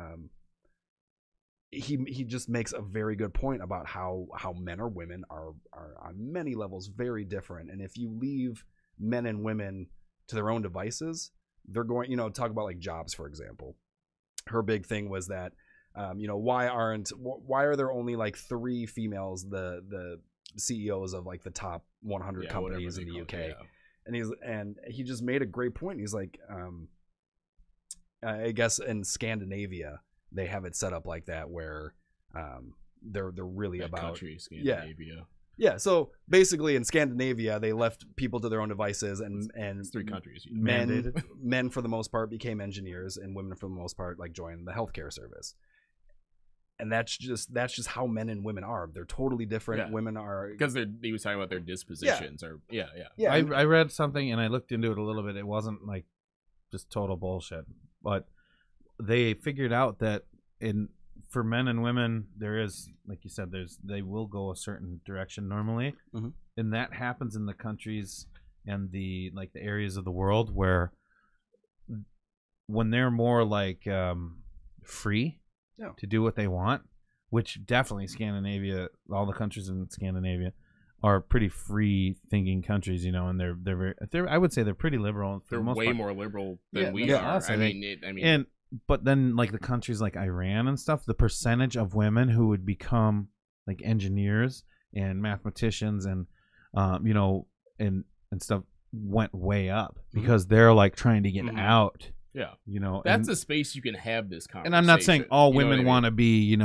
He just makes a very good point about how men or women are on many levels very different, and if you leave men and women to their own devices, they're going talk about like jobs, for example. Her big thing was that why are there only like 3 females the CEOs of like the top 100 Yeah, companies in whatever the they UK? call it, And he just made a great point. He's like, I guess in Scandinavia they have it set up like that where they're really That about country, Scandinavia. yeah. So basically in Scandinavia they left people to their own devices, and It's 3 countries. men for the most part became engineers, and women for the most part like joined the healthcare service. And that's just how men and women are. They're totally different. Yeah. Women are Because he was talking about their dispositions. Or yeah. yeah. I read something and I looked into it a little bit. It wasn't like just total bullshit, but they figured out that for men and women there is, like you said, they will go a certain direction normally, Mhm. and that happens in the countries and the areas of the world where when they're more like free Yeah. to do what they want, which definitely Scandinavia, all the countries in Scandinavia are pretty free thinking countries, and they're I would say they're pretty liberal. For They're the most way part. more liberal than we yeah, are. us, I I think. mean, But then like the countries like Iran and stuff, the percentage of women who would become like engineers and mathematicians and and stuff went way up because they're like trying to get out. yeah, and, that's a space you can have this conversation. And I'm not saying all You know what I women mean? want to be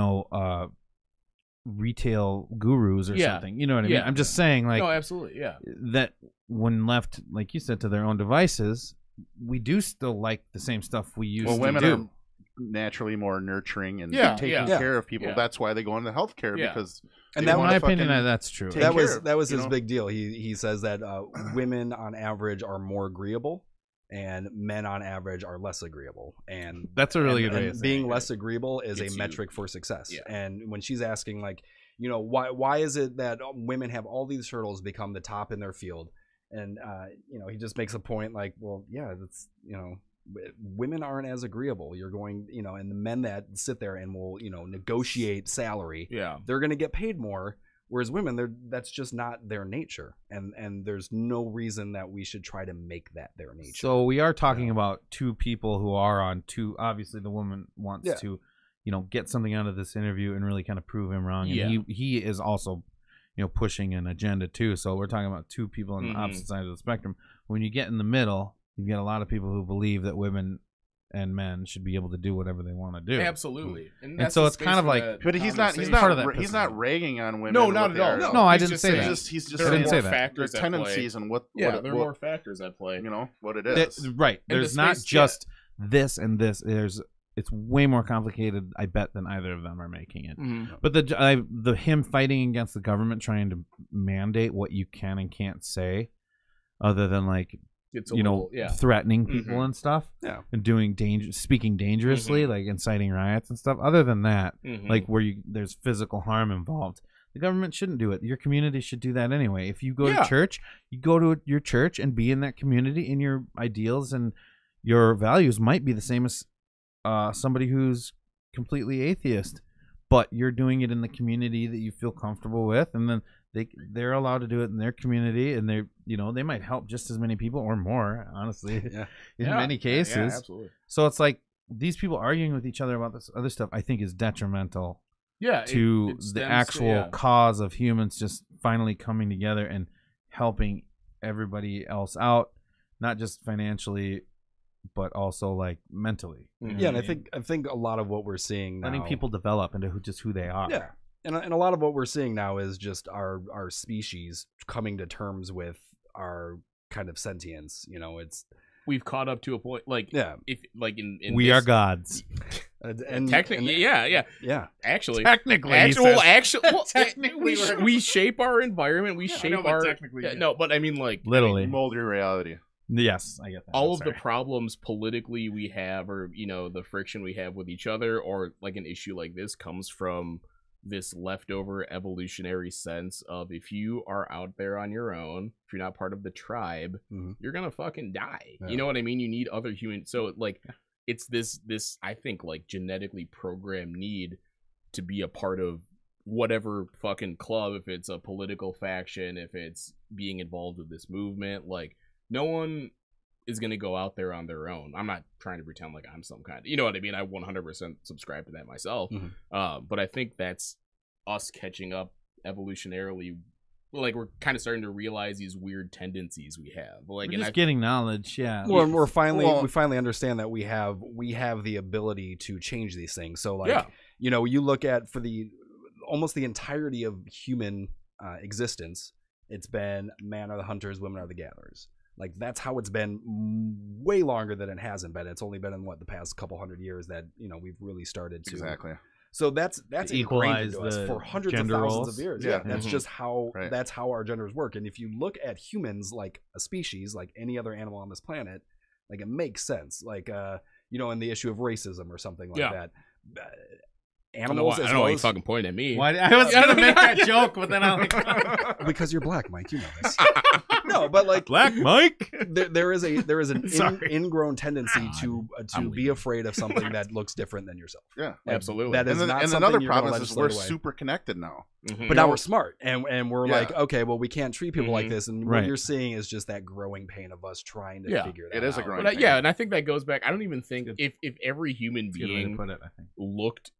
retail gurus or something. You know what I mean? I'm just saying like no, absolutely, yeah. that when left, like you said, to their own devices, we do still like the same stuff we used to women do. are naturally more nurturing and Yeah, taking yeah. care of people. Yeah. That's why they go into healthcare Yeah. because And they that, In wanna my opinion, fucking that's true. take that care was of, that was you his know? big deal. He says that women on average are more agreeable and men on average are less agreeable, and That's a really good way and of saying being it. less agreeable is Gets a you- metric for success. Yeah. And when she's asking like, why is it that women have all these hurdles, become the top in their field, and he just makes a point like, well, yeah, that's women aren't as agreeable. You're going, and the men that sit there and will negotiate salary, Yeah. they're going to get paid more. Whereas women, that's just not their nature, and there's no reason that we should try to make that their nature. So we are talking about two people who are on two. Obviously, the woman wants to, get something out of this interview and really kind of prove him wrong. And Yeah. he is also, pushing an agenda too. So we're talking about two people on the Mhm. opposite sides of the spectrum. When you get in the middle, you get a lot of people who believe that women and men should be able to do whatever they want to do. Absolutely. And, so it's kind of like- But he's not Part of that he's pisses not me. ragging on women. No, and not what at all. they are. No, I he's didn't just say saying that. He's just there I are didn't more say that. factors there's at tendencies play. and what Yeah, there are what more factors at play. what it That- is. right. And the There's not space- just this and this. It's way more complicated, I bet, than either of them are making it. Mhm. But the him fighting against the government trying to mandate what you can and can't say, other than like It's a little, yeah. threatening people Mhm. and stuff, Yeah. and speaking dangerously, like inciting riots and stuff. Other than that, Mhm. like where there's physical harm involved, the government shouldn't do it. Your community should do that anyway. If you go Yeah. to church, you go to your church and be in that community, and your ideals and your values might be the same as somebody who's completely atheist, but you're doing it in the community that you feel comfortable with, and then they're allowed to do it in their community, and they might help just as many people or more, honestly, Yeah. in Yeah. many cases. Yeah, absolutely. So it's like these people arguing with each other about this other stuff, I think, is detrimental Yeah. to it the stems actual yeah. cause of humans just finally coming together and helping everybody else out, not just financially, but also like mentally. Mhm. Yeah, and I think a lot of what we're seeing now, Letting people develop into who they are. yeah, and a lot of what we're seeing now is just our species coming to terms with our kind of sentience. It's We've caught up to a point, like, yeah, if like in We this, are gods. and technically, yeah, yeah. actually, Technically, actually, we shape our environment. We shape our no, but I mean, like, Literally. You mold your reality. Yes, I get that. all I'm of the sorry. problems politically we have, or the friction we have with each other, or like an issue like this, comes from this leftover evolutionary sense of, if you are out there on your own, if you're not part of the tribe, Mhm. you're gonna fucking die. Yeah. You know what I mean? You need other humans. So like, it's this I think, like, genetically programmed need to be a part of whatever fucking club, if it's a political faction, if it's being involved with this movement. Like, no one is going to go out there on their own. I'm not trying to pretend like I'm some kind of, you know what I mean? I 100% subscribe to that myself. Mhm. But I think that's us catching up evolutionarily. Like, we're kind of starting to realize these weird tendencies we have. Like, We're and just getting knowledge, yeah. Well, and we Well- finally understand that we have the ability to change these things. So like, Yeah. you look at, for almost the entirety of human existence, it's been man are the hunters, women are the gatherers. Like, that's how it's been way longer than it hasn't been. It's only been in the past couple hundred years that we've really started to Exactly. So that's equalize ingrained into us the for hundreds of gender thousands roles. of years. Yeah. Yeah, that's Mhm. just how Right. that's how our genders work. And if you look at humans like a species, like any other animal on this planet, like, it makes sense. Like in the issue of racism or something like Yeah. that. I don't know Animals, why, as I don't know why well you as fucking pointed at me. Why I was gonna make that joke, but then I like because you're black, Mike. You know this. No, but like Black Mike. there is an Sorry. ingrown tendency to I'm be leaving. afraid of something that looks different than yourself. Yeah. Like, Absolutely. That is And, then, not and something another you're gonna problem is we're legislate away. super connected now. Mhm. But now we're smart, and we're Yeah. like, okay, well, we can't treat people like Mhm. this, and Right. what you're seeing is just that growing pain of us trying to Yeah. figure that It is a out. growing But pain. yeah, and I think that goes back. I don't even think Good. if every human Good way to being put it, I think. looked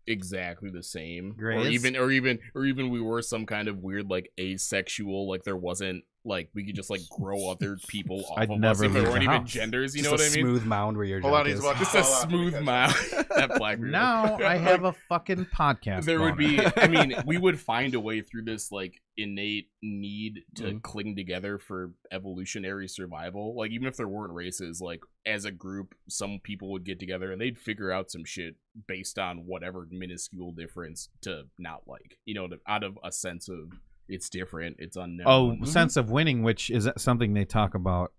exactly the same, Gray or is- even we were some kind of weird like asexual, like there wasn't like we could just like grow other people off I'd of us never if there leave weren't the even house. genders. You Just know a what I mean? smooth mound where your Hold on, junk he's is. about to Just a fall off smooth because- mouth. That black people. Now I have a fucking podcast. There would be. boner. I mean, we would find a way through this like innate need to Mhm. cling together for evolutionary survival. Like even if there weren't races, like as a group, some people would get together and they'd figure out some shit based on whatever minuscule difference to not like. You know, out of a sense of it's different, it's unknown. Oh, sense of winning, which is something they talk about.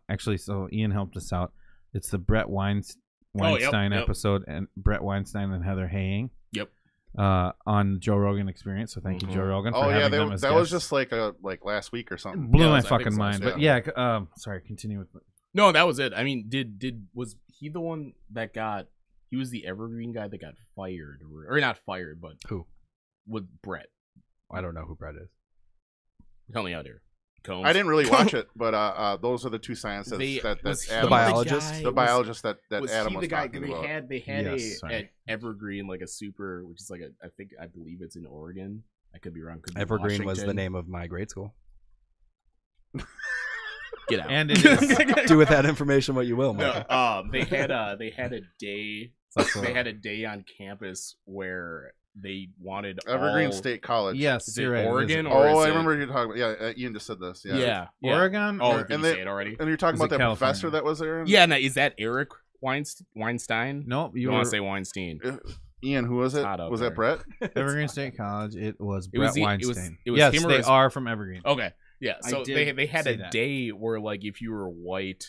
Actually, so Ian helped us out. It's the Brett Weinstein yep. episode, and Brett Weinstein and Heather Haying. Yep. On Joe Rogan Experience. So thank you, Joe Rogan, for Oh yeah, having them as that was guests. just like last week or something. Blew Yeah, my I think fucking so, mind. But yeah. yeah, sorry. Continue with. No, that was it. I mean, was he the one that got? He was the Evergreen guy that got fired, or not fired, but Who? with Brett. I don't know who Brett is. Help me out here. Combs. I didn't really watch it, but those are the two scientists that was he Adam, biologist? the biologist that was Adam he was the guy? talking They about. had Yes, sorry. at Evergreen like a super, which is like I believe it's in Oregon. I could be wrong. Could be Evergreen was the Washington. name of my grade school. Get out. And it is. Do with that information what you will, Mike. No, they had a day. That's a- They had a day on campus where they wanted Evergreen all, State College. Yes, Is it you're right. Oregon It is. or Oh, is I it- remember you talking about. Yeah, Ian just said this. Yeah. Yeah. Oregon. Oh, or- did and you they- say it already? And you're talking Is about it that professor California? that was there. Yeah. Now, is that Eric Weinstein? Nope, You you want were to say Weinstein? Ian, who was it? hot out Was there. that Brett? Evergreen State College. It was It was Brett the- it was- Weinstein. it was Yes, him or they his- are from Evergreen. Okay. Yeah. I So did they had say a that. day where like if you were white,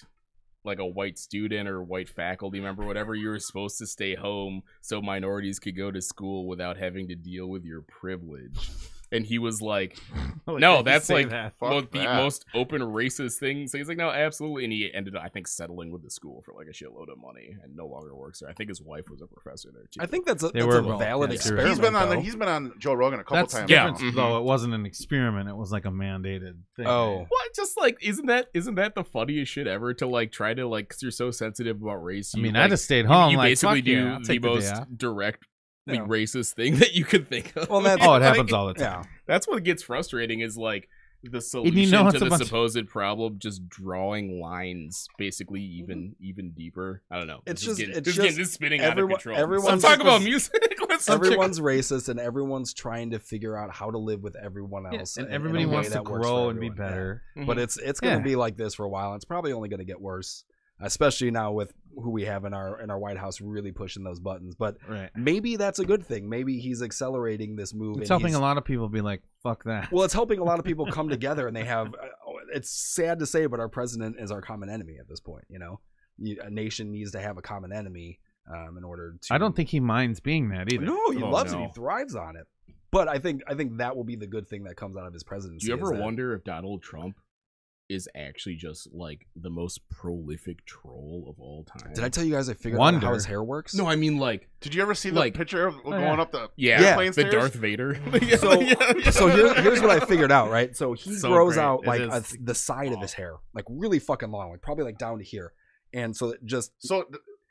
like a white student or white faculty member, whatever, you were supposed to stay home so minorities could go to school without having to deal with your privilege. And he was like, no, that's like Fuck the that. most open racist thing. So he's like, no, absolutely. And he ended up, I think, settling with the school for like a shitload of money and no longer works there. I think his wife was a professor there too. I think that's a They were valid broadcast. experiment. He's been on Joe Rogan a couple That's times. Yeah. now. different, though. It wasn't an experiment. It was like a mandated thing. Oh. What? Just like, isn't that the funniest shit ever to like try to like, because you're so sensitive about race. I you, mean, like, I just stayed home. You like, basically fuck yeah, do I'll the take the day most off. directly Yeah. racist thing that you could think of. Well, that's- Oh, it Like, happens all the time. Yeah. That's what gets frustrating is like the you solution know to it's a the bunch- supposed problem, just drawing lines basically even deeper. I don't know. It's This is just- getting, it's this is just getting this spinning everyone- out of control. everyone's Let's talk about just- music. Let's talk- Everyone's racist and everyone's trying to figure out how to live with everyone Yeah, else. and in everybody a way wants to that works grow for and be everyone. Yeah. better. But it's going to Yeah. be like this for a while. And it's probably only going to get worse, especially now with who we have in our White House really pushing those buttons. But Right. maybe that's a good thing. Maybe he's accelerating this move. It's and helping he's- a lot of people be like, fuck that. Well, it's helping a lot of people come together, and they have. It's sad to say, but our president is our common enemy at this point. You know, a nation needs to have a common enemy in order to. I don't think he minds being that either. No, he Oh, loves it. no. He thrives on it. But I think that will be the good thing that comes out of his presidency. Do you is ever that- wonder if Donald Trump is actually just like the most prolific troll of all time? Did I tell you guys I figured out how Wonder. his hair works? No, I mean like Did you ever see the Like- picture of going yeah. up the yeah, airplane the stairs? Darth Vader. So here's what I figured out, right? So he So grows great. out It like is- the side of his hair, like really fucking long, like probably like down to here, and so it just So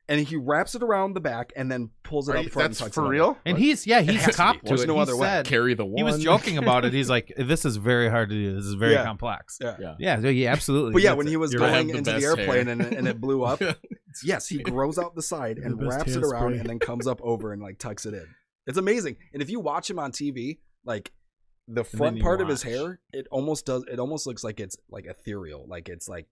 and he wraps it around the back and then pulls it are up you- front. that's and tucks for it under. real? And he's has to copped be. to There's it. no He other way. said- Carry the one. He was joking about it. He's like, "This is very hard to do. This is very Yeah. complex." Yeah. Yeah. Yeah, absolutely. But yeah, That's when it. he was You're right. going have the into the best airplane hair. and it blew up, yes, he grows out the side and The best wraps it around hairspray. and then comes up over and like tucks it in. It's amazing. And if you watch him on TV, like the front you part of his watch. hair, it almost looks like it's like ethereal, like it's like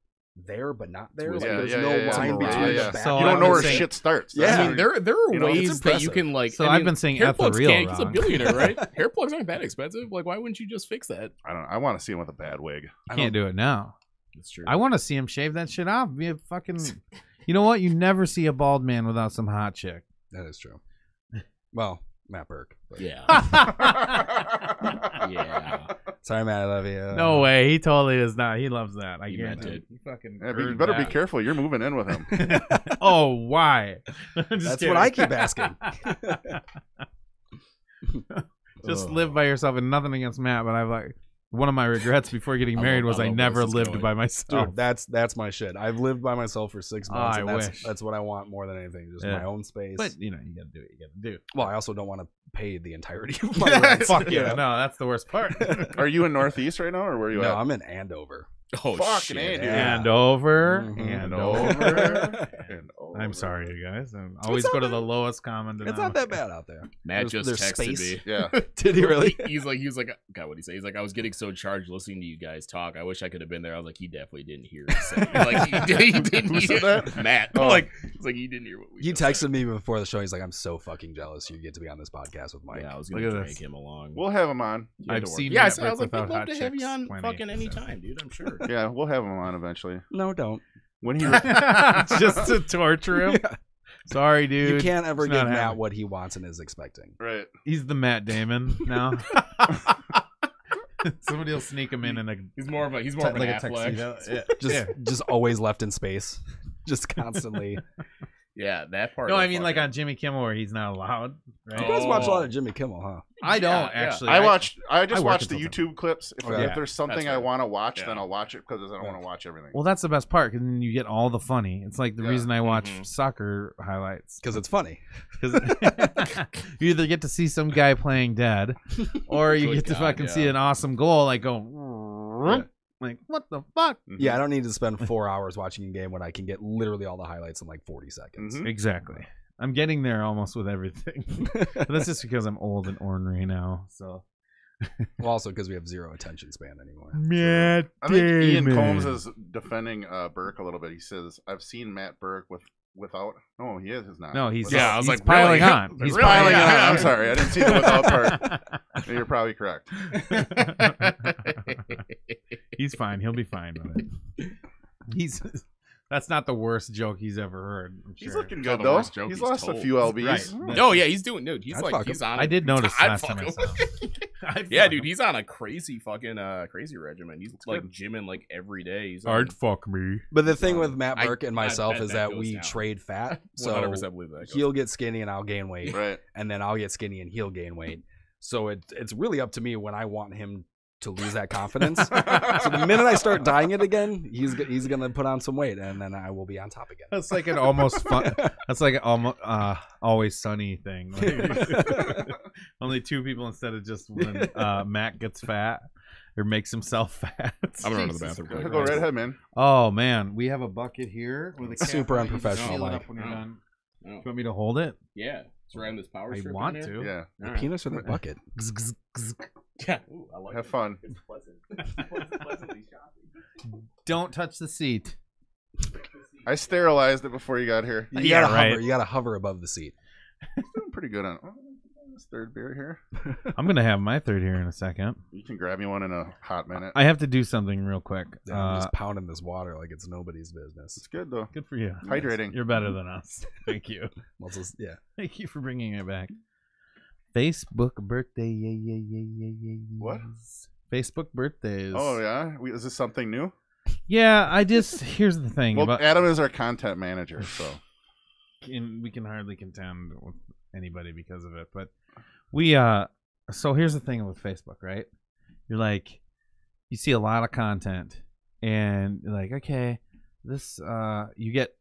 there but not there. Like Yeah, there's yeah, no yeah, yeah. line It's a between mirage. the Yeah. back. So You I've don't know been where saying- shit starts. Yeah. That's I mean, there are You know, it's ways that you impressive. can like. So I I've mean, been saying hair plugs ethereal can't- He's a wrong. billionaire, right? Hair plugs aren't that expensive. Like, why wouldn't you just fix that? I don't know. I want to see him with a bad wig. You can't do it now. That's true. I want to see him shave that shit off. Be a fucking. You know what? You never see a bald man without some hot chick. That is true. Well, Matt Burke. But- Yeah. Yeah. Sorry, Matt. I love you. No way. He totally is not. He loves that. I He meant guarantee it. He fucking. Yeah, but you earned better be that. careful. You're moving in with him. Oh, why? Just That's kidding. what I keep asking. Just live by yourself, and nothing against Matt, but I've like one of my regrets before getting I married love- was I I love where never this is lived going. by myself. Dude, that's my shit. I've lived by myself for 6 months, I and wish. that's what I want more than anything. Just Yeah. my own space. But you know, you gotta do what you gotta do. Well, I also don't want to pay the entirety of my rent. Fuck you yeah, know? no, that's the worst part. Are you in Northeast right now, or where are you No, at? I'm in Andover. Oh, Fucking shit. A, dude. Yeah. And over, Mhm. and over, over. and over. I'm sorry, you guys. I always not go to bad. the lowest common It's not that bad out there. Matt just There's texted space. me. Yeah. Did he really? He was like, God, what'd he say? He's like, I was getting so charged listening to you guys talk. I wish I could have been there. I was like, he definitely didn't hear us say. Like, he didn't Who said hear that? Matt. Oh. Like, it's like he didn't hear what we He just said. texted me before the show. He's like, "I'm so fucking jealous. You get to be on this podcast with Mike." Yeah, I was Look gonna at drag this. him along. We'll have him on. He had I've to work. seen Yeah, I Matt said- I was Burke like, we'd without love to hot have you chicks on plenty, fucking so. anytime, dude. I'm sure. Yeah, we'll have him on eventually. No, don't. When he Just to torture him. Sorry, dude. You can't ever It's give not Matt happening. what he wants and is expecting. right. He's the Matt Damon now. Somebody will sneak him in a He's more of an like a Affleck. tuxedo. Yeah. Just, Yeah. just always left in space. Just constantly. Yeah, that part. No, of I the mean like fucking- on Jimmy Kimmel where he's not allowed. Right? You guys watch a lot Oh. of Jimmy Kimmel, huh? I don't Yeah, yeah. actually. I I just work watched the until YouTube clips. If, Okay. if there's something That's I fair. want to watch, Yeah. then I'll watch it because I don't want to watch everything. Well, that's the best part because then you get all the funny. It's like the Yeah. reason I watch Mhm. soccer highlights. Because it's funny. 'Cause you either get to see some guy playing dead, or you Good get to God, fucking see yeah. an awesome goal, like go, like what the fuck? Mhm. Yeah, I don't need to spend 4 hours watching a game when I can get literally all the highlights in like 40 seconds. Mhm. Exactly. I'm getting there almost with everything, but that's just because I'm old and ornery now. So Well, also because we have zero attention span anymore. Matt I think Ian Damon. Combs is defending Burke a little bit. He says, "I've seen Matt Burke without." No, he is not. No, he's Yeah, I was he's like, piling really? on. He's Really? piling Yeah, on. I'm sorry, I didn't see the without part. You're probably correct. He's fine. He'll be fine with it. He's that's not the worst joke he's ever heard. I'm He's sure. looking Not good the though. worst joke He's he's lost a told. few lbs. Right. Oh yeah, he's doing. Dude, he's I'd like fuck he's him. on. I did notice I'd last fuck time I him. saw him. Yeah, dude, he's on a crazy fucking crazy regimen. He's like good. gymming like every day. He's on, I'd fuck me. But the thing with Matt I- Burke and I myself bet is that that goes we down. trade fat. 100% So believe that. he'll get skinny and I'll gain weight. Right. And then I'll get skinny and he'll gain weight. So it's really up to me when I want him to lose that confidence. So the minute I start dying it again, he's gonna put on some weight, and then I will be on top again. That's like an almost fun. That's like an almost always sunny thing. Like, only two people instead of just when Matt gets fat or makes himself fat. I'm gonna run to the Jesus bathroom. Christ. Go right ahead, man. Oh man, we have a bucket here with a cap Super on it. You can unprofessional, seal it Mike. up when you're Oh. done. Oh. Do you want me to hold it? Yeah, it's right on this power I strip. want in there. to. Yeah. All right. Penis or the bucket? Yeah. Ooh, I like Have it. fun. It's pleasant. Pleasantly shocking. Don't touch the seat. I sterilized it before you got here. You Yeah, gotta right. hover. You gotta hover above the seat. Doing pretty good on this third beer here. I'm gonna have my third here in a second. You can grab me one in a hot minute. I have to do something real quick. I'm just pounding this water like it's nobody's business. It's good though. Good for you. Hydrating. You're better than us. Thank you. Also, yeah. Thank you for bringing it back. Facebook birthday. What? Facebook birthdays. Oh yeah. Is this something new? Yeah, I just here's the thing Well, about Adam is our content manager, so we can hardly contend with anybody because of it, but we so here's the thing with Facebook, right? You're like you see a lot of content and you're like, okay, this you get,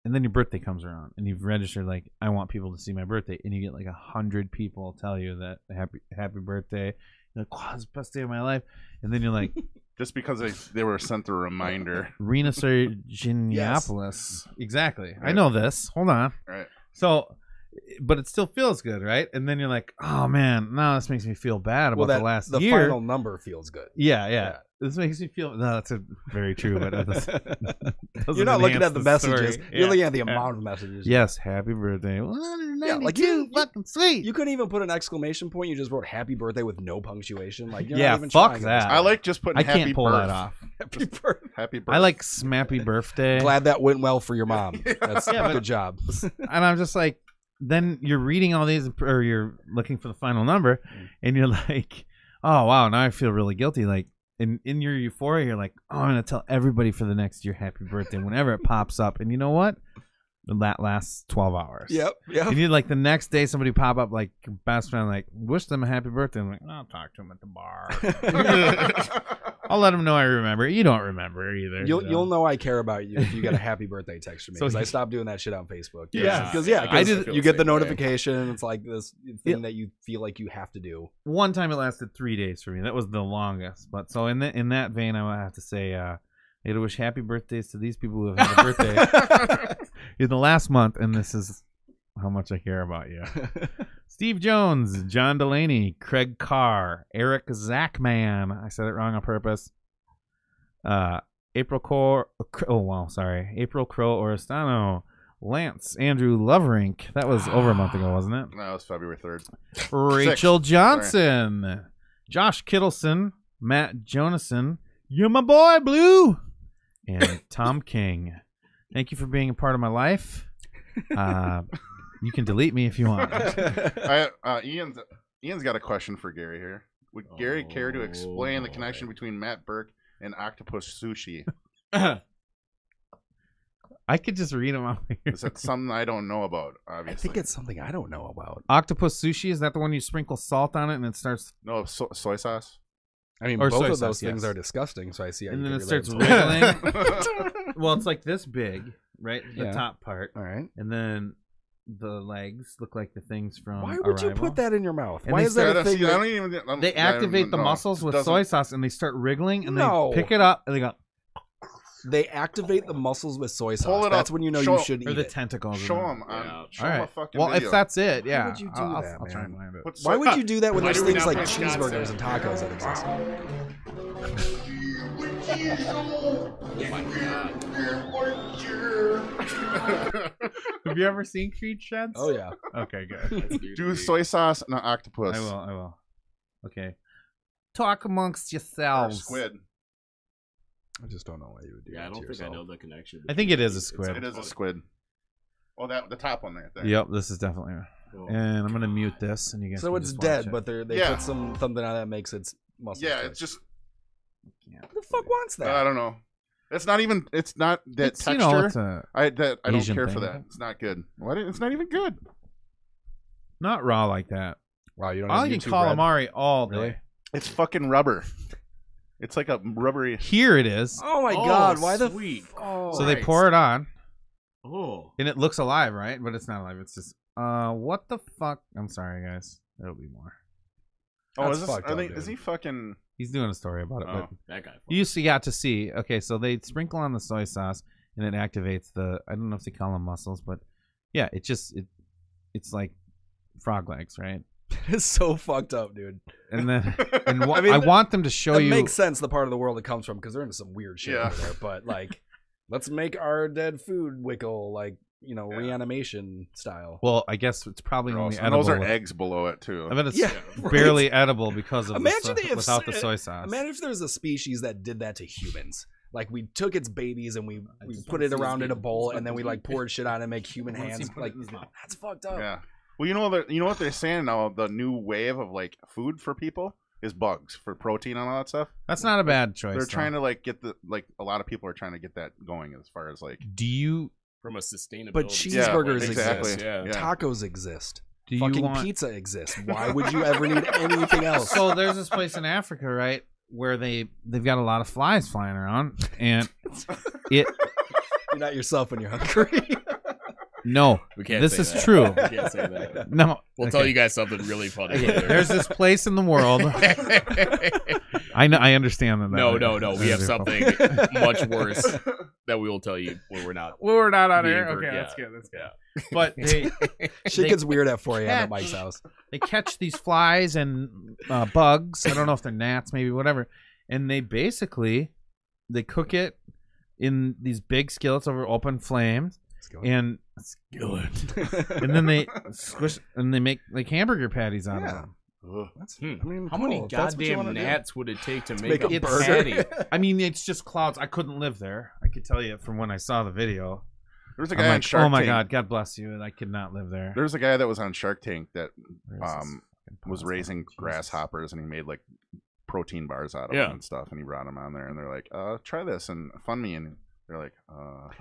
and then your birthday comes around and you've registered like I want people to see my birthday, and you get like 100 people tell you that happy birthday. You're like, wow, it's the best day of my life. And then you're like, just because they were sent a reminder. Rena Sarginiopoulos. Exactly. I Right. know this. Hold on. Right. So, but it still feels good, right? And then you're like, oh man, now this makes me feel bad about the last the year. final number feels good. Yeah. This makes me feel. No, that's very true. But You're not looking at the messages. Story. You're Yeah. looking at the amount of messages. Yes, happy birthday. 192, like you- fucking sweet. You couldn't even put an exclamation point. You just wrote "Happy Birthday" with no punctuation. Like, you're Yeah, not even fuck trying that. I like just putting I happy can't pull birth. that off. Happy Birthday. Happy birth. I like smappy birthday. Glad that went well for your mom. That's Yeah, but- good job. And I'm just like, then you're reading all these, or you're looking for the final number, and you're like, oh wow, now I feel really guilty. Like in your euphoria, you're like, oh, I'm gonna tell everybody for the next year happy birthday whenever it pops up. And you know what? That lasts 12 hours. Yep. And you like the next day somebody pop up like your best friend, like wish them a happy birthday. I'm like, I'll talk to them at the bar. I'll let them know I remember. You don't remember either. You'll know I care about you if you get a happy birthday text from me, So because I stopped doing that shit on Facebook. Yeah. Because I did- you get the notification. It's like this thing that you feel like you have to do. One time it lasted 3 days for me. That was the longest. But so in that vein, I would have to say, I wish happy birthdays to these people who have had a birthday in the last month, and this is how much I care about you. Steve Jones, John Delaney, Craig Carr, Eric Zachman. I said it wrong on purpose. April Crow Oristano, Lance Andrew Loverink. That was over a month ago, wasn't it? No, it was February 3rd. Rachel Johnson, Josh Kittleson, Matt Jonason, you're my boy, Blue, and Tom King. Thank you for being a part of my life. You can delete me if you want. Ian's got a question for Gary here. Would Gary care to explain the connection between Matt Burke and octopus sushi? I could just read them out here. Is that something I don't know about? I Obviously, think it's something I don't know about. Octopus sushi, is that the one you sprinkle salt on it and it starts, no soy sauce. I mean, Or both soy of those sauce, things yes. are disgusting. So I see how and you then can it starts relate to wriggling? Well, it's like this big, right? The Yeah. top part. All right. And then the legs look like the things from Why would you Arrival. put that in your mouth? And Why they is that a thing? I don't even. They activate the muscles with soy sauce and they start wriggling and No. they pick it up and they go, They activate the muscles with soy Pull sauce. it That's up. when you know Show- you should or eat the it. tentacles. Show in him. Yeah. Show All him a right. fucking Well, video. if that's it, yeah. would you do I'll, that, I'll try man? and find it. Put Why soy- would you do that when Why there's do we things not like play Scott cheeseburgers and tacos that exist? Have you ever seen Creed Sheds? Oh yeah. Okay, good. do soy sauce and an octopus. I will. Okay. Talk amongst Or yourselves. squid. I just don't know why you would do Yeah, I that don't to think I yourself. know the connection. I think it is a It's squid. It is a squid. Oh, the top one right there. Yep, this is definitely. Oh, And I'm gonna mute this, and you guys. So can it's just dead, watch it. but they Yeah. put something on that makes its muscles. Yeah, twitch. it's just. Who the fuck wants that? I don't know. It's not even. It's not that It's, texture. you know, it's a I don't Asian care for thing. that. It's not good. What? It's not even good. not raw like that. Wow, you don't. I'll have eat YouTube Red? calamari all day. Really? It's fucking rubber. It's like a rubbery. Here it is. Oh my Oh, god! Why the? sweet. Oh. So they Christ. pour it on, Oh. and it looks alive, right? But it's not alive. It's just. What the fuck? I'm sorry, guys. There'll be more. Oh, That's is this? fucked I up, think is dude. he fucking? He's doing a story about it, Oh. but That guy. you used to got to see. Okay, so they sprinkle on the soy sauce, and it activates the. I don't know if they call them muscles, but yeah, it's like frog legs, right? It's so fucked up, dude. And then, and I mean, I want them to show That you. makes sense. The part of the world it comes from, because they're into some weird shit Yeah. over there. But like, let's make our dead food wiggle, like Yeah. reanimation style. Well, I guess it's probably only Gross. And edible. those are with- eggs below it too. I bet it's Yeah, right. barely edible because of Imagine the if without the soy sauce. Imagine if there's a species that did that to humans. Like we took its babies and we just put wanna it see around his in a baby. bowl Just and then we want like his poured shit on it and make human I wanna see hands. him put it Like in his mouth. that's fucked up. Yeah. Well, you know what they're saying now. The new wave of like food for people is bugs for protein and all that stuff. That's not a bad choice. They're though. trying to like get the like a lot of people are trying to get that going as far as like Do you From a sustainability. But cheeseburgers exactly. exist. Yeah. Tacos exist. do you Fucking want? pizza exists. Why would you ever need anything else? So there's this place in Africa, right, where they've got a lot of flies flying around, and it You're not yourself when you're hungry. no, We can't this say is that. true. We can't say that. No, We'll okay. tell you guys something really funny. Okay, later. there's this place in the world. I know. I understand that. No. We have something much worse that we will tell you when we're not. Well, we're not on being air. ver- Okay, yeah, that's good. That's good. yeah. But they Shit gets weird at 4 a.m. at catch- Mike's house. they catch these flies and bugs. I don't know if they're gnats, maybe whatever. And they basically they cook it in these big skillets over open flames, and and then they squish and they make like hamburger patties out of Yeah. them. That's, Hmm. I mean, How many cool, if that's what you goddamn wanna do. gnats would it take to Make make a a burger. patty? I mean, it's just clouds. I couldn't live there. I could tell you from when I saw the video. There was a I'm guy on like, Shark oh my Tank. God, God bless you. I could not live there. There's a guy that was on Shark Tank that Where is this fucking was pause raising button? Jesus. grasshoppers, and he made like protein bars out of Yeah. them and stuff, and he brought them on there, and they're like, try this and fund me, and they're like,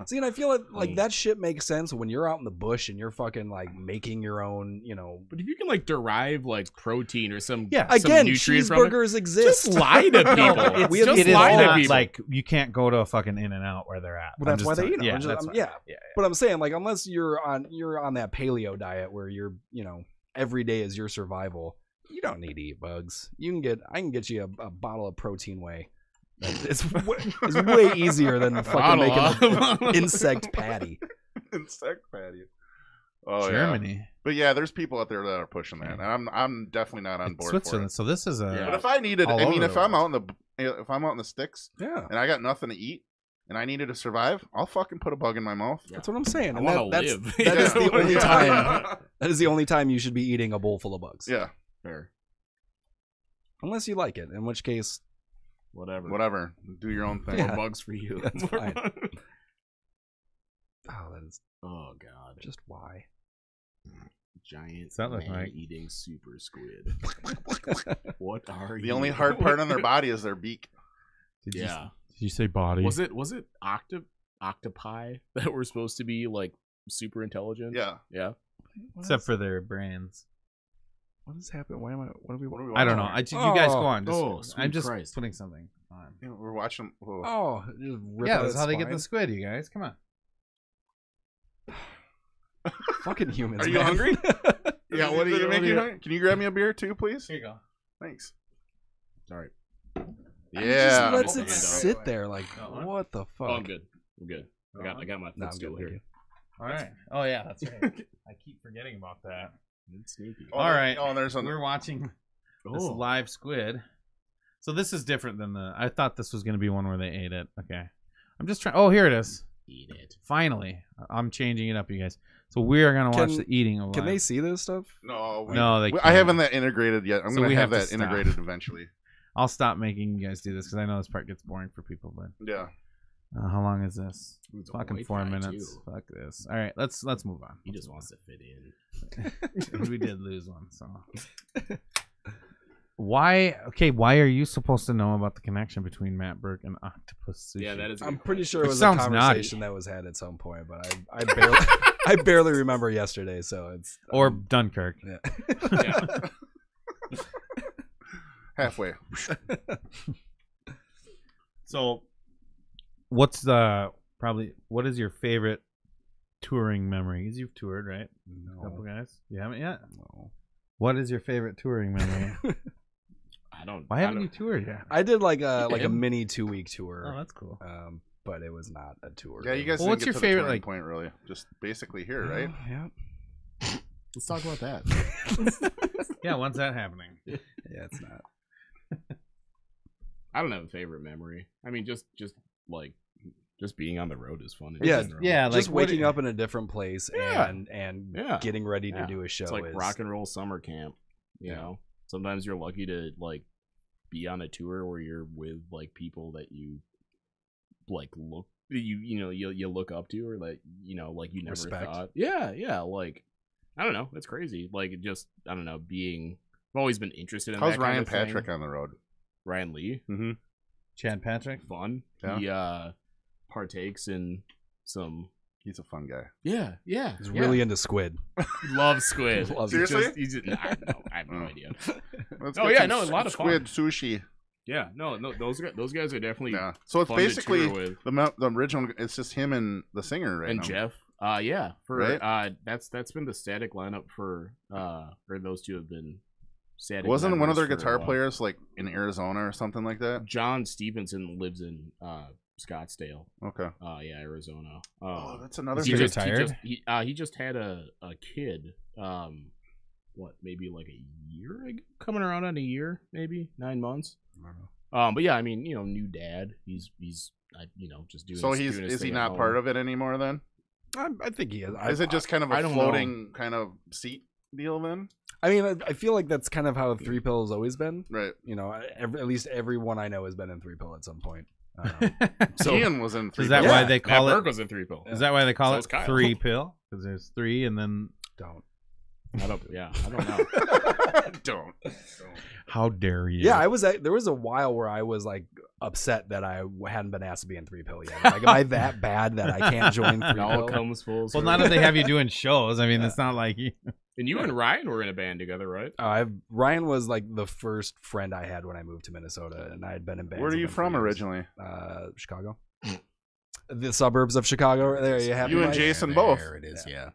See, and I feel like that shit makes sense when you're out in the bush and you're fucking like making your own, But if you can like derive like protein or some Yeah. some Again, nutrient from it, cheeseburgers exist. just lie to people. It's, We have- just it is lie to not people. like you can't go to a fucking In-N-Out where they're at. Well, that's why they eat them. Yeah, I'm just- that's I'm- fine. yeah. yeah. But I'm saying, like, unless you're on that paleo diet where you're, every day is your survival, you don't need to eat bugs. I can get you a bottle of protein whey. It's way easier than fucking making an insect patty. insect patty. Oh yeah. Germany. But yeah, there's people out there that are pushing that, and I'm definitely not on It's board Switzerland. for So this is a. it. But if I needed, all I mean, over if the I'm world. out in the sticks Yeah. and I got nothing to eat and I needed to survive, I'll fucking put a bug in my mouth. That's what I'm saying. I And want to that's, live. that is the Yeah. only time. That is the only time you should be eating a bowl full of bugs. Yeah, Fair. Unless you like it, in which case, whatever. Do your own thing. Yeah. More bugs for you. That's fine. that is Oh god. just why. Giant that look man like? eating super squid. What are you? The only hard part on their body is their beak. Yeah. Did you say body? Was it octopi that were supposed to be like super intelligent? Yeah. Yeah. Except for their brains. What has happened? Why am I? What are we? What are we I don't know. watching? You guys go on. Just, Oh, sweet I'm just Christ. putting something on. Yeah, we're watching. Whoa. Oh, just rip Yeah, out that's its how they get the spine? squid, you guys. Come on. Fucking humans. Are you man. hungry? Yeah, what do Did you- it make what do you you- hungry? Can you grab me a beer too, please? Here you go. Thanks. Sorry. It Yeah. just lets I'm it open. sit there. Like, Uh-huh. what the fuck? Oh, I'm good. I'm good. I got my No, I'm footstool good, thank here. you. All right. Oh, yeah, that's right. I keep forgetting about that. It's sneaky. Oh, All there- right. Oh, there's We're watching this Oh. live squid. So this is different than I thought this was going to be one where they ate it. Okay. I'm just trying. Oh, here it is. Eat it. Finally. I'm changing it up, you guys. So we are going to watch Can- the eating of Can they live. see this stuff? No, No, they I can't. haven't that integrated yet. I'm So gonna we have have to that stop. integrated eventually. I'll stop making you guys do this because I know this part gets boring for people. But Yeah. how long is this? It's a Fucking white 4 guy, minutes. too. Fuck this. All right, let's move on. He just wants to fit in. We did lose one, so. Why are you supposed to know about the connection between Matt Burke and octopus sushi? Yeah, that is. a I'm good pretty question. sure it Which was a sounds conversation that was had at some point, but I barely I barely remember yesterday, so it's or Dunkirk. yeah. Yeah. Halfway. So, what is your favorite touring memory? Because you've toured, right? A couple No, guys. You haven't yet. no. What is your favorite touring memory? I don't. Why haven't you toured yet? I did like a him. mini 2-week tour, Oh, that's cool. but it was not a tour. Yeah, you guys. Well, what's didn't your get to the favorite, touring like- point? Really, just basically here, right? Yeah. Let's talk about that. Yeah, when's that happening? Yeah, it's not. I don't have a favorite memory. I mean, just being on the road is fun. in Yeah, general. Yeah, like Just what- waking up in a different place Yeah. and Yeah. getting ready to Yeah. do a show. It's like is, rock and roll summer camp. You Yeah. know, sometimes you're lucky to like be on a tour where you're with like people that you like you look up to, or like like you never Respect. thought. Yeah, like I don't know, it's crazy. Like it just I don't know, I've always been interested in How's that kind Ryan of thing. Patrick on the road? Ryan Lee, Mm-hmm. Chad Patrick. fun. Yeah. He partakes in some. He's a fun guy. Yeah. He's really into squid. He loves squid. Loves He it. Seriously? He's just, I don't know. I have no Oh. idea. Let's Oh, get yeah, some no, a lot of squid fun. sushi. Yeah, no, those guys are definitely Yeah. So it's fun to basically tour with. the original. It's just him and the singer right And now. Jeff. Yeah, for Right? that's been the static lineup for or those two have been static. Wasn't one of their members for a guitar while. players like in Arizona or something like that? John Stevenson lives in Scottsdale. Okay. Yeah, Arizona. Oh, that's another Is he thing. retired? He just had a kid. What, maybe like a year ago? Coming around on a year, maybe 9 months. But yeah, I mean, new dad. He's just doing. So doing his is he thing not at part home. of it anymore then? I think he is. Is it just kind of I a don't know. floating kind of seat deal then? I mean, I feel like that's kind of how 3 Pill has always been. Right. At least everyone I know has been in 3 Pill at some point. So Ian was in 3 Is that Pill. why they call Matt it? Burke was in 3 Pill. Is that why they call So it is Kyle. 3 pill? Because there's 3 and then. don't. I don't know. Don't. How dare you? Yeah, there was a while where I was like upset that I hadn't been asked to be in 3 Pill yet. Like, am I that bad that I can't join 3 It all Pill? comes full Well, circle. not if they have you doing shows. I mean, it's not like you. And you and Ryan were in a band together, right? Ryan was like the first friend I had when I moved to Minnesota, and I had been in bands. Where are with you him for from years. originally? Chicago. The suburbs of Chicago. There you have You and Mike? Jason both. There it is. Yeah.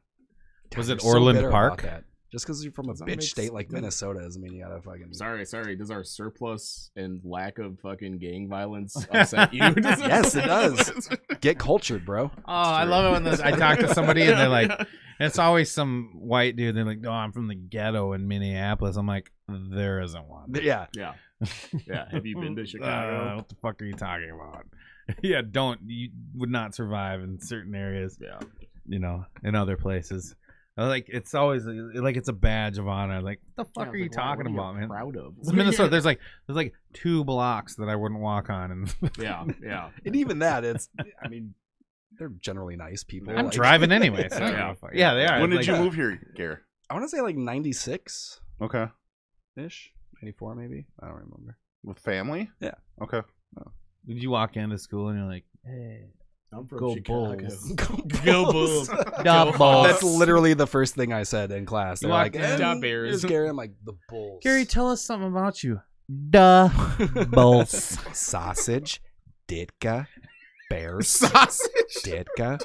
Was God, it you're so Orland bitter about Park? that. Just because you're from a Doesn't bitch make state like sense. Minnesota doesn't mean you gotta fucking. Sorry. Does our surplus and lack of fucking gang violence upset you? Yes, it does. Get cultured, bro. Oh, I love it when I talk to somebody and they're like, it's always some white dude. They're like, no, I'm from the ghetto in Minneapolis. I'm like, there isn't one. Yeah. Yeah. Yeah. Have you been to Chicago? What the fuck are you talking about? Yeah, you would not survive in certain areas, Yeah. you know, in other places. Like, it's always like it's a badge of honor. Like, what the fuck are you talking about, man? Proud of. It's Minnesota. There's like 2 blocks that I wouldn't walk on, and Yeah. Yeah. And even that, I mean, they're generally nice people. I'm Like, driving anyway. So Yeah. yeah, they are. When did Like, you move here, Gare? I want to say like 96 Okay. ish, 94 maybe. I don't remember. With family? Yeah. Okay. Did you walk into school and you're like, hey, I'm from Go Chicago. Bulls. Go Bulls. the Bulls. That's literally the first thing I said in class. They're walked like, in, "Stop "And Bears." here's Gary. I'm like, the Bulls. Gary, tell us something about you. Duh, Bulls. Sausage, Ditka, Bears, Sausage. Ditka.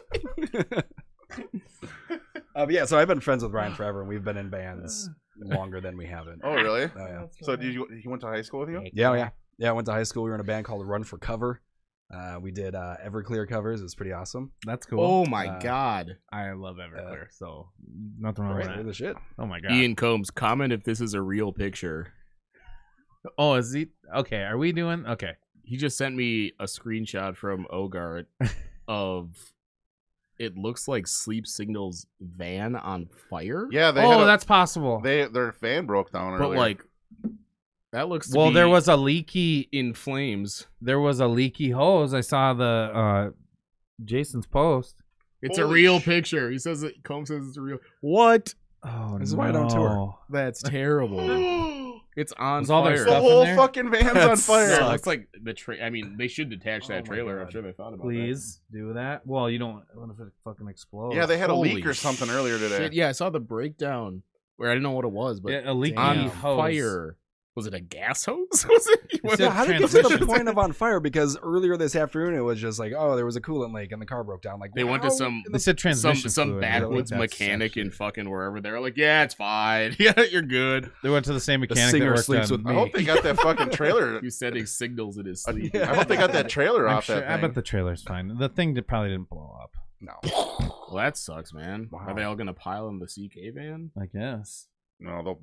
Yeah, so I've been friends with Ryan forever, and we've been in bands longer than we haven't. Oh, really? Oh, yeah. So he went to high school with you? Yeah. I went to high school. We were in a band called Run for Cover. We did Everclear covers. It was pretty awesome. That's cool. Oh my Uh, God. I love Everclear, so nothing wrong with They're that. the shit. Oh my god. Ian Combs, comment if this is a real picture. Oh, is he? Okay, are we doing? Okay. He just sent me a screenshot from Ogart of it looks like Sleep Signal's van on fire. Yeah, That's possible. their fan broke down But earlier. like that looks to Well, be there was a leaky. in flames. There was a leaky hose. I saw the Jason's post. It's Holy a real sh- picture. He says it. Combs says it's a real. What? Oh, This is why I don't tour. That's terrible. It's on Was all their fire. the stuff in whole there? fucking van's That on fire. No, it sucks. looks like the I mean, they should detach that Oh my trailer. I'm God. sure they thought about Please do that. Well, you don't. What if it fucking explodes? Yeah, they had a Holy leak or something earlier today. Shit, yeah, I saw the breakdown where I didn't know what it was, but Yeah, a leaky on hose. fire. Was it a gas hose? Was it? said Yeah, how did it get to the transmission. point of on fire? Because earlier this afternoon it was just like, oh, there was a coolant leak and the car broke down. Like They went to how some- in They the- said transmission. some fluid. backwoods That's mechanic some in shit. fucking wherever. They're like, yeah, it's fine. Yeah, you're good. They went to the same mechanic singer that worked sleeps on with I me. hope they got that fucking trailer. He's sending signals in his sleep. I hope they got that trailer I'm off sure, that I thing. bet the trailer's fine. The thing probably didn't blow up. No. Well, that sucks, man. Wow. Are they all gonna pile in the CK van? I guess. No, they'll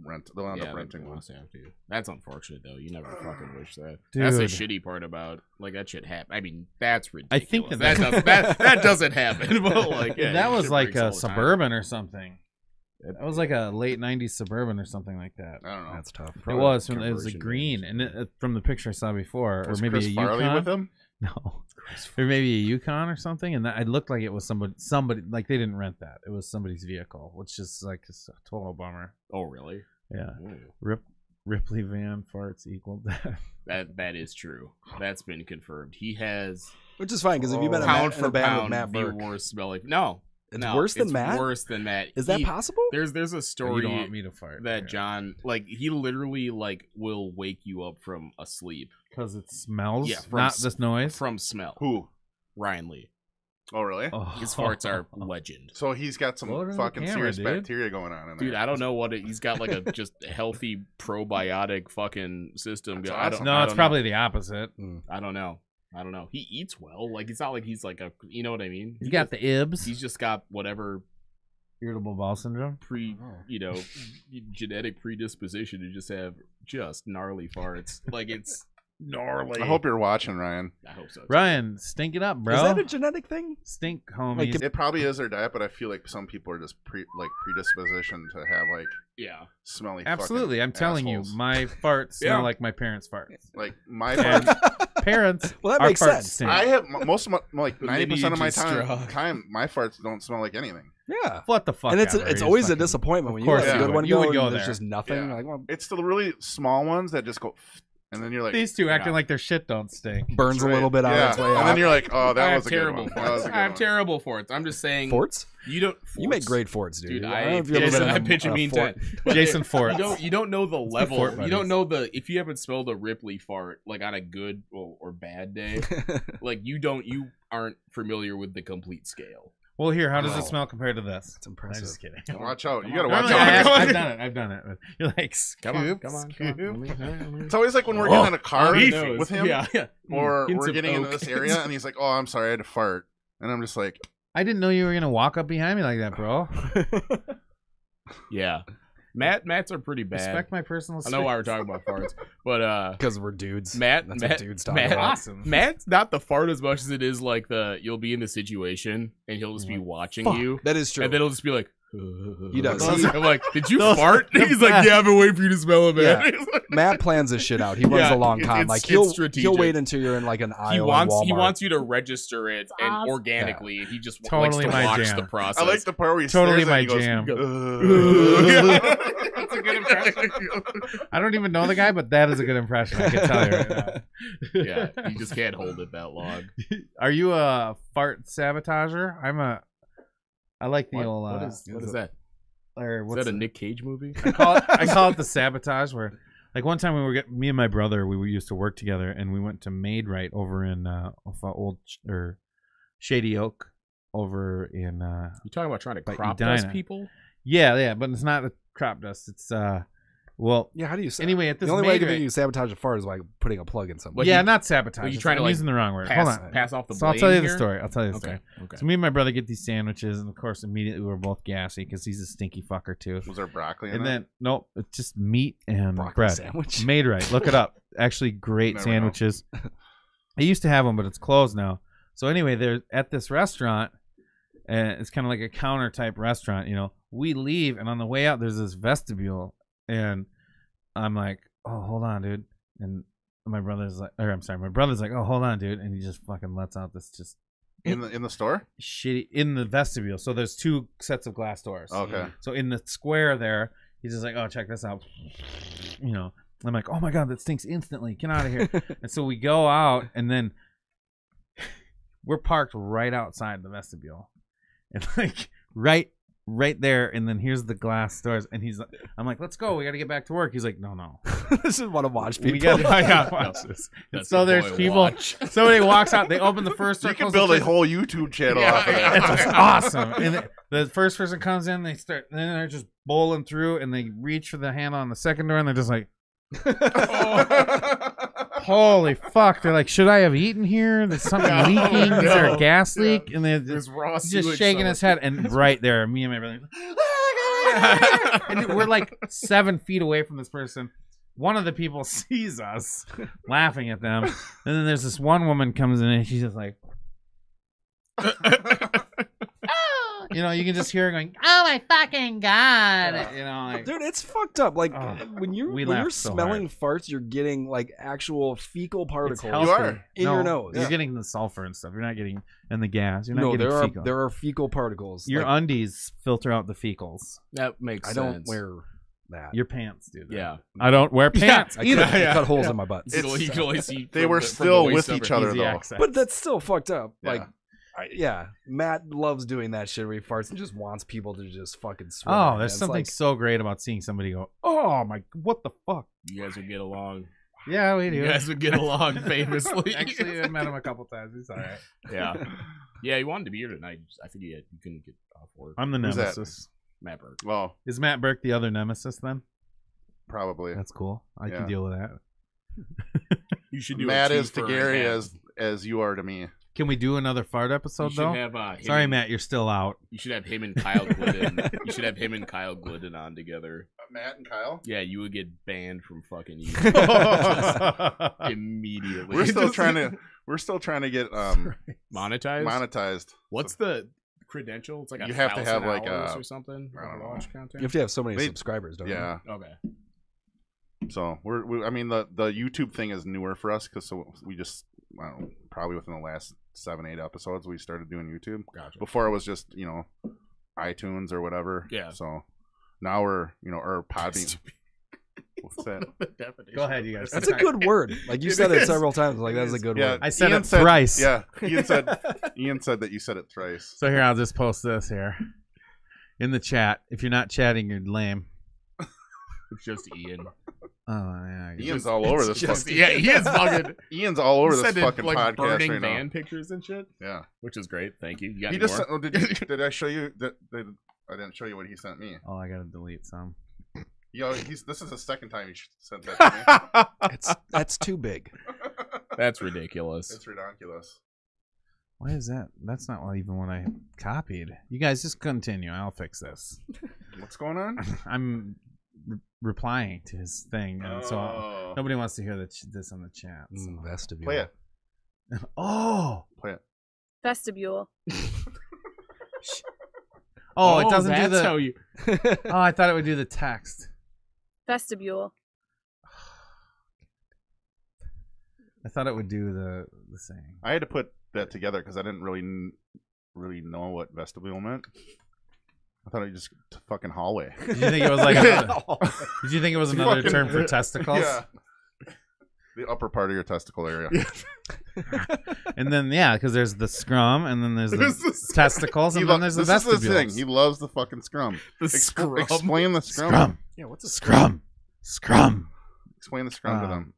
end up renting they one. must have to. That's unfortunate, though. You never fucking wish that. That's the Dude. shitty part about like that shit happen. I mean, that's I ridiculous. think that doesn't happen. But like, yeah, that was shit like breaks all a the time. Suburban or something. That was like a late '90s Suburban or something like that. I don't know. That's tough. It was. It was a conversion green, and from the picture I saw before, Was or maybe Chris a Farley Yukon. with him? No, or maybe a Yukon or something, and that it looked like it was somebody like they didn't rent that. It was somebody's vehicle, which is like a total bummer. Oh, really? Yeah, Ooh. Ripley van farts equal death. That is true. That's been confirmed. He has Which is fine because if you've been pound in a for band with pound Matt the Burke, worst smelling. No, it's no, worse than it's Matt. Worse than Matt. Is that possible? There's a You don't story want me to fart that John like he literally like will wake you up from a sleep because it smells. Yeah, from not s- this noise. from smell. Who? Ryan Lee. Oh, really? Oh. His farts are legend. So he's got some Blow it on the fucking camera, serious dude. bacteria going on in there. Dude, I don't know what he's got like a just healthy probiotic fucking system. That's I don't, awesome. No, I it's don't probably the opposite. I don't know. He eats well. Like it's not like he's like a. You know what I mean? He's got the ibs. He's just got whatever Irritable bowel syndrome. genetic predisposition to just have just gnarly farts. Like it's gnarly. I hope you're watching, Ryan. I hope so. too. Ryan, stink it up, bro. Is that a genetic thing? Stink, homies. It probably is their diet, but I feel like some people are just predispositioned to have like Yeah. smelly. Absolutely, fucking I'm telling assholes. you, my farts smell Yeah. like my parents' farts. Like my And farts. parents. Well, that our makes farts sense. stink. I have most of my, like The 90% of my lineage is strong. time, my farts don't smell like anything. Yeah. What the fuck? And it's ever. it's You're always a fucking- disappointment when of you course let a you good would. one You would go go and there's there. just nothing. Yeah. You're like, well, It's the really small ones that just go, and then you're like, These two acting Yeah. like their shit don't stink. burns a right. little bit on yeah. its way And then out. you're like, oh, I that have was a good terrible one. That was a forts. good I have one. terrible forts. I'm just saying. Forts? You don't. You make forts? great forts, dude. Dude, I don't know if you've ever Jason, been I in pitch a mean fort. tent. Jason Fort. You don't know the level. Fort You buddies. don't know the if you haven't smelled a Ripley fart like on a good or bad day. Like you aren't familiar with the complete scale. Well, here, how does Wow. it smell compared to this? It's I'm impressive. just kidding. Watch out. You Come gotta on. watch Normally, out. Come on. I've done it. You're like, Come on, scoop, come on. scoop. It's always like when we're getting in a car Beefy. with him, Yeah. or Hints we're of getting into oak. this area, and he's like, oh, I'm sorry, I had to fart. And I'm just like, I didn't know you were gonna walk up behind me like that, bro. Yeah. Matt's are pretty bad. Respect my personal I space. know why we're talking about farts, but Because we're dudes. Matt, That's Matt, what dudes talk Matt, about. Awesome. Matt's not the fart as much as it is like you'll be in the situation and he'll just be watching you, That is true. and then he'll just be like, He does. I'm like, did you Those- fart? the He's like, best. yeah, I've been waiting for you to smell it, man. Yeah. He's like- Matt plans this shit out. He runs Yeah, a long it- time. it's- Like it's he'll strategic. wait until you're in like an aisle. he in wants Walmart. you to register it and awesome. organically, and he just Totally likes to my watch jam. the process. I like the part where he Totally stares my and he goes, jam. That's a good impression. I don't even know the guy, but that is a good impression. I can tell you right now. Yeah, you just can't hold it that long. Are you a fart sabotager? I like the old. what is that? Or Is what's that a it? Nick Cage movie? I call it the sabotage. Where, like, one time me and my brother, we used to work together, and we went to Maid Right over in or Shady Oak over in You talking about trying to By crop Edina. dust people? yeah, but it's not a crop dust. It's well, Yeah, how do you say? anyway, at this the only way I Maid can Right- think you sabotage a fart is by putting a plug in something. Like yeah, you- not sabotage. like you It's- trying to, I'm like, using the wrong word. Hold on. Pass off the So I'll blame tell you the here? story. I'll tell you the Okay. story. Okay. So me and my brother get these sandwiches, and of course, immediately we're both gassy because he's a stinky fucker too. was there broccoli in And it? then nope, it's just meat and Broccoli bread. sandwich. Made right. Look it up. Actually, great Never know. sandwiches. I used to have them, but it's closed now. So anyway, they're at this restaurant, and it's kind of like a counter type restaurant. You know, we leave, and on the way out, there's this vestibule, and I'm like, "Oh, hold on, dude." And my brother's like, "Oh, hold on, dude," and he just fucking lets out this just in the store? shitty in the vestibule. So there's two sets of glass doors. Okay. So in the square there, he's just like, "Oh, check this out." You know, I'm like, "Oh my god, that stinks instantly. Get out of here." And so we go out, and then we're parked right outside the vestibule, and like right there. And then here's the glass doors, and I'm like, "Let's go. We got to get back to work." He's like, "No." This is what I watch people. We got to watch this. And That's so the there's boy people. watch. Somebody walks out. They open the first door. You can close the build a fifth- whole YouTube channel Yeah, off of yeah. that. It's awesome. And the first person comes in, then they're just bowling through, and they reach for the handle on the second door, and they're just like, "Holy fuck!" They're like, "Should I have eaten here? There's something No, leaking. Is there a no. gas Yeah. leak?" And they're There's raw he's just sewage shaking his somewhere. head, and right there, me and my brother, and we're like 7 feet away from this person. One of the people sees us laughing at them, and then there's this one woman comes in, and she's just like, you know, you can just hear her going, "Oh my fucking god!" You know, like, Dude, it's fucked up. Like Oh, when we you're laughed so smelling farts, you're getting like actual fecal it's particles healthy. are. in your nose. You're Yeah. getting the sulfur and stuff. You're not getting and the gas. You're not No, getting there fecal. are fecal particles. Your Like, undies filter out the fecals. That makes I sense. don't wear that. Your pants do that. Yeah. I don't wear pants I either. cut, I cut holes in my butt. You can only see They from were the- from still the waist with up. each other, Easy though. access. But that's still fucked up. Yeah. Like, yeah, Matt loves doing that shit where he farts and just wants people to just fucking swim. Oh, in. there's It's something like, so great about seeing somebody go, "Oh my, what the fuck?" You guys would get along. Yeah, we do. You guys would get along famously. Actually, I met him a couple times. He's all right. yeah. Yeah, he wanted to be here tonight. I think you couldn't get off work. I'm the Who's that? nemesis. Matt Burke. Well, Is Matt Burke the other nemesis then? probably. That's cool. I Yeah. can deal with that. You should do Matt a is to twofer Gary and have- as you are to me. Can we do another fart You episode should though? have him Sorry, and- Matt, you're still out. You should have him and Kyle Glidden. You should have him and Kyle Glidden on together. Matt and Kyle? Yeah, you would get banned from fucking you immediately. We're still trying to get monetize. monetized. What's the credential? It's like You have to have, 1,000 like, hours a- or something. I don't know. Watch you content. have to have so many They- subscribers, don't you? Yeah. Okay. So I mean the YouTube thing is newer for us because we just I don't know, probably within the last 7-8 episodes we started doing YouTube. Gotcha. Before it was just iTunes or whatever. Yeah. So now we're or Podbean. What's that? Go ahead, you guys. That's a good word. Like you said it several times. Like that's a good Yeah, word. I said Ian it thrice. Yeah, Ian said that you said it thrice. So here, I'll just post this here in the chat. If you're not chatting, you're lame. It's just Ian. Oh yeah. Ian's all over this. Ian's fucking. Ian's all over this sending, fucking like, podcast burning right van now. pictures and shit. Yeah, Which is great. Thank you. You got he any just more? did I show you that? I didn't show you what he sent me. Oh, I gotta delete some. This is the second time he sent that to me. That's too big. That's ridiculous. It's ridiculous. Why is that? That's not even what I copied. You guys just continue. I'll fix this. What's going on? I'm replying to his thing, and so Oh. nobody wants to hear this on the chat. So. Vestibule. Play it. Oh, Play it. Vestibule. oh, it doesn't do that's the. how you. Oh, I thought it would do the text. Vestibule. I thought it would do the saying. I had to put that together because I didn't really know what vestibule meant. I thought it was just fucking hallway. Did you think it was like? Did you think it was another Fucking- term for testicles? Yeah. The upper part of your testicle area. And then because there's the scrum, and then there's the testicles, and then there's the this is the thing. vestibules. He loves the fucking scrum. The scrum. Explain the scrum. Scrum. Yeah, what's a Scrum. Scrum. Explain the scrum to them.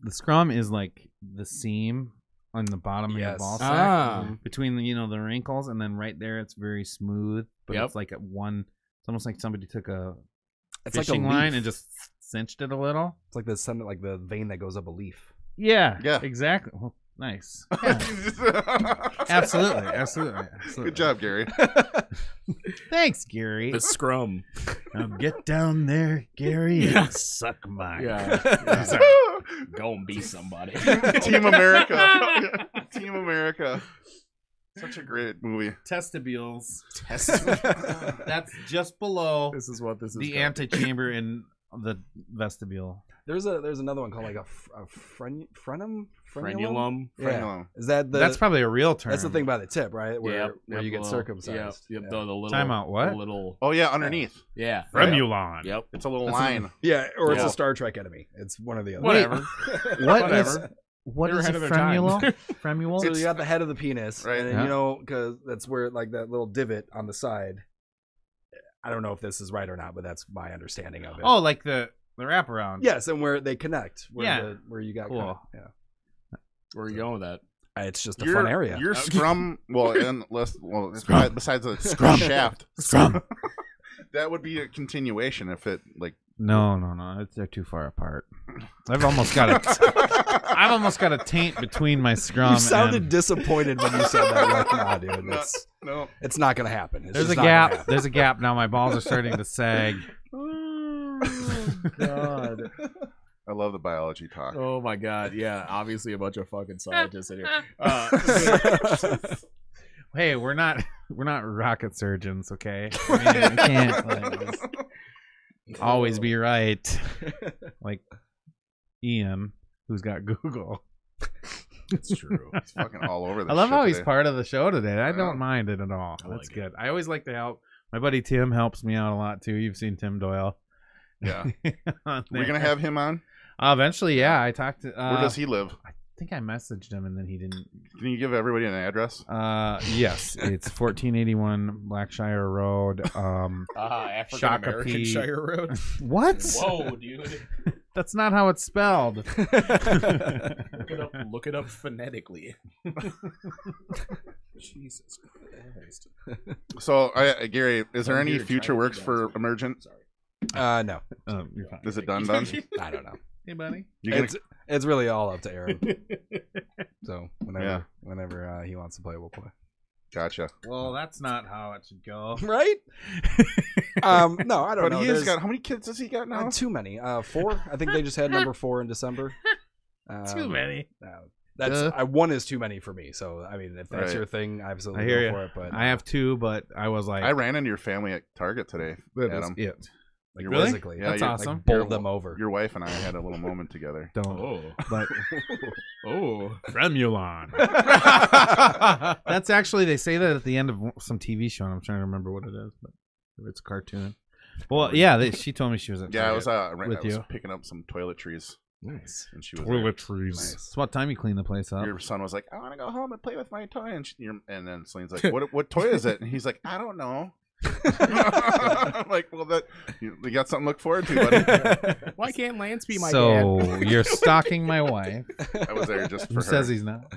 The scrum is like the seam on the bottom of your Yes. ball sack between the wrinkles, and then right there it's very smooth, but Yep. it's like it's almost like somebody took a It's like a fishing line leaf. and just cinched it a little. It's like the vein that goes up a leaf. Yeah, Yeah. exactly. Well, nice. Yeah. Absolutely. Good job, Gary. Thanks, Gary. The scrum. Now get down there, Gary, and suck mine. Yeah. Go and be somebody. Team America. Team America. Such a great movie. Testibules. That's just below This is what this is. the called. antechamber in the vestibule. There's another one called like a frenum. Frenulum. Yeah. Frenulum. Is that the? That's probably a real term. That's the thing by the tip, right? Where Yep, where you get little- circumcised. Yep, Yeah. the little. Time out, what? The little. Oh yeah, underneath. Yeah. Fremulon. Yep. It's a little That's line. Yeah, or it's Yeah. a Star Trek enemy. It's one or the other. Whatever. What Whatever. is what They were is a ahead of their time. fremule? Fremule? So you got the head of the penis, Right. And Yeah. because that's where like that little divot on the side. I don't know if this is right or not, but that's my understanding of it. Oh, like the wraparound. yes, and where they connect, where Yeah. where you got Cool. yeah. Where are you going with that? It's just a fun area. Your scrum, Scrum. besides the Scrum. shaft, Scrum. that would be a continuation if it like. No. They're too far apart. I've almost got a taint between my scrum. You sounded and disappointed when you said that. Like, nah, dude, No. it's not gonna happen. It's there's a just not gonna gap. happen. There's a gap now. My balls are starting to sag. God. I love the biology talk. Oh my god. Yeah. Obviously a bunch of fucking scientists in here. Hey, we're not rocket surgeons, okay? I mean, we can't just always be right. Like Ian, who's got Google. It's true. He's fucking all over this. I love shit how he's today. part of the show today. I Yeah. don't mind it at all. I That's like good. I always like to help. My buddy Tim helps me out a lot too. You've seen Tim Doyle. Yeah. On We're gonna there. have him on. Eventually, yeah. I talked to. Where does he live? I think I messaged him and then he didn't. Can you give everybody an address? Yes, it's 1481 Blackshire Road. African American Shakopee. Shire Road. What? Whoa, dude. That's not how it's spelled. Look it up phonetically. Jesus Christ. So, Gary, is there I'm any here future trying to works do that. for Emergent? No, You're fine. Is it done? Done? I don't know. Hey, buddy. You gonna, It's really all up to Aaron. So Yeah. whenever he wants to play, we'll play. gotcha. Well, that's not how it should go. Right? No, I don't But know. he's There's got how many kids does he got now? not too many. 4. I think they just had number 4 in December. Too many. That's one is too many for me. So I mean, if that's Right. your thing, I absolutely I hear go you. for it. But I have 2, but I was like, I ran into your family at Target today, that is Adam. it. Your Really? physically. Yeah, That's you- awesome. Like, bowled them over. Your wife and I had a little moment together. Don't. Oh. But Oh. Fremulon. That's actually, they say that at the end of some TV show, and I'm trying to remember what it is, but if it's a cartoon. Well, yeah, she told me she was at Yeah, I was Target with I was you. picking up some toiletries, Nice. and she was there. Toiletries. Nice. It's what time you clean the place up. Your son was like, "I want to go home and play with my toy," and and then Celine's like, "What toy is it?" And he's like, "I don't know." I'm like, "Well, you got something to look forward to, buddy." Why can't Lance be my So dad? you're stalking my wife. I was there just for Who her. says he's not?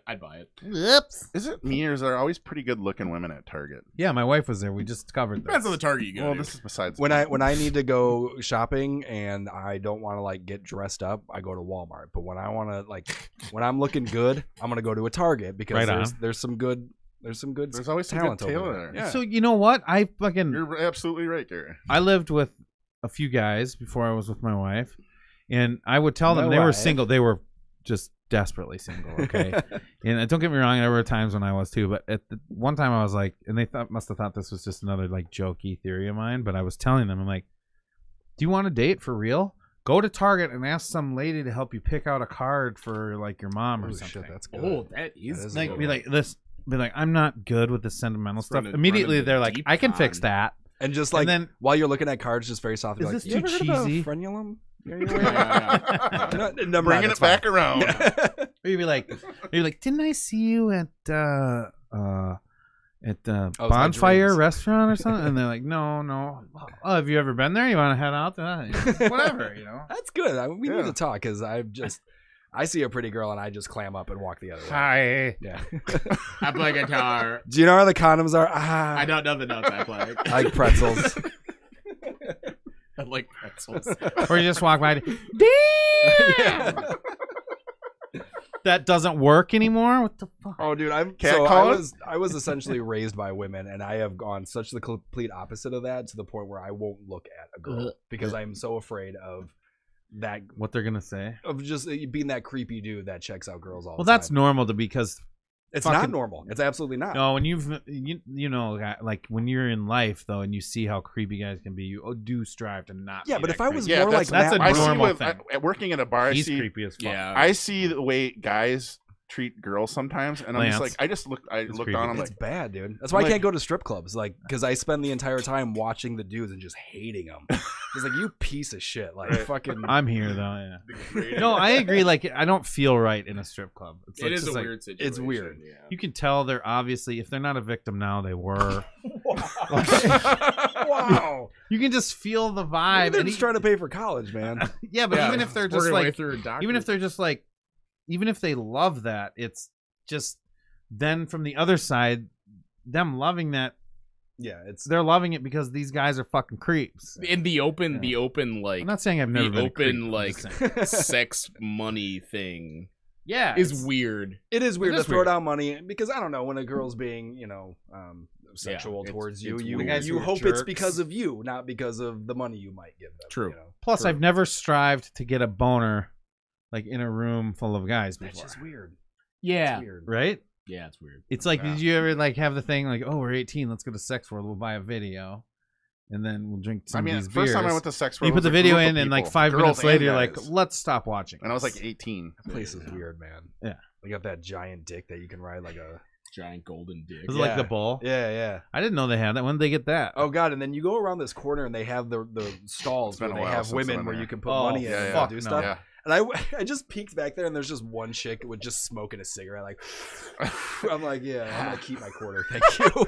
I'd buy it. Oops. Is it me or is there always pretty good looking women at Target? Yeah, my wife was there. We just covered Depends on that. the target you go Well, to. this is besides When I need to go shopping and I don't want to like get dressed up, I go to Walmart. But when I want to when I'm looking good, I'm gonna go to a Target because Right on. there's some good There's always some talent good over talent there. there. Yeah. So you know what? You're absolutely right, Gary. I lived with a few guys before I was with my wife, and I would tell them My they were wife. single. They were just desperately single. Okay, and don't get me wrong, there were times when I was too. But at one time, I was like, and they must have thought this was just another like jokey theory of mine. But I was telling them, I'm like, do you want to date for real? Go to Target and ask some lady to help you pick out a card for like your mom or Oh, something. shit, that's good. Oh, that is That is good. Be like this. Be like, I'm not good with the sentimental stuff. Run a- Immediately, run a they're like, deep I can fix con. that. And just And like then- while you're looking at cards, just very softly, Is like, this you too ever heard of cheesy? frenulum? Bringing Bringing it back around. Or you'd be like, didn't I see you at my Bonfire dreams. Restaurant or something? And they're like, no. Oh, have you ever been there? You want to head out there? Whatever, you know. That's good. We Yeah. need to talk because I see a pretty girl and I just clam up and walk the other way. Hi. Yeah. I play guitar. Do you know how the condoms are? I don't know the notes I play. I like pretzels. I like pretzels. Or you just walk by. Damn. That doesn't work anymore. What the fuck? Oh, dude, I'm Cat so calling? I was essentially raised by women, and I have gone such the complete opposite of that to the point where I won't look at a girl because I'm so afraid of that What they're gonna say? of just being that creepy dude that checks out girls all Well, the that's time. normal because It's fucking- not normal. It's absolutely not. no, when you know, like when you're in life though, and you see how creepy guys can be, you do strive to not. Yeah, be but that if I was creepy. Yeah, more like that's Matt a I see normal with thing. working at a bar. I He's see creepy as fuck. Yeah. I see the way guys treat girls sometimes, and I'm just Lance. like, I look creepy. down. I'm It's like, bad, dude. That's why I like- can't go to strip clubs, like, because I spend the entire time watching the dudes and just hating them. It's like, you piece of shit, like fucking. I'm here though. Yeah. No, I agree. Like, I don't feel right in a strip club. It's It like, is a just like, weird situation. it's weird. Yeah. You can tell they're obviously, if they're not a victim now, they were. Wow. You can just feel the Maybe vibe. they're and just trying to pay for college, man. yeah, but Yeah, even if they're work just your way like, through a doctor. even if they're just like, even if they love that, it's just then from the other side, them loving that, Yeah, it's they're loving it because these guys are fucking creeps. in the open like I'm not saying I've never the been a creep, open I'm like just saying. sex money thing yeah, is it's- weird. it is weird It to is throw weird. down money because I don't know when a girl's being sexual it's- towards you, it's you weird. you Guys who are hope it's jerks. because of you, not because of the money you might give them. True. You know? Plus, True. I've never strived to get a boner like in a room full of guys That's before. just weird. Yeah. It's weird. Right? Yeah, it's weird. It's like, Yeah. did you ever like have the thing like, oh, we're 18, let's go to Sex World, we'll buy a video, and then we'll drink some I mean, of these first beers. time I went to Sex World, You put was the a video group of in, and like people, 5 girls minutes later, and you're like, guys. let's stop watching. and I was like this. 18. That place is weird, man. Yeah. They got that giant dick that you can ride like a. Giant golden dick. Was it like the Yeah. bull? Yeah, yeah. I didn't know they had that. When did they get that? Oh god, and then you go around this corner and they have the stalls It's been where a they while have since I've women been where there. you can put Oh, money in yeah, and yeah. do no. stuff. Yeah. And I just peeked back there and there's just one chick with just smoking a cigarette. Like, I'm like, yeah, I'm gonna keep my quarter, thank you.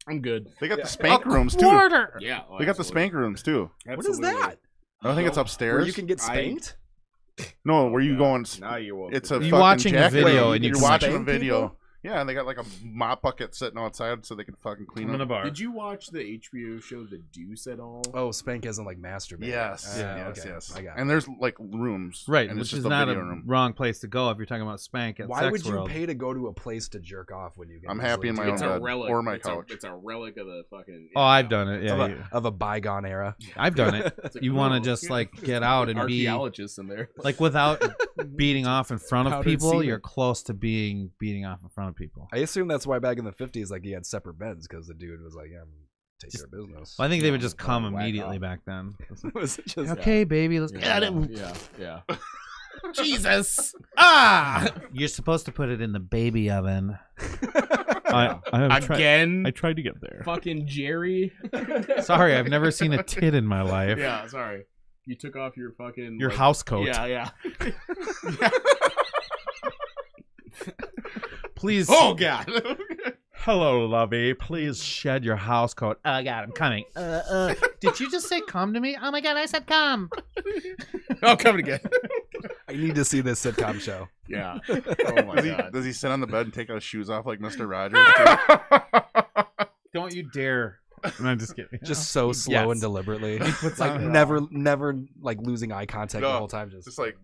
I'm good. They got Yeah. the spank rooms too. Quarter. Yeah. They got the spank rooms too. What is that? I think it's upstairs. Where you can get spanked? No, where you going? Now you will. It's a You fucking watching a jacket. video Wait, and you you're can watching a spank video. people? Yeah, and they got like a mop bucket sitting outside so they can fucking clean I'm in the up. bar. Did you watch the HBO show The Deuce at all? Oh, spank isn't like masturbate. Yes, Okay, yes. I got it. And there's like rooms, Right, And it's which just is a not a video room. wrong place to go if you're talking about spank at Why Sex would you World. pay to go to a place to jerk off when you can? I'm happy in my easily own It's do a bed relic. or my it's couch. It's a relic of the fucking. Oh, I've done it. it? Of, Yeah, of a bygone era. I've done it. It's a You want to cool- just like get out and be archaeologists in there. like without beating off in front of Powdered people. semen. You're close to beating off in front of people. I assume that's why back in the 50s, like, he had separate beds because the dude was like, yeah, I'm take care of business. Well, I think they would just come whack immediately off. back then. Was it just- Okay, baby, let's Yeah, get it. yeah. Jesus! Ah! You're supposed to put it in the baby oven. I have Again, I tried to get there. fucking Jerry. Sorry, I've never seen a tit in my life. Yeah, sorry. You took off your fucking Your house coat. Yeah. Please. Oh God. Hello, lovey. Please shed your house coat. Oh God, I'm coming. Did you just say come to me? Oh my God, I said come. I'll come again. I need to see this sitcom show. Yeah. Oh my God. Does he sit on the bed and take his shoes off like Mr. Rogers? too? Don't you dare. No, I'm just kidding. Just so slow Yes. and deliberately. puts Like on- never like losing eye contact the No, whole time. Just Just like,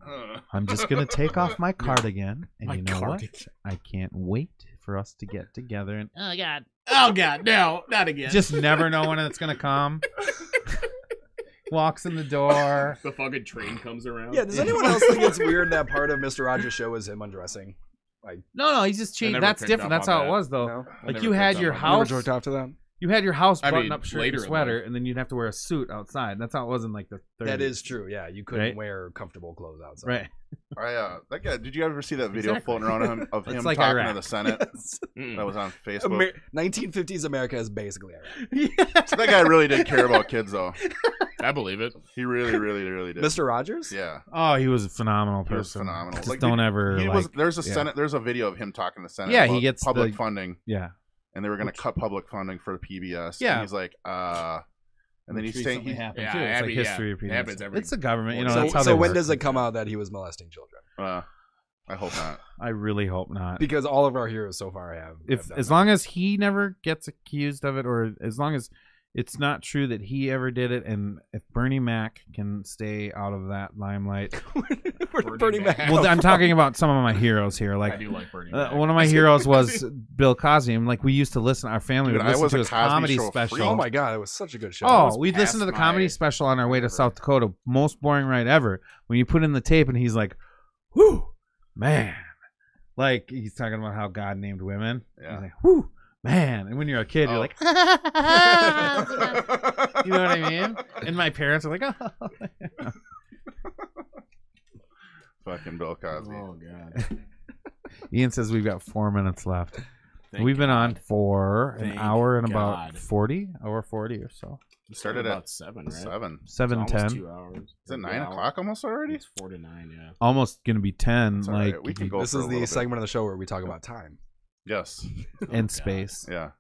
I'm just gonna take off my cardigan, and My you know cardigan. what? I can't wait for us to get together. And oh God, Oh God, no, not again. just never know when it's gonna come. Walks in the door. the fucking train comes around. yeah. Does anyone else think it's weird that part of Mr. Rogers' show is him undressing? No, he's just changed. never That's picked different. up That's on how it that. was though. No? I Like never you had picked your up on Never house. jerked off to that. You had your house I button mean, up shirt later and in sweater, life. and then you'd have to wear a suit outside. That's how it was in like the 30s. That is true. Yeah, you couldn't Right? wear comfortable clothes outside. right. that guy. Did you ever see that video Exactly. floating around of It's him like talking Iraq. to the Senate? Yes. That was on Facebook. 1950s America is basically Iraq. That guy really did care about kids, though. I believe it. He really, really, really did. Mr. Rogers? Yeah, Oh, he was a phenomenal he was person. phenomenal. Just Like, don't ever. he like, was. There's a yeah. Senate. There's a video of him talking to the Senate. Yeah, he about gets public the- funding, Yeah. and they were going to cut public funding for PBS. Yeah. and he's like, and then he's saying, happened Yeah, too. It's I like mean, history yeah, repeating it happens itself. every- It's the government, you know. So, that's how so they when work. does it come out that he was molesting children? I hope not. I really hope not. Because all of our heroes so far have. If done as that. long as he never gets accused of it, or as long as it's not true that he ever did it, and if Bernie Mac can stay out of that limelight. Where did Bernie Mac. Well, I'm talking about some of my heroes here. I Like do like Bernie. Mac. one of my heroes was Bill Cosby. And like we used to listen. Our family Dude, would I listen was to a his Cosby comedy Show special. freak. Oh my god, it was such a good show. Oh, was we'd listen to the past comedy my- special on our way to South Dakota. Most boring ride ever. When you put in the tape and he's like, "Whoo, man!" Like he's talking about how God named women. Yeah. He's like, "Whoo, man!" And when you're a kid, you're Oh. like, "You know what I mean?" And my parents are like, "Oh." Fucking Bill Cosby. Oh God. Ian says we've got 4 minutes left. Thank We've been God. on for an Thank hour and about God. 40 or so. It started about at 7, right? 7. It's 7:10. almost 2 hours. Is it 9 Yeah, o'clock almost already? It's 4 to 9. Yeah. Almost gonna be 10. It's all like right. We can go This for a is the little bit. segment of the show where we talk about time. Yes. in God. space. Yeah.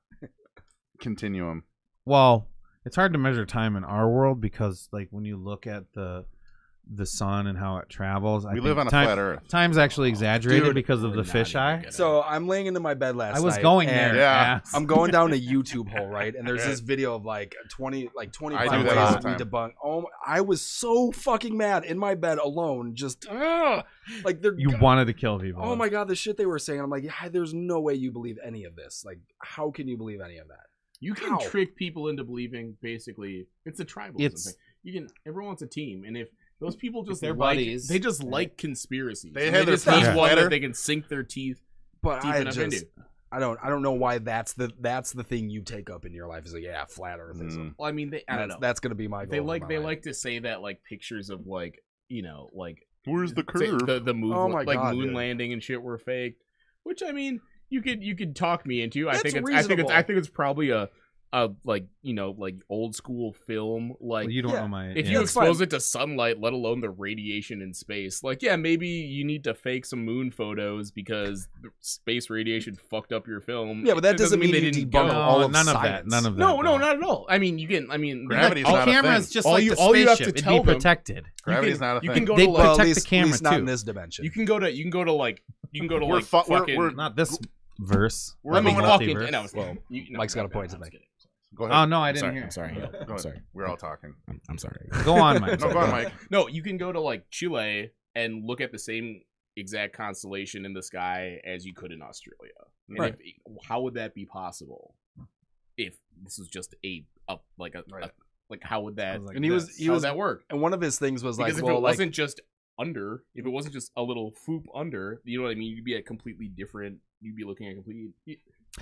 Continuum. Well, it's hard to measure time in our world because, like, when you look at the sun and how it travels, I We think live on a time, flat Earth. Time's actually exaggerated Dude, because of we're the not fish even eye. gonna- So I'm laying into my bed last I was night, going and there. Yeah. ass. I'm going down a YouTube hole, right? And there's this video of like 25 I do that ways all the we time. debunk. Oh, I was so fucking mad in my bed alone, just like they're. You wanted to kill people. Oh my god, the shit they were saying. I'm like, yeah, there's no way you believe any of this. Like, how can you believe any of that? You can How? trick people into believing basically it's a tribalism It's- thing. You can everyone's a team, and if those people just they're like, buddies. they just like conspiracies. They And have their just need feet one flatter. that they can sink their teeth But deep I enough just, into. I don't know why that's the thing you take up in your life is like, yeah, flat Earthism. Well, I mean, I don't know. That's gonna be my goal. They in like my they life. like to say that like pictures of like like Where's the say curve? the moon Oh my like God, moon dude. landing and shit were fake, which I mean you could talk me into. I That's think reasonable. it's probably a like like old school film like. Well, you don't Yeah. know my. If yeah. you That's expose fine. it to sunlight, let alone the radiation in space, like, yeah, maybe you need to fake some moon photos because the space radiation fucked up your film. Yeah, but that It doesn't mean they you didn't debunk go. all of none of that. science. None of that. No, though. not at all. I mean, you can. Gravity's All not a cameras thing. just All like you- the all you have spaceship. to It'd tell be them- protected. Gravity's not a You thing. can go They to protect like the camera, at least not too. in this dimension. you can go to like We're like fu- we're- fucking. we're- Not this verse. We're I mean, going fucking. multiverse. No, Well, Mike's got a point to make. Go ahead. Oh no, I I'm didn't sorry. hear. I'm sorry. Go I'm ahead. sorry. We're all talking. I'm sorry. Go on, Mike. No, go on, Mike. No, you can go to like Chile and look at the same exact constellation in the sky as you could in Australia. And Right. how would that be possible if this was just like how would that Like And he this. was how would that work? and one of his things was Because like, if well, it like wasn't just if it wasn't just a little foop under, you know what I mean? You'd be a completely different. You'd be looking at completely.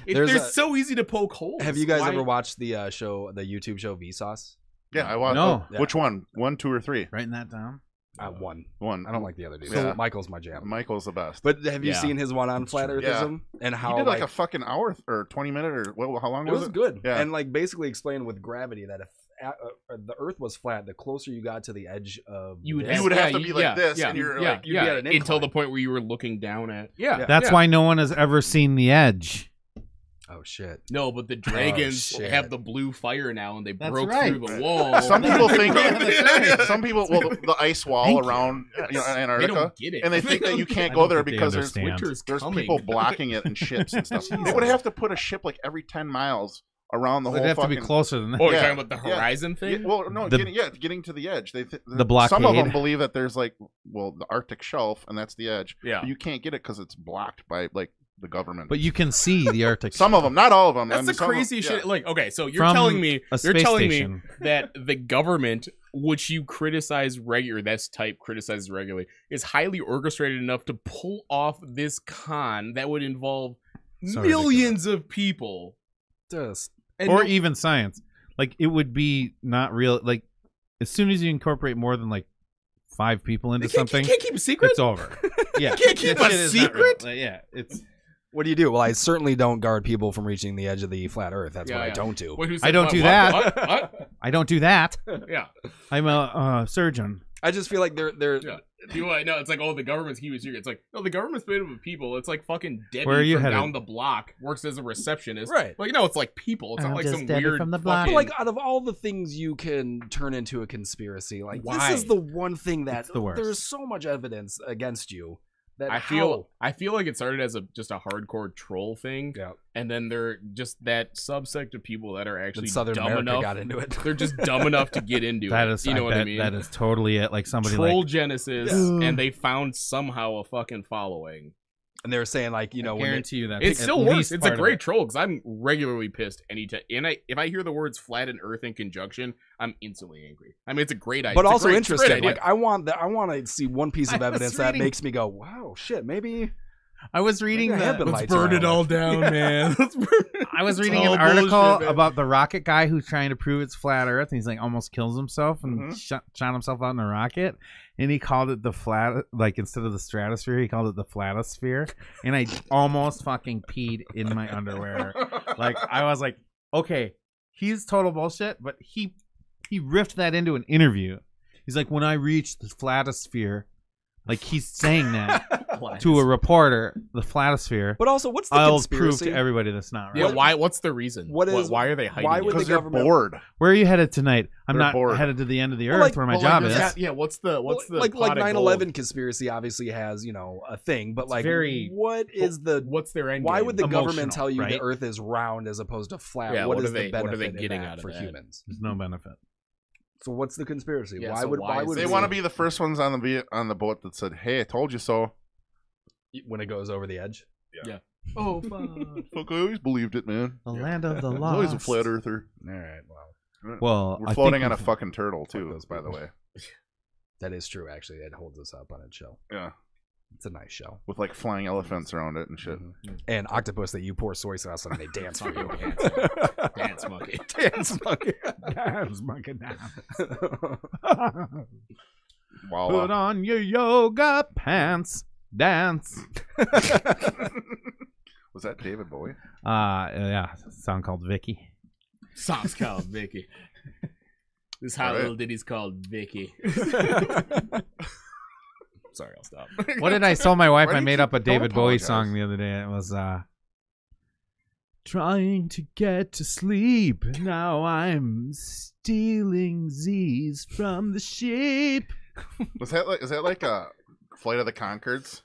There's They're a- so easy to poke holes. Have you guys Why- ever watched the YouTube show Vsauce? Yeah, I watched. No. Oh, which one? 1, 2, or 3? Writing that down. One. One. I don't like the other dude. Yeah. Michael's my jam. Michael's the best. But have you Yeah. seen his one on flat earthism and how he did like like a fucking hour or 20-minute or how long it was was it? good. Yeah. And like basically explained with gravity that if the Earth was flat, the closer you got to the edge of You would this- You would have to be like this, and you're like, you'd be at an until incline. the point where you were looking down at. Yeah, That's yeah. why no one has ever seen The Edge. Oh shit. No, but the dragons shit. have the blue fire now, and they That's broke right. through the wall. Some people think. That's Some people, well, the ice wall Thank you. around They Antarctica, don't get it, and they think that you I can't don't go there think they because there's understand. Winter's there's coming. people blocking it and ships and stuff. They would have to put a ship like every 10 miles around the It'd whole have fucking. to be closer than that. Oh, you're Yeah, talking about the yeah. horizon Yeah, thing? well, no, The- getting to the edge. They The Some of them blockade. believe that there's like, the Arctic shelf, and that's the edge. Yeah. But you can't get it because it's blocked by like the government. But you can see the Arctic. some of them, not all of them. That's and the some of- crazy yeah. shit. Like, okay, so you're From telling me a you're space telling station. me that the government, which you criticize regularly, that's type criticizes regularly, is highly orchestrated enough to pull off this con that would involve So millions of people. Just And or no- even science. Like it would be not real. Like as soon as you incorporate more than like 5 people into you can't, something, you can't keep a secret. it's over. Yeah, can't keep That a shit is not real. secret? Like, yeah, it's. what do you do? Well, I certainly don't guard people from reaching the edge of the flat Earth. That's what I Yeah. don't do. Wait, who I said don't what? do What? that. What? I don't do that. What? Yeah. I'm a surgeon. I just feel like they're Yeah. People, I know it's like, oh, the government's keeping a secret. It's like, no, the government's made up of people. It's like fucking Debbie Where are you from headed? down the block works as a receptionist. Right. Like, no, it's like people. It's not I'm like just some Debbie weird from the block. But fucking- like out of all the things you can turn into a conspiracy, like Why? this is the one thing that It's the worst. there's so much evidence against you that I feel like it started as just a hardcore troll thing, yeah. and then they're just that subsect of people that are actually Southern dumb America enough. got into it. They're just dumb enough to get into That it. is. You know I what I bet mean? that is totally it. Like somebody Troll like. Genesis, Yeah. and they found somehow a fucking following. And they're saying like, you know, I when they, guarantee you that It still works. least It's a part of great it. troll because I'm regularly pissed anytime. And if I hear the words "flat" and "earth" in conjunction, I'm instantly angry. I mean, it's a great idea, but It's a also great- interesting. great idea. Like I want to see one piece of I was evidence that reading- makes me go, wow, shit, maybe I was reading Maybe I have the. been Let's lights burn it around. all down, man. Let's burn it. I was It's reading all an article bullshit, man. about the rocket guy who's trying to prove it's flat Earth, and he's like almost kills himself and Mhm. shot himself out in a rocket, and he called it the flat, like instead of the stratosphere, he called it the flatosphere, and I almost fucking peed in my underwear. Like I was like, okay, he's total bullshit, but he riffed that into an interview. He's like, when I reach the flatosphere, like he's saying that to a reporter, the flatosphere. But also, what's the I'll conspiracy? prove to everybody that's not right. Yeah, why? What's the reason? What is- Why are they hiding? why it? would because the they're government- bored. Where are you headed tonight? I'm They're not bored. headed to the end of the Well, earth like- where my Well, job like, is. yeah, what's the like pot of 9/11 gold? conspiracy obviously has, you know, a thing, but like very- what is the What's their end? why game? would the government Emotional, tell you right? the earth is round as opposed to flat? Yeah, what what is are the they- what are benefit they getting in that out of for that? humans? There's no benefit. So what's the conspiracy? Yeah, why so would why why is would They it- want to be the first ones on the boat that said, "Hey, I told you so." when it goes over the edge? Oh, fuck. Fuck, I always believed it, man. The land of the I'm lost. always a flat earther. All right, well, Well, We're I floating think on a we've- fucking turtle too, those by the people. way. that is true. Actually, it holds us up on its shell. Yeah, It's a nice shell. with like flying elephants around it and shit. And octopus that you pour soy sauce on and they dance for you. Dance monkey. Dance monkey. Dance, monkey, dance. Wow. Put on your yoga pants, dance. Was that David Bowie? Yeah, song called Vicky. Song's called Vicky. This hot Alright. little ditty's called Vicky. Sorry, I'll stop. What did I tell my wife? Why do I you made keep- up a don't David Bowie apologize. song the other day. It was trying to get to sleep. Now I'm stealing Z's from the sheep. Is that like a Flight of the Conchords?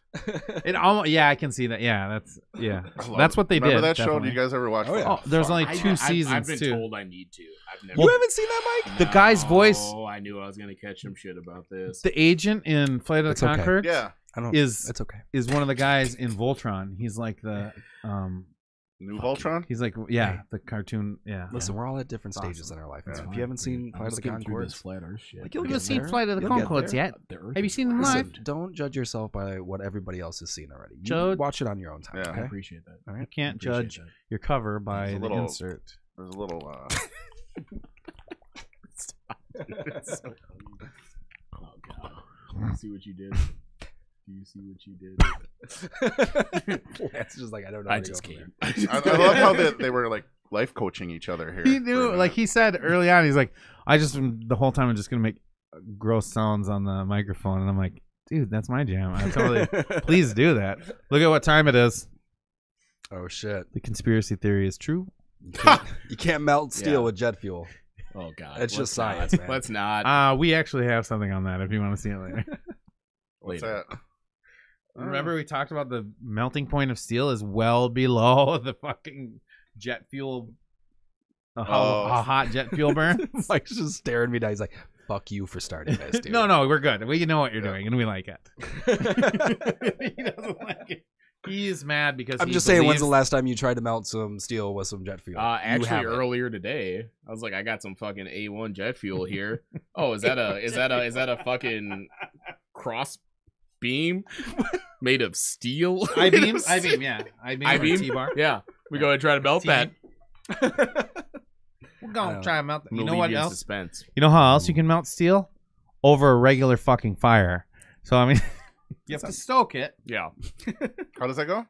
It almost, yeah, I can see that. Yeah, that's I love that's it. what they Remember did. that show? definitely. Do you guys ever watch? Oh, yeah. Oh, there's only two I've seasons been too. told I need to. I've never. You haven't seen that, Mike? The guy's voice- Oh, I knew I was gonna catch some shit about this. The agent in Flight of It's the okay. Conchords Yeah. I don't. is It's okay. is one of the guys in Voltron. He's like the New Voltron. He's like, yeah, the cartoon. Yeah. Listen, we're all at different It's stages awesome. in our life. Yeah. If you haven't seen I'm Flight of just the getting through this Conchords, flat Earth shit. like, you'll You get haven't seen there. Flight of the You'll get Conchords there. yet? The Earth Have you is seen them flat. live? Listen, don't judge yourself by what everybody else has seen already. You Judge- watch it on your own time. Yeah. I Okay? appreciate that. All You right. can't Appreciate judge that. your cover by There's a the little- insert. There's a little. Oh god. See what you did? Do you see what you did? Lance just like, I don't know. I where to just go from came. I love how they were like life coaching each other here. He for knew, a like minute. he said early on, he's like, the whole time I'm just gonna make gross sounds on the microphone, and I'm like, dude, that's my jam. I totally, please do that. Look at what time it is. Oh shit! The conspiracy theory is true. You can't melt steel Yeah. with jet fuel. Oh god. It's just Let's not. science, man. Let's not. We actually have something on that if you want to see it later. What's later. that? Remember we talked about the melting point of steel is well below the fucking jet fuel, how hot jet fuel burn. Mike's just staring me down. He's like, "Fuck you for starting this, dude." No, we're good. We know what you're Yeah. doing, and we like it. He doesn't like it. He is mad because I'm he just saying. When's believes- the last time you tried to melt some steel with some jet fuel? You Actually, haven't. earlier today, I was like, I got some fucking A1 jet fuel here. Oh, is that a fucking cross beam made of steel? I-beam, yeah. I-beam, I-beam? T-bar. Yeah, we go and try to melt that. We're going to try to melt that. I'm You gonna know leave what you in else? suspense. You know how else you can melt steel? Over a regular fucking fire. So, I mean, you have to stoke it. Yeah. How does that go?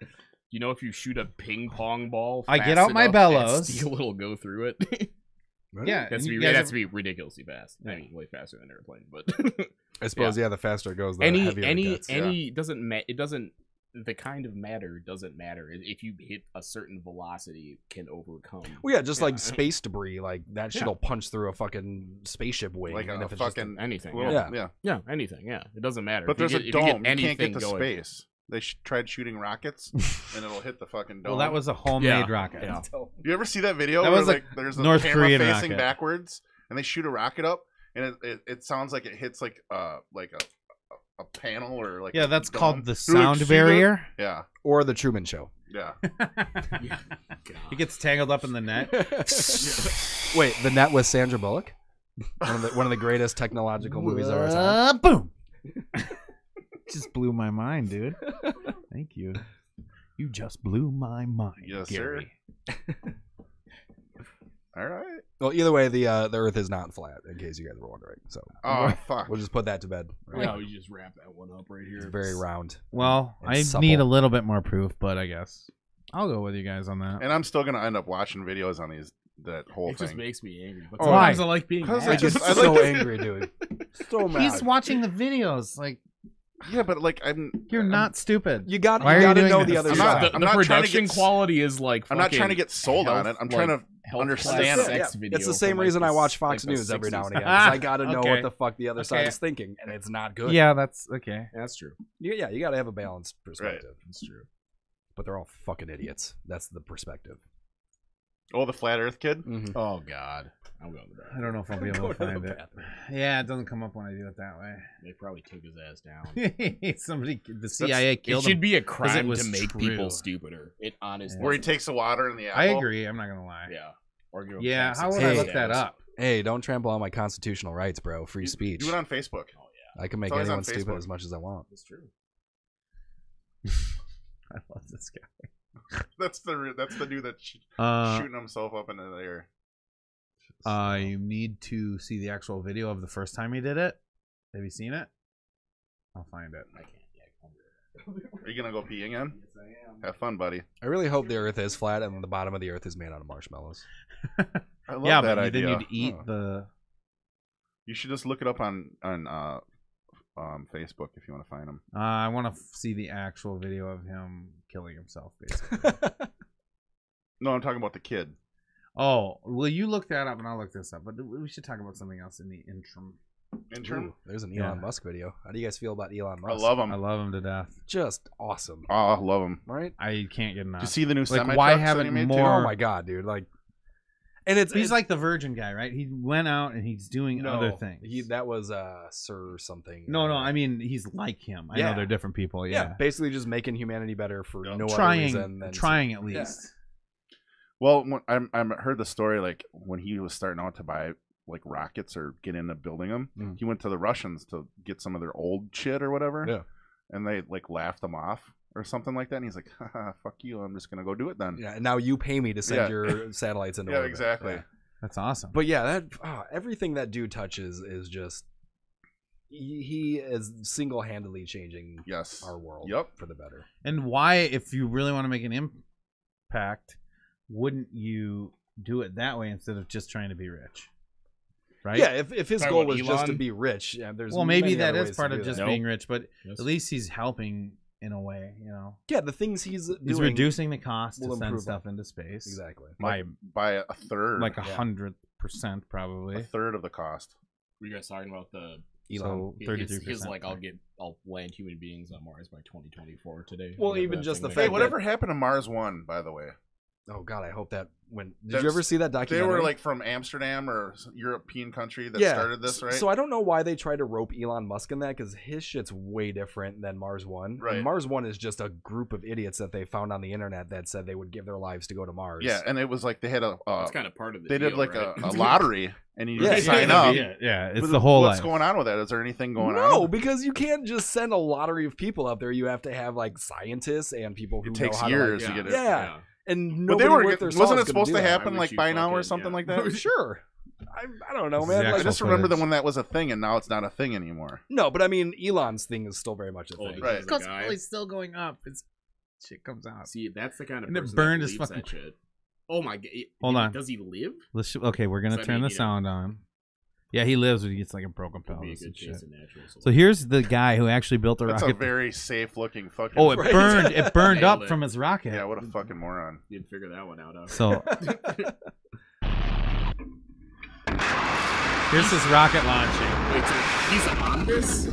You know, if you shoot a ping pong ball, I get fast out my enough, bellows. that steel will go through it. Yeah. It has to you be, guys it has have- to be ridiculously fast. I mean, way faster than an airplane. But I suppose, yeah, the faster it goes, the any heavier it gets. it doesn't. The kind of matter doesn't matter. If you hit a certain velocity, it can overcome. Well, yeah, just like Yeah. space debris, like that shit'll punch through a fucking spaceship wing. Like and a if it's just fucking anything. little- Yeah. Yeah, anything. Yeah, it doesn't matter. But If you there's get- a if dome. You get can't get anything to going- space. They tried shooting rockets, and it'll hit the fucking dome. Well, that was a homemade rocket. Yeah. You ever see that video? That where, was a like there's a North camera Korean facing rocket. backwards, and they shoot a rocket up, and it sounds like it hits like a panel or like Yeah, a that's dome. called the You're like, sound "See that?" barrier. Yeah, or the Truman Show. yeah. He gets tangled up in the net. Wait, the net with Sandra Bullock, one of the greatest technological movies of our time. Boom! Just blew my mind, dude. Thank you. You just blew my mind, Yes, Gary. All right. Well, either way, the Earth is not flat. In case you guys were wondering, so Oh fuck. we'll just put that to bed. Yeah, we just wrap that one up right here. It's very round. Well, and I supple. need a little bit more proof, but I guess I'll go with you guys on that. And I'm still gonna end up watching videos on that whole It thing. just makes me angry. But Oh, sometimes why? I like being 'Cause mad. I I get just- I so like- angry, dude. So mad. He's watching the videos. Like, Yeah, but like you're not stupid. You got Why are you to doing know this? the other I'm not- side. the I'm not trying to production get- quality is like. I'm not trying to fucking get sold on it. I'm trying to health understand class it. sex Yeah, video it's the from, same like, reason I the- watch Fox like the News every now 60s. and again. 'Cause I got to know Okay. what the fuck the other side Okay. is thinking, and it's not good. Yeah, that's okay. That's true. Yeah, you got to have a balanced perspective. That's true. But they're all fucking idiots. That's the perspective. Oh, the flat Earth kid. Oh God, I'm going to I that. don't know if I'll be able to find it. Yeah, it doesn't come up when I do it that They probably took his ass down. way. Somebody, the CIA It killed should him. be a 'cause it crime was to make true. people stupider. It honestly. Where he takes the water in the apple. I agree. I'm not gonna lie. Yeah. Or give him Yeah, tax how would Hey. I look that up? Hey, don't trample on my constitutional rights, bro. Free speech. Do it on Facebook. Oh yeah, I can make It's always on anyone stupid Facebook. as much as I want. that's true. I love this guy. That's the dude that's shooting himself up into the air. You need to see the actual video of the first time he did it. Have you seen it? I'll find it. I can't. Yeah, Are you gonna go pee again? yes, I am. Have fun, buddy. I really hope the Earth is flat and the bottom of the Earth is made out of marshmallows. I love Yeah, that but idea. then you'd eat Huh. the. You should just look it up on Facebook if you want to find him. I want to see the actual video of him killing himself, basically. No, I'm talking about the kid. Oh, well, you look that up and I'll look this up. But we should talk about something else in the interim. Intern. Ooh, there's an Yeah. Elon Musk video. How do you guys feel about Elon I Musk? love him. I love him to death. Just awesome. Oh, I love him. Right? I can't get enough. Did you see the new Like, semi why trucks that haven't he made more- Oh my god, dude! Like, and He's like the Virgin guy, right? He went out and he's doing no, other things. That was Sir something. No, I mean he's like him. I know Yeah. they're different people. yeah, Yeah, basically just making humanity better for no other trying, reason than trying at Yeah. least. Well, when I heard the story, like when he was starting out to buy like rockets or get into building them, he went to the Russians to get some of their old shit or whatever. Yeah. And they like laughed him off or something like that. And he's like, haha, fuck you. I'm just going to go do it then. Yeah, and now you pay me to send your satellites into Yeah, orbit. exactly. Yeah. That's awesome. But yeah, everything that dude touches is just he is single-handedly changing Yes. our world Yep. for the better. And why, if you really want to make an impact, wouldn't you do it that way instead of just trying to be rich? Right? Yeah, if his Talking goal about was just to Elon? be rich, yeah, there's Well, maybe many that other is ways part to of do just that. being rich, but Yes. at least he's helping in a way, you know. Yeah, the things he's doing. He's reducing the cost to will send improve stuff into space. Exactly. By a third. Like Yeah. 100% probably. a third of the cost. Were you guys talking about the Elon. So 33%. his like I'll land human beings on Mars by 2024 today. Well, Whatever even that just thing the was. Hey, fact whatever happened to Mars 1, by the way? Oh God, I hope that when did That's- you ever see that They documentary? were like from Amsterdam or European country that yeah. started this, right? So I don't know why they tried to rope Elon Musk in that because his shit's way different than Mars One. Right. And Mars One is just a group of idiots that they found on the internet that said they would give their lives to go to Mars. Yeah, and it was like they had That's kind of part of the they deal, did like right? a lottery, and you Yeah, just sign yeah, up. Yeah, it's But the whole What's life. going on with that? Is there anything going No, on? because you can't just send a lottery of people up there. You have to have like scientists and people who It takes know how years to, to like, get it. yeah. And But nobody they were. worth their Wasn't salt it is gonna supposed do to that. happen I like wish by you now or fucking- something yeah. like that? Sure. I don't know, man. Exactly. Like, I just remember that footage. when that was a thing, and now it's not a thing anymore. no, but I mean, Elon's thing is still very much a Oh, thing. Right. Because the guy- still going up. It's shit comes out. See, that's the kind of And it person burned that his believes fucking- that shit. Oh my god! Hold on. Does he live? Okay, we're gonna So, I turn mean, the you know, sound on. Yeah, he lives when he gets like a broken Could be a pelvis good and case shit. of natural So selection. here's the guy who actually built a That's a rocket. very safe looking fucking. Oh, it Right. burned! It burned Nailed up it. from his rocket. Yeah, what a fucking moron. You'd figure that one out. Huh? So here's his rocket launching. Wait, so he's on this?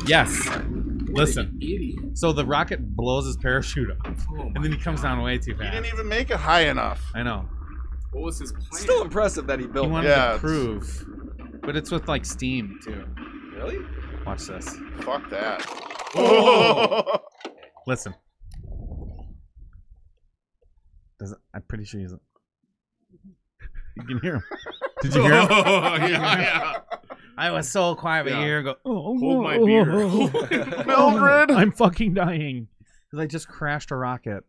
Yes. What Listen. an idiot. So the rocket blows his parachute off, Oh and then he comes down way too He fast. didn't even make it high enough. I know. What was his plan? Still impressive that he He built wanted one. Yeah, to it's- prove, but it's with like steam too. Really? Watch this. Fuck that. Oh. Listen. I'm pretty sure he's. You can hear him. Did you hear him? Oh, yeah. I was so quiet, but you Yeah. hear him go. Oh, Hold my beer. Mildred! I'm fucking dying because I just crashed a rocket.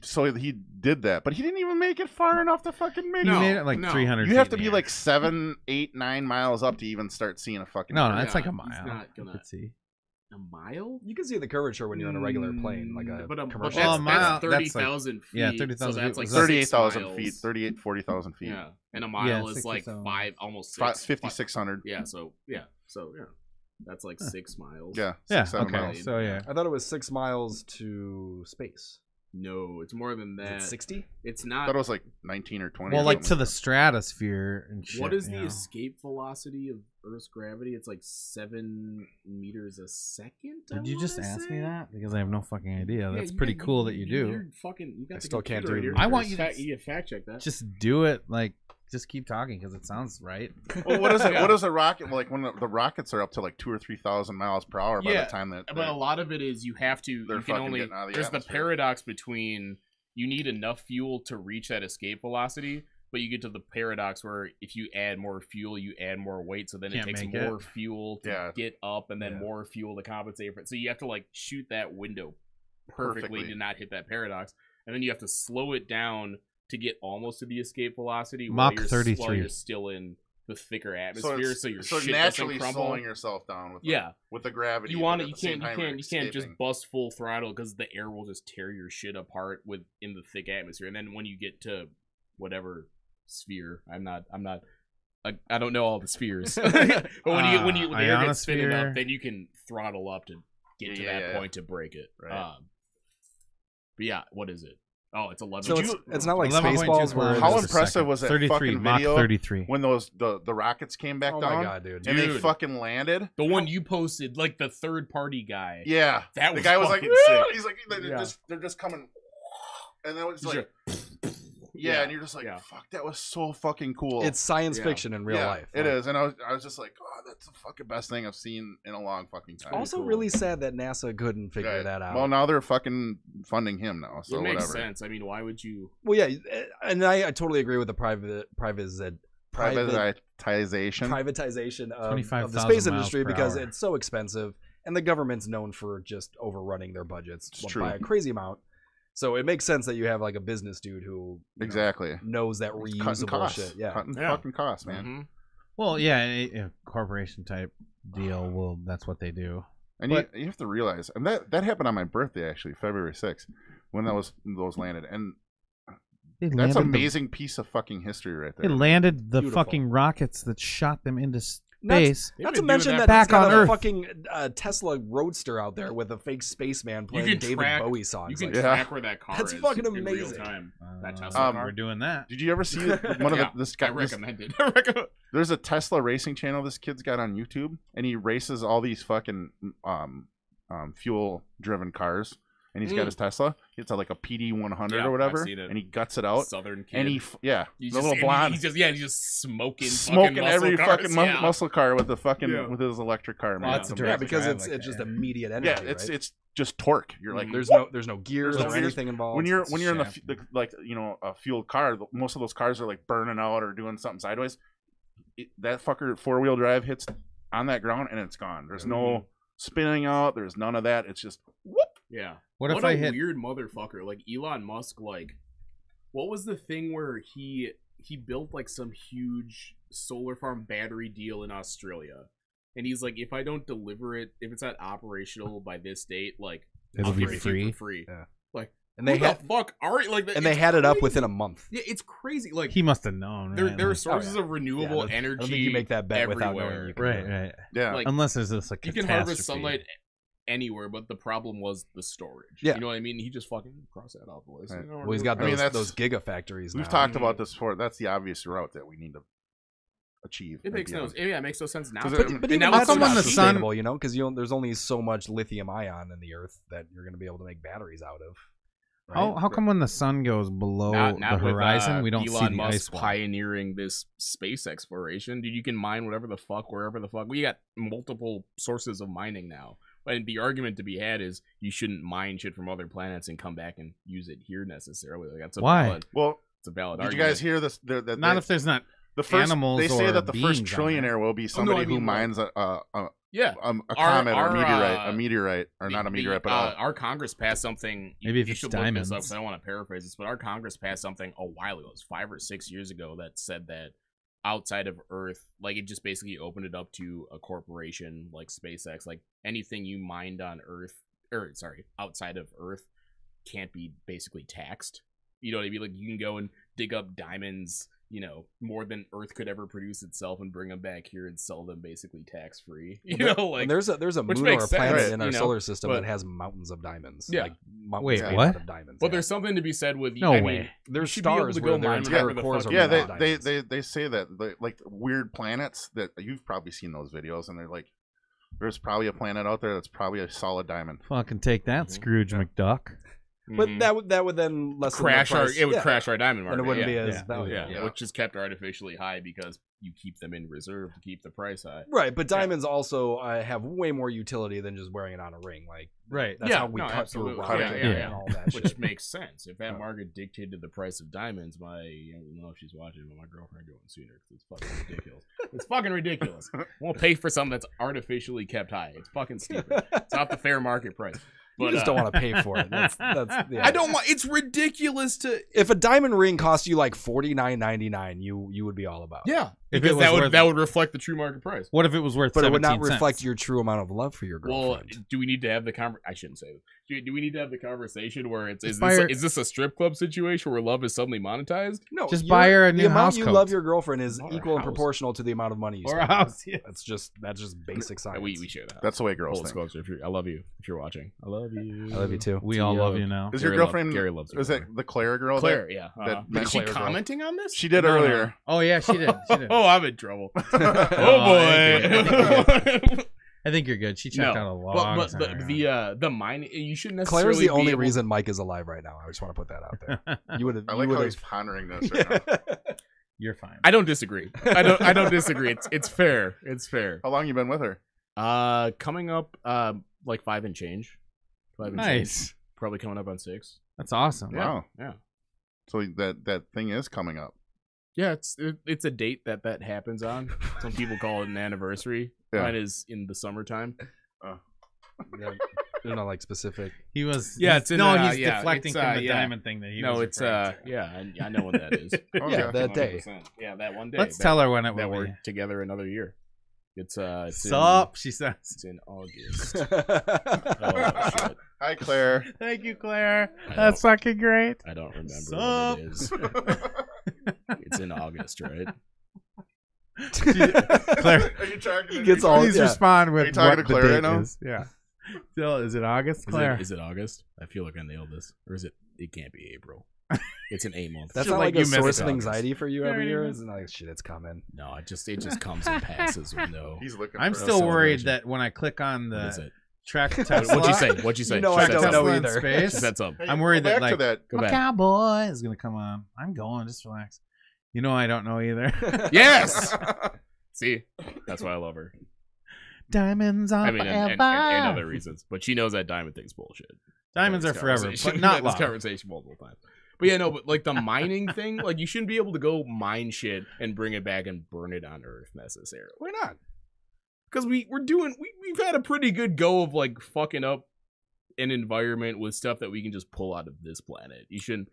So he did that, but he didn't even make it far enough to fucking make He it. made it like no. 300. You have feet to in be the like air. 7, 8, 9 miles up to even start seeing a fucking. No, bird. that's like a He's mile. not You gonna- could see. A mile? You can see the curvature when you're on a regular plane, like a But commercial. Well, a mile, that's that's like- 30,000 feet. yeah, 30,000 So that's feet like was 38,000 6 feet, miles. 38, 40,000 feet. Yeah, and a mile Yeah, is like 60,000. almost Fi- 6. 5,600. Yeah, so yeah, that's like 6 miles. Yeah, Yeah. 6, 7 Okay. miles. So yeah. I thought it was 6 miles to space. No, it's more than Is that. it 60? It's I not. thought it was like 19 or 20. Well, or like to something the stratosphere and shit. What is you the know? escape velocity of Earth's gravity? It's like 7 meters a second. Did you just ask me that? Because I have no fucking idea. Yeah, That's you pretty got- cool that you do. You're fucking. You got I the still can't computer do right it. here. I want you to- You fact check that. Just do it. Like, just keep talking because it sounds right. Well, what is it? Yeah. What is a rocket like when the rockets are up to like 2,000 or 3,000 miles per hour by Yeah, the time that? But a lot of it is you have to. They're You can fucking only. getting out of the There's the atmosphere. paradox between you need enough fuel to reach that escape velocity, but you get to the paradox where if you add more fuel, you add more weight, so then Can't it takes make it. more fuel to Yeah. get up, and then Yeah. more fuel to compensate for it. So you have to like shoot that window perfectly Perfectly. to not hit that paradox, and then you have to slow it down to get almost to the escape velocity. Mach while you're, 33. While you're still in the thicker atmosphere, it's- so your so shit naturally doesn't crumble. slowing yourself down with Yeah. with the gravity. You but want at it. You the same can't. You time can't. you're You can't just escaping. bust full throttle because the air will just tear your shit apart in the thick atmosphere. And then when you get to whatever sphere, I don't know all the spheres. But when the air gets spinning ionosphere. up, then you can throttle up to get to that Yeah. point to break it. Right. But yeah, what is it? Oh, it's 11. So it's not like 11.2 Spaceballs where kilometers How per impressive second. was that 33, fucking Mach video 33. when those the rockets came back Oh down my god, dude. and they Dude. fucking landed? the one you posted, like the third party guy. Yeah, That the was guy was like, fucking "Woo!" sick. he's like, Yeah. they're just coming, and then it's He's like, Yeah, and you're just like, Yeah. fuck, that was so fucking cool. It's science Yeah. fiction in real life. It is, and I was just like, oh, that's the fucking best thing I've seen in a long fucking time. Also, cool. really sad that NASA couldn't figure Right. that out. Well, now they're fucking funding him now, so it makes whatever. sense. I mean, why would you? Well, yeah, and I totally agree with the privatization of 25,000 the space miles industry per because hour. it's so expensive, and the government's known for just overrunning their budgets It's true. by a crazy amount. So it makes sense that you have like a business dude who Exactly. knows that Cutting reusable costs. shit. Yeah, Cutting Yeah. fucking costs, man. Mhm. Well, yeah, a corporation type deal. Well, that's what they do. And you have to realize, and that happened on my birthday actually, February 6th, when those landed, and that's landed an amazing piece of fucking history right They there. landed the Beautiful. fucking rockets that shot them into space. They've Not to been doing mention that back he's got on a Earth. fucking Tesla Roadster out there with a fake spaceman playing can David track- Bowie You songs. can like, Yeah. track where that car That's is. fucking in real amazing. time. That Tesla car. We're doing that. Did you ever see one of Yeah, this guy? I recommend it. I recommend. There's a Tesla racing channel this kid's got on YouTube, and he races all these fucking fuel driven cars. And he's got his Tesla. It's like a PD 100 Yeah, or whatever, I've seen it. and he guts it out. Southern kid. And He's the just, little blonde, He's just smoking smoking fucking every muscle fucking cars. Yeah. muscle car with the fucking Yeah. with his electric car, man. Lots of It's yeah, amazing. because drive it's like it's just that. immediate Yeah, energy. it's right? it's just torque. You're like, there's "Whoop!" no gears There's no or gears. anything involved. when you're in shaft. a fueled car, most of those cars are like burning out or doing something sideways. That fucker 4-wheel drive hits on that ground and it's gone. There's no spinning out. There's none of that. It's just whoop. Yeah. What if a I hit? weird motherfucker like Elon Musk? Like, what was the thing where he built like some huge solar farm battery deal in Australia, and he's like, if I don't deliver it, if it's not operational by this date, like It'll I'll be give it to free. you for free. Yeah. Like, and they who had the fuck are like, and they it's had it up crazy. within a month. Yeah, it's crazy. Like He must have known. there Right? are Like- sources of renewable Yeah, I energy. don't think you make that bet without knowing everywhere. you can right, do it. right. Yeah. Like, Unless there's this like you can harvest catastrophe. sunlight anywhere, but the problem was the storage. Yeah. You know what I mean? He just fucking crossed that off the list. Right. You know, Well, he's got I mean, those that's- gigafactories. We've now. talked about this before. That's the obvious route that we need to achieve. It makes no, Ideally. it makes no sense now. 'Cause But And even now that's it's not when the sun- sustainable, you know, because there's only so much lithium ion in the earth that you're going to be able to make batteries out of. Right? How come when the sun goes below not the with, horizon, we don't Elon see the Musk ice wall? pioneering this space exploration. Dude, you can mine whatever the fuck, wherever the fuck. We got multiple sources of mining now. And the argument to be had is you shouldn't mine shit from other planets and come back and use it here necessarily. Like, that's a Why? valid. Well, It's a valid did you argument. guys hear this? That Not they- if there's not the first animals they say or that the first beings on there. trillionaire will be somebody I who mean, like- mines a Yeah. comet or our, a meteorite, or not a meteorite, but our Congress passed something. Maybe if you it's should look this up, diamonds. 'cause I don't want to paraphrase this, but our Congress passed something a while ago. It was 5 or 6 years ago that said that outside of Earth, like it just basically opened it up to a corporation like SpaceX. Like anything you mined on Earth, or sorry, outside of Earth, can't be basically taxed. You know what I mean? Like you can go and dig up diamonds, you know, more than Earth could ever produce itself, and bring them back here and sell them basically tax free. You know, like And there's a which moon or a makes sense, planet right, in our you know, solar system but- that has mountains of diamonds. Yeah. Like mountains Wait, made what? out of diamonds. But yeah. there's something to be said with No I way. mean, There's you should be able stars to where go their mine entire whatever the cores fuck are yeah, made out of they diamonds. say that like weird planets that you've probably seen those videos, and they're like, there's probably a planet out there that's probably a solid diamond. fucking take that, Scrooge McDuck. But Mhm. that would then lessen crash the our price. it would Yeah. crash our diamond market. and it wouldn't yeah. be as Yeah. valuable. yeah, Yeah. which is kept artificially high because you keep them in reserve to keep the price high. Right, but diamonds also have way more utility than just wearing it on a ring. Like, Right. that's Yeah, how we no, cut absolutely. through Yeah, rock yeah, and yeah. all that Which shit. makes sense. If that Yeah. market dictated the price of diamonds, I don't know if she's watching, but my girlfriend go and see her because it's fucking ridiculous. It's fucking ridiculous. We'll pay for something that's artificially kept high. It's fucking stupid. It's not the fair market price. You But just don't want to pay for it. That's yeah. I don't want. It's ridiculous to. If a diamond ring cost you like $49.99, you would be all about it. Yeah, If because it was worth- that would reflect the true market price. What if it was worth But it would not 17 reflect cents? your true amount of love for your Well, girlfriend. do we need to have the I shouldn't say this. Do we need to have the conversation where it's Buy is this a strip club situation where love is suddenly monetized? No, just buy her a the new amount house you coat. love your girlfriend is Or a equal and house. proportional to the amount of money you Or a spend. house, yeah. That's just basic science. We share that. That's the way girls Full think. disclosure. I love you if you're watching. I love you. I love you too. We all love you now. Is Gary your girlfriend? Gary loves her Is it the Claire girl? Claire, yeah. that Is she Claire girl. commenting on this? She did No, no. earlier. Oh yeah, she did. She did. Oh, I'm in trouble. Oh, Oh boy. I think you're good. She checked out a long but time ago. the mine you shouldn't necessarily. Claire's the be only able- reason Mike is alive right now. I just want to put that out there. You would have. I like how he's pondering this right now. You're fine. I don't disagree. I don't disagree. It's fair. It's fair. How long you been with her? Coming up like 5 and change. 5 and Nice. change. Probably coming up on 6. That's awesome. Yeah. Wow. Yeah. So that thing is coming up. Yeah, it's a date that happens on. Some people call it an anniversary. Yeah. Mine is in the summertime. Yeah, they're not like specific. He was. Yeah, he's- it's in, no, he's yeah, deflecting it's, from the yeah. diamond thing that he No, was it's referring to. yeah, I know when that is. Yeah, that day. 100%. Yeah, that one day. Let's tell her when it that will we're be. together another year. It's Sup, she says. It's in August. That's Oh shit! Hi, Claire. Thank you, Claire. I That's fucking great. I don't remember Sup? when it is. It's in August, right? Claire, Are you talking to He gets all- please yeah. respond Are with you talking what to the Claire date right now? is. Yeah. Still, is it August, Claire? Is it August? I feel like I nailed this. Or is it? It can't be April. It's an A month. That's Just not like like you a missed source it. of anxiety for you every Yeah, year. yeah. It's not like shit. It's coming. No, it just comes and passes with no. He's looking. I'm for still worried celebration. that when I click on What is the it? track Tesla, What'd you say? What'd you say? You know I Set don't up. know Tesla in either. space, Set up. Hey, I'm go worried that, back like, to that. Go my back. cowboy is gonna come on. I'm going. Just relax. You know I don't know either. Yes. See, that's why I love her. Diamonds are I mean, and forever. other reasons, but she knows that diamond thing's bullshit. Diamonds are This forever, conversation- but not We've had this love. conversation multiple times. But yeah, no, but like the mining thing, like you shouldn't be able to go mine shit and bring it back and burn it on Earth necessarily. Why not? Because we've had a pretty good go of like fucking up an environment with stuff that we can just pull out of this planet. You shouldn't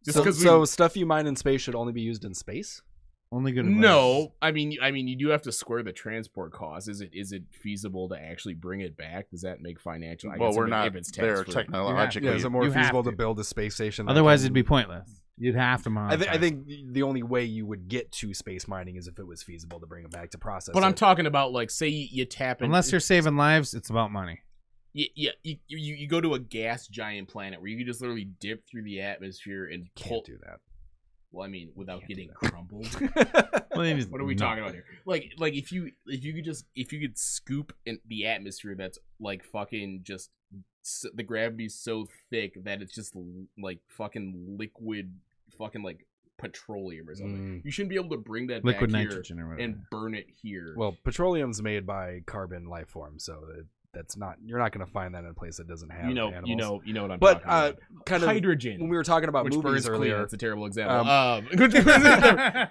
just because So stuff you mine in space should only be used in space. Only good. advice. No, I mean you do have to square the transport cost. Is it feasible to actually bring it back? Does that make financial? I Well, guess we're if not it's there tax-free. technologically. Yeah, is it more You have feasible to to. build a space station? that Otherwise, can- it'd be pointless. You'd have to monetize. I think the only way you would get to space mining is if it was feasible to bring it back to process. But I'm it. talking about like say you tap in. Unless you're saving lives, it's about money. You go to a gas giant planet where you can just literally dip through the atmosphere and pull. Can't do that. Well, I mean, without Can't getting do that. crumbled. Well, then What are we talking about here? Like if you could scoop in the atmosphere that's like fucking just the gravity's so thick that it's just like fucking liquid, fucking like petroleum or something. You shouldn't be able to bring that Liquid back nitrogen or here whatever. and burn it here. Well, petroleum's made by carbon life forms, so that's not. You're not going to find that in a place that doesn't have. you know animals. what I'm But talking about. kind of Hydrogen. when we were talking about which movies burns clean. earlier, That's a terrible example. Um,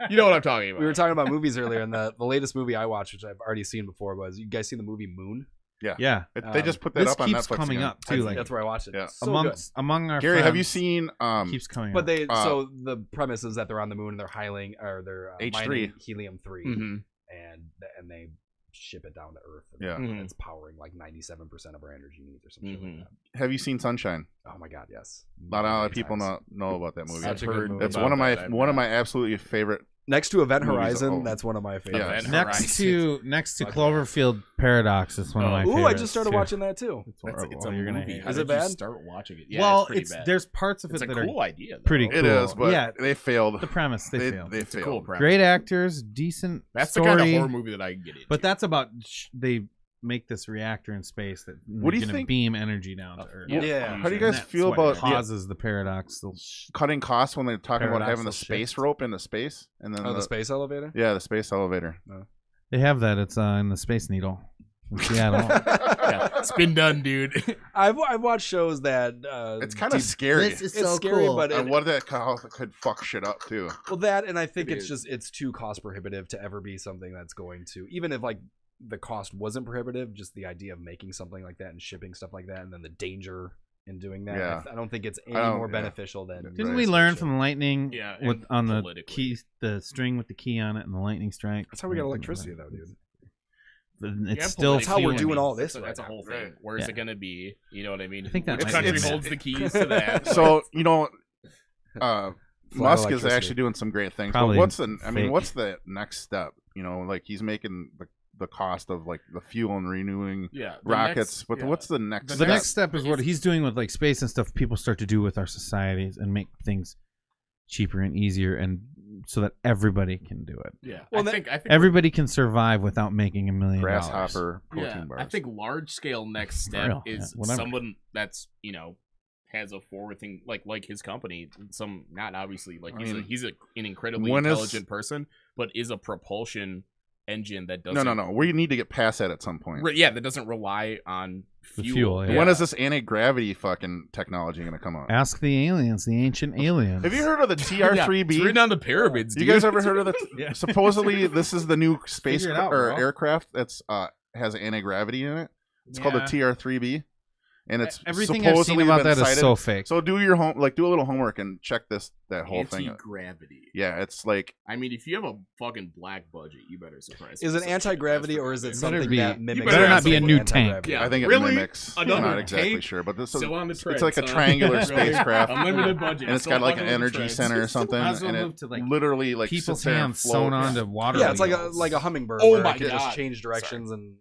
You know what I'm talking about. we were talking about movies earlier, and the latest movie I watched, which I've already seen before, was you guys seen the movie Moon? Yeah, They just put that this up on keeps Netflix coming again. up too. Like That's where I watched it. Yeah. It's so good. among our Gary, friends, have you seen keeps coming But up. they Uh, so the premise is that they're on the moon and they're hiling or they're H3. mining helium-3 Mhm. and they ship it down to Earth. And Yeah. Mhm. it's powering like 97% of our energy needs or something Mhm. like Have you seen Sunshine? that. Oh my god, yes. Not a lot of Many people times. know about that movie. Such I've a good heard movie. It's about one of my that. one of my absolutely favorite. Next to Event movies. Horizon, Oh. that's one of my favorites. Yeah. Event next Horizon. next to Fuck Cloverfield Paradox is one of Oh. my Ooh, favorites. I just started too. watching that too. It's It's horrible. a You're gonna movie. hate How Is did it bad? you start watching it? Yeah, well, it's pretty bad. there's parts of It's it a that cool are idea. Though. pretty It cool. is, but yeah, they failed. the premise they failed. They It's a failed. cool premise. Great actors, decent That's the story, kind of horror movie that I can get into. but that's about they make this reactor in space that What do you gonna think- beam energy down to Earth. Yeah. How do you And guys that's feel what about the causes the paradox? cutting costs when they're talking about having the Paradoxal space shift. rope into space and then Oh, the space elevator? yeah, the space elevator. They have that. It's in the Space Needle in Seattle. Yeah, it's been done, dude. I've watched shows that It's kind of scary. it's scary, but And what that could fuck shit up too. well, that and I think It it's is. just it's too cost prohibitive to ever be something that's going to even if like the cost wasn't prohibitive, just the idea of making something like that and shipping stuff like that, and then the danger in doing that. Yeah. I don't think it's any I don't- more yeah. beneficial than. Didn't Didn't Right. we learn from the lightning Yeah, with and on the politically. key, the string with the key on it, and the lightning strike? That's how we got electricity, though, dude. It's Yeah, still That's how we're fueling. doing all this. That's a right whole now. thing. Where's Yeah. it gonna be? You know what I mean? I think that Which might country be- holds the keys to that? So Musk is electricity. actually doing some great things. Probably But what's fake. the next step? You know, like he's making the cost of like the fuel and renewing yeah, the rockets. next- But yeah. what's the next? The step? next step is what he's doing with like space and stuff. People start to do with our societies and make things cheaper and easier and so that everybody can do it. Yeah. Well, I think Everybody can survive without making $1 million. Grasshopper protein yeah, bars. I think large scale next step Real, is yeah, whatever. someone that's has a forward thing like his company. Some not obviously like he's an incredibly intelligent person, but is a propulsion engine that doesn't. No. We need to get past that at some point. Yeah, that doesn't rely on The fuel. fuel, yeah. When is this anti-gravity fucking technology going to come out? Ask the aliens, the ancient aliens. Have you heard of the Yeah, TR-3B? it's written on the pyramids. You dude. guys ever heard of the? Yeah. Supposedly, this is the new space Figure it out, or bro. aircraft that's has anti-gravity in it. It's called the TR-3B, and it's Everything I've seen supposedly about been that is cited. so fake. So do your do a little homework and check that whole thing. Anti-gravity. Yeah, it's like I mean, if you have a fucking black budget, you better surprise. Is it anti-gravity or is it Better something be- that you mimics? better not something be a new anti-gravity? Yeah. I think it Really? mimics. Another Not exactly tank? sure, but this is Still on the trend, it's like a son. triangular Really? spacecraft, Unlimited budget. and it's Still got like an fucking on the energy trend. center or something, Might as well and move it to, like, literally like people's sits there and hands sewn floats. onto water. Yeah, it's wheels. like a hummingbird. Oh where my it can just God. change directions and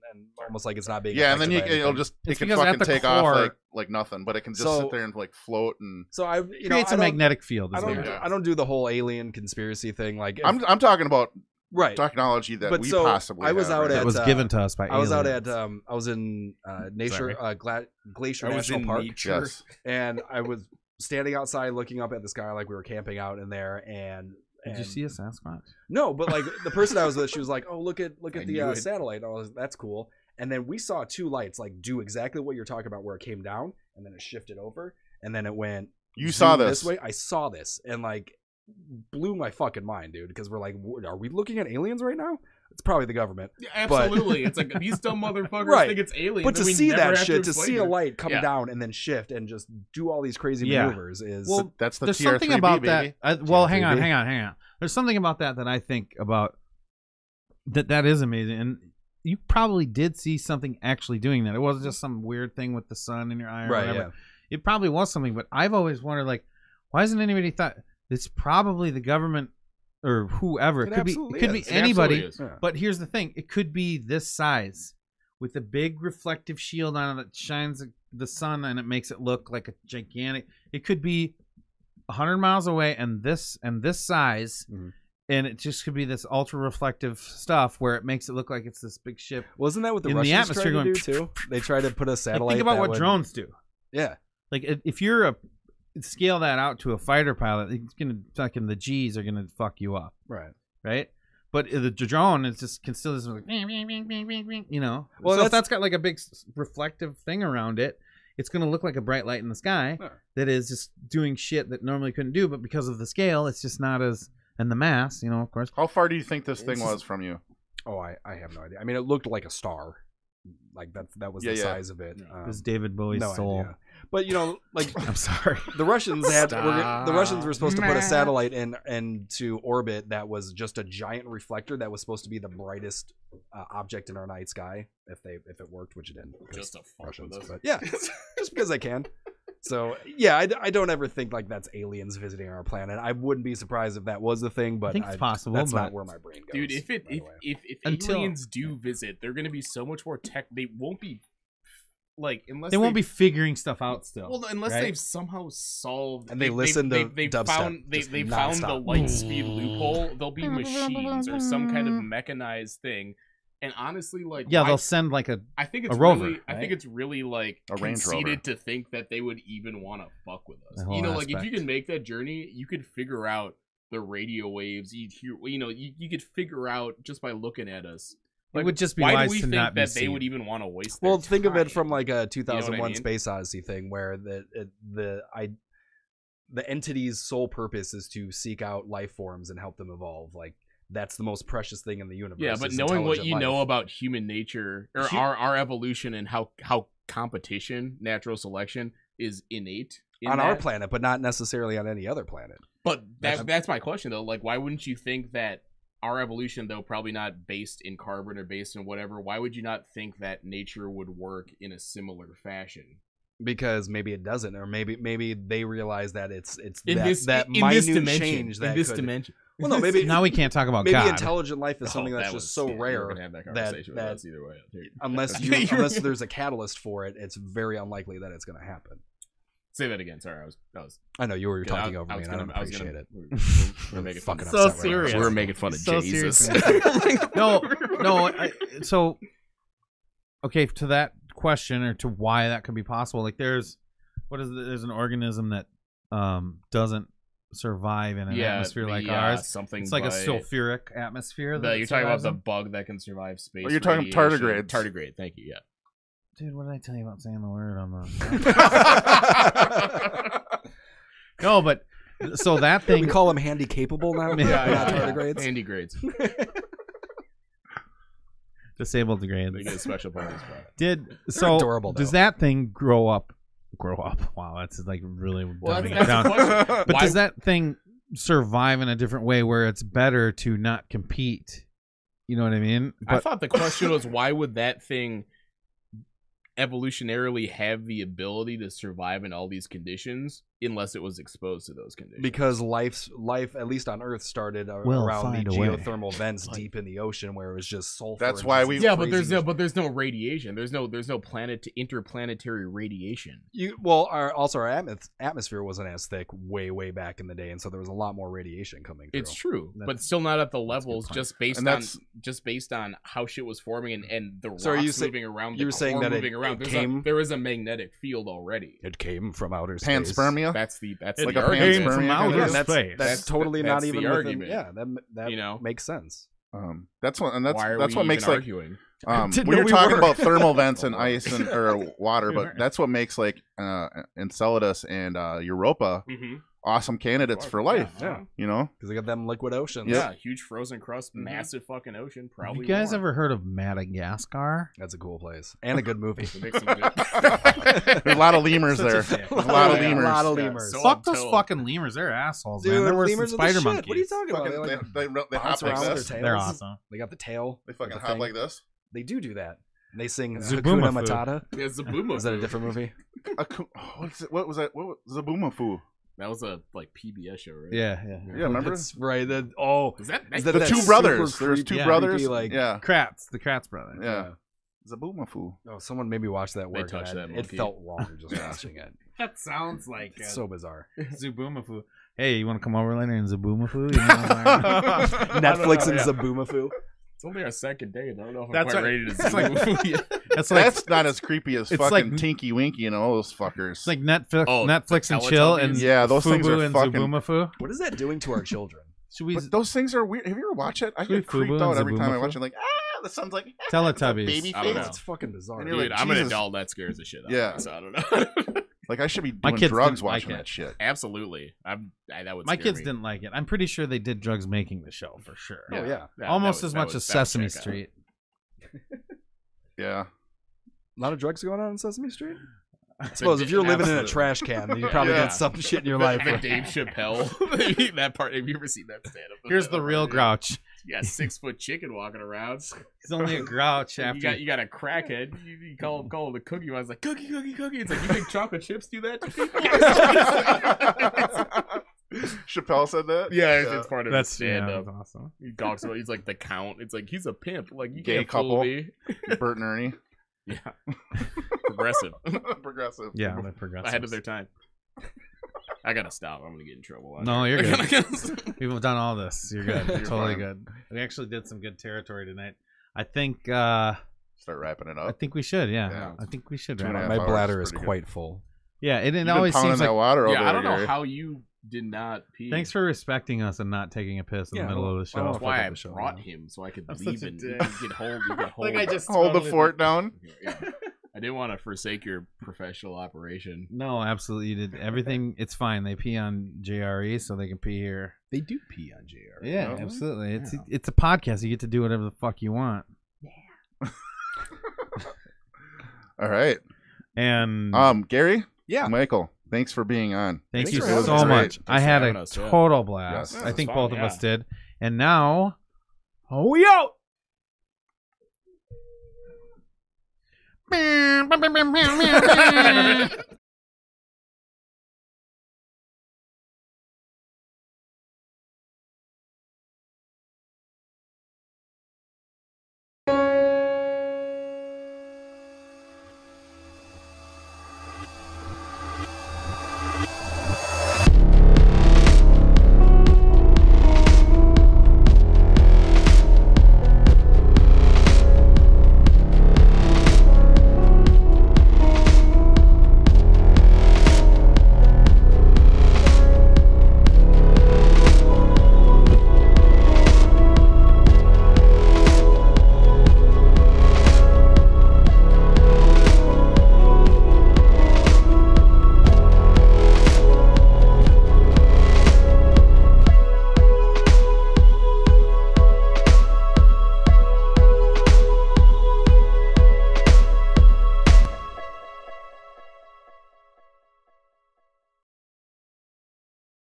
almost like it's not being. Yeah, and then affected by it'll anything. just It's it can because at fucking the take core- off like nothing, but it can just So- sit there and like float and. So I creates I a don't- magnetic field. I Is don't. what it Yeah. I don't do the whole alien conspiracy thing. Like I'm talking about right. technology that But we so, possibly. I was have out right at- that was uh, given to us by I was out aliens. at I was in Glacier I was National in Park, nature. Yes. and I was standing outside looking up at the sky like we were camping out in there. And Did you see a Sasquatch? No, but like the person I was with, she was like, "Oh, look at I the knew it. satellite." And I was, "That's cool." And then we saw two lights like do exactly what you're talking about, where it came down and then it shifted over, and then it went. You saw zoom this. way. I saw this, and like blew my fucking mind, dude. Because we're like, are we looking at aliens right now? It's probably the government. Yeah, absolutely. It's like these dumb motherfuckers Right. think it's aliens. But to and we see never that have shit, to explain see a it. light come Yeah. down and then shift and just do all these crazy Yeah. maneuvers is Well, That's the there's TR-3B, something about baby. that. Well, hang on. TR-3B. There's something about that I think about that is amazing, and you probably did see something actually doing that. It wasn't just some weird thing with the sun in your eye or right. whatever. Yeah. It probably was something, but I've always wondered, like, why hasn't anybody thought it's probably the government or whoever? It It could be. absolutely It could be is. It anybody. absolutely is. Yeah. But here's the thing: it could be this size, with a big reflective shield on it that shines the sun and it makes it look like a gigantic. It could be 100 miles away and this size, Mhm. and it just could be this ultra reflective stuff where it makes it look like it's this big ship Wasn't that what the in the Russians atmosphere tried to going. do too? They tried to put a Like, satellite. think about that what would- drones do. Yeah. Like if you're scale that out to a fighter pilot, it's gonna fucking the G's are gonna fuck you up, Right. right? But the drone is just can still just like, you know. Well, So if that's- that's got like a big reflective thing around it, it's gonna look like a bright light in the sky Yeah. that is just doing shit that normally couldn't do. But because of the scale, it's just not as and the mass, you know, of course. How far do you think this thing It's was just- from you? Oh, I have no idea. I mean, it looked like a star. Like that was Yeah, the yeah. size of it. It was David Bowie's no soul. idea. But you know, like I'm sorry. the Russians were supposed to put a Stop. satellite into orbit that was just a giant reflector that was supposed to be the brightest object in our night sky if it worked, which it didn't. Just to fuck Russians, with us. but yeah, just because I can. So yeah, I don't ever think like that's aliens visiting our planet. I wouldn't be surprised if that was the thing, but I think it's possible, That's but- not where my brain goes. Dude, if by the way. Until- aliens do visit, they're gonna be so much more tech. They won't be like unless They won't be figuring stuff out still. Well, unless right? they've somehow solved And they listen to they dubstep, found just they found the nonstop. light speed loophole. There'll be machines or some kind of mechanized thing. And honestly, like Yeah, why- they'll send like a. I think it's a rover, really, I think right? it's really like A Range Rover. conceited to think that they would even want to fuck with us. The whole You know, like if you aspect. can make that journey, you could figure out the radio waves. You hear, you know, you could figure out just by looking at us. It would just be why wise do we to think not be that they seen. would even want to waste? Well, their think of it time? from like a 2001 mean? Space Odyssey thing, where the entity's sole purpose is to seek out life forms and help them evolve. Like that's the most precious thing in the universe. Yeah, but is knowing what intelligent you know life. about human nature or our evolution and how competition, natural selection is innate in on our that. planet, but not necessarily on any other planet. But that's my question though. Like, why wouldn't you think that our evolution, though probably not based in carbon or based in whatever, why would you not think that nature would work in a similar fashion? Because maybe it doesn't, or maybe they realize that it's In that, this that in minute this dimension, change that in this could, dimension. Well, no, maybe Now we can't talk about maybe God. intelligent life is Oh, something that's that just was- so yeah, we were rare gonna have that that conversation with us either way. unless Yeah, you're unless right. there's a catalyst for it, it's very unlikely that it's going to happen. Say that again. Sorry, I was. I know you were Yeah, talking over me, and I don't appreciate it. We're making Fucking fun. So upset right now. serious. We're making fun of So Jesus. serious. No. So, okay, to that question or to why that could be possible, like there's an organism that doesn't survive in an atmosphere like ours. Something. It's like a by- sulfuric atmosphere. That You're it talking about survives the in? bug that can survive space. Oh, you're talking radiation. tardigrades. Tardigrade. Thank you. Yeah. Dude, what did I tell you about saying the word on the? No, but so that We thing. call them handy capable now. Not tardigrades. Handy grades. Disabled They degrades. get a special bonus. adorable, Does though. that thing grow up? Wow, that's like really dumbing it that's down. the question. But Why- does that thing survive in a different way where it's better to not compete? You know what I mean? I But thought the question was why would that thing evolutionarily have the ability to survive in all these conditions unless it was exposed to those conditions? Because life, at least on Earth, started We'll around the find a way. geothermal vents deep in the ocean, where it was just sulfur. That's and why just we- these yeah, but there's crazy- no radiation. There's no interplanetary radiation. our atmosphere wasn't as thick way back in the day, and so there was a lot more radiation coming through. It's true, That's- but still not at the that's a good levels point. just based on how shit was forming and the rocks So are you moving around. you're the saying core that it- moving around. it came- There is a magnetic field already. It came from outer space. Panspermia. That's like the a argument. panspermia from kind of outer is? that's, space. that's totally that's not the even within, argument. yeah, that You know? makes sense. That's what, and Why are that's we what makes even like arguing? Didn't we know were we talking were. about thermal vents and ice and or water, but that's what makes like Enceladus and Europa awesome candidates for life. Yeah. You know, Because they got them liquid oceans. Yeah, huge frozen crust, massive fucking ocean. have Probably. you guys more. ever heard of Madagascar? That's a cool place and a good movie. They make some good- there's a lot of lemurs there. Such a- There's a lot of Yeah, lemurs. a lot of Yeah, lemurs. so Fuck those until- fucking lemurs. They're assholes, Dude, man. They're worse than lemurs are the spider shit. monkeys. What are you talking about? Fucking, Like, they hop bounce like around with this. their tails. They're awesome. They got the tail. They fucking with the hop thing. like this. They do that. And they sing Zaboomafoo. Hakuna Matata. Yeah, Zaboomafoo. Is that a different movie? What was that? What was Zaboomafoo? That was a like PBS show, right? Yeah. Yeah, remember? That's right. Oh, Was that? Is The that two super brothers. There's creepy- two yeah, brothers. creepy, like- yeah, The Kratz brothers. yeah. Zaboomafoo. oh, someone made me watch that They work. touched and that it monkey. felt wrong just watching it. That sounds like It's so bizarre. Zaboomafoo. Hey, you want to come over later and Zaboomafoo? You know what I'm saying? Netflix and yeah. Zaboomafoo. It's only our second day, and I don't know if I'm That's quite right. ready to It's like- Zaboomafoo yet. That's like That's not as creepy as it's fucking like- Tinky Winky and all those fuckers. it's like Netflix, Oh, Netflix the and chill Teletubbies? and Yeah, those things Fubu are and fucking- Zaboomafoo. What is that doing to our children? Should we But those things are weird. Have you ever watched it? I Should we get creeped Fubu out and every time I Zaboomafoo? watch it. Like, the sun's like Teletubbies? baby I don't face. know. It's fucking bizarre. And you're Dude, like, I'm an Jesus. adult. That scares the shit out Yeah. of me, so I don't know. Like I should be My doing kids drugs didn't like watching it. that shit. Absolutely. That would My scare kids me. didn't like it. I'm pretty sure they did drugs making the show for sure. Oh, yeah. That Almost would- as that much would- as that would Sesame check out. Street. Yeah. A lot of drugs going on in Sesame Street? I suppose if you're living in a absolutely. trash can, then you probably Yeah. did some shit in your The- life. the Dave Chappelle. That part. Have you ever seen that stand up? Here's the real Grouch. You got 6-foot chicken walking around. He's only a Grouch You after. got a crackhead. You call him the cookie. I was like cookie. It's like you think chocolate chips do that to people? Chappelle said that. Yeah, it's part of That's his stand up. that's awesome. He talks about he's like the count. It's like he's a pimp. Like you Gay can't fool couple. me. Bert and Ernie. Yeah, progressive. Progressive. Yeah, the progressive. Ahead of their time. I gotta stop. I'm gonna get in trouble. on No, here. you're good. We've done all this. You're good. You're Totally fine. good. We actually did some good territory tonight. I think. Start wrapping it I up. think we should. Yeah, Yeah. I think we should. 2.5 wrap it My up. hours bladder is is pretty quite full. Yeah, it You've been always pounding seems that like. water over Yeah, I there, don't know Gary. how you did not pee. Thanks for respecting us and not taking a piss in Yeah, the middle of the show. well, That's fuck why up I the show, brought man. him so I could I'm leave such a and dick. you could hold. Hold the fort down. Yeah. I didn't want to forsake your professional operation. No, absolutely. You did everything. It's fine. They pee on JRE, so they can pee here. They do pee on JR. Yeah, Yeah. absolutely. It's Yeah. it's a podcast. You get to do whatever the fuck you want. All right. And Gary. Yeah. Michael. Thanks for being on. thank thanks you for having so us. much. Thanks I for had having a us, yeah. total blast. Yes, I this think was both fun, of us yeah. did. And now, we out.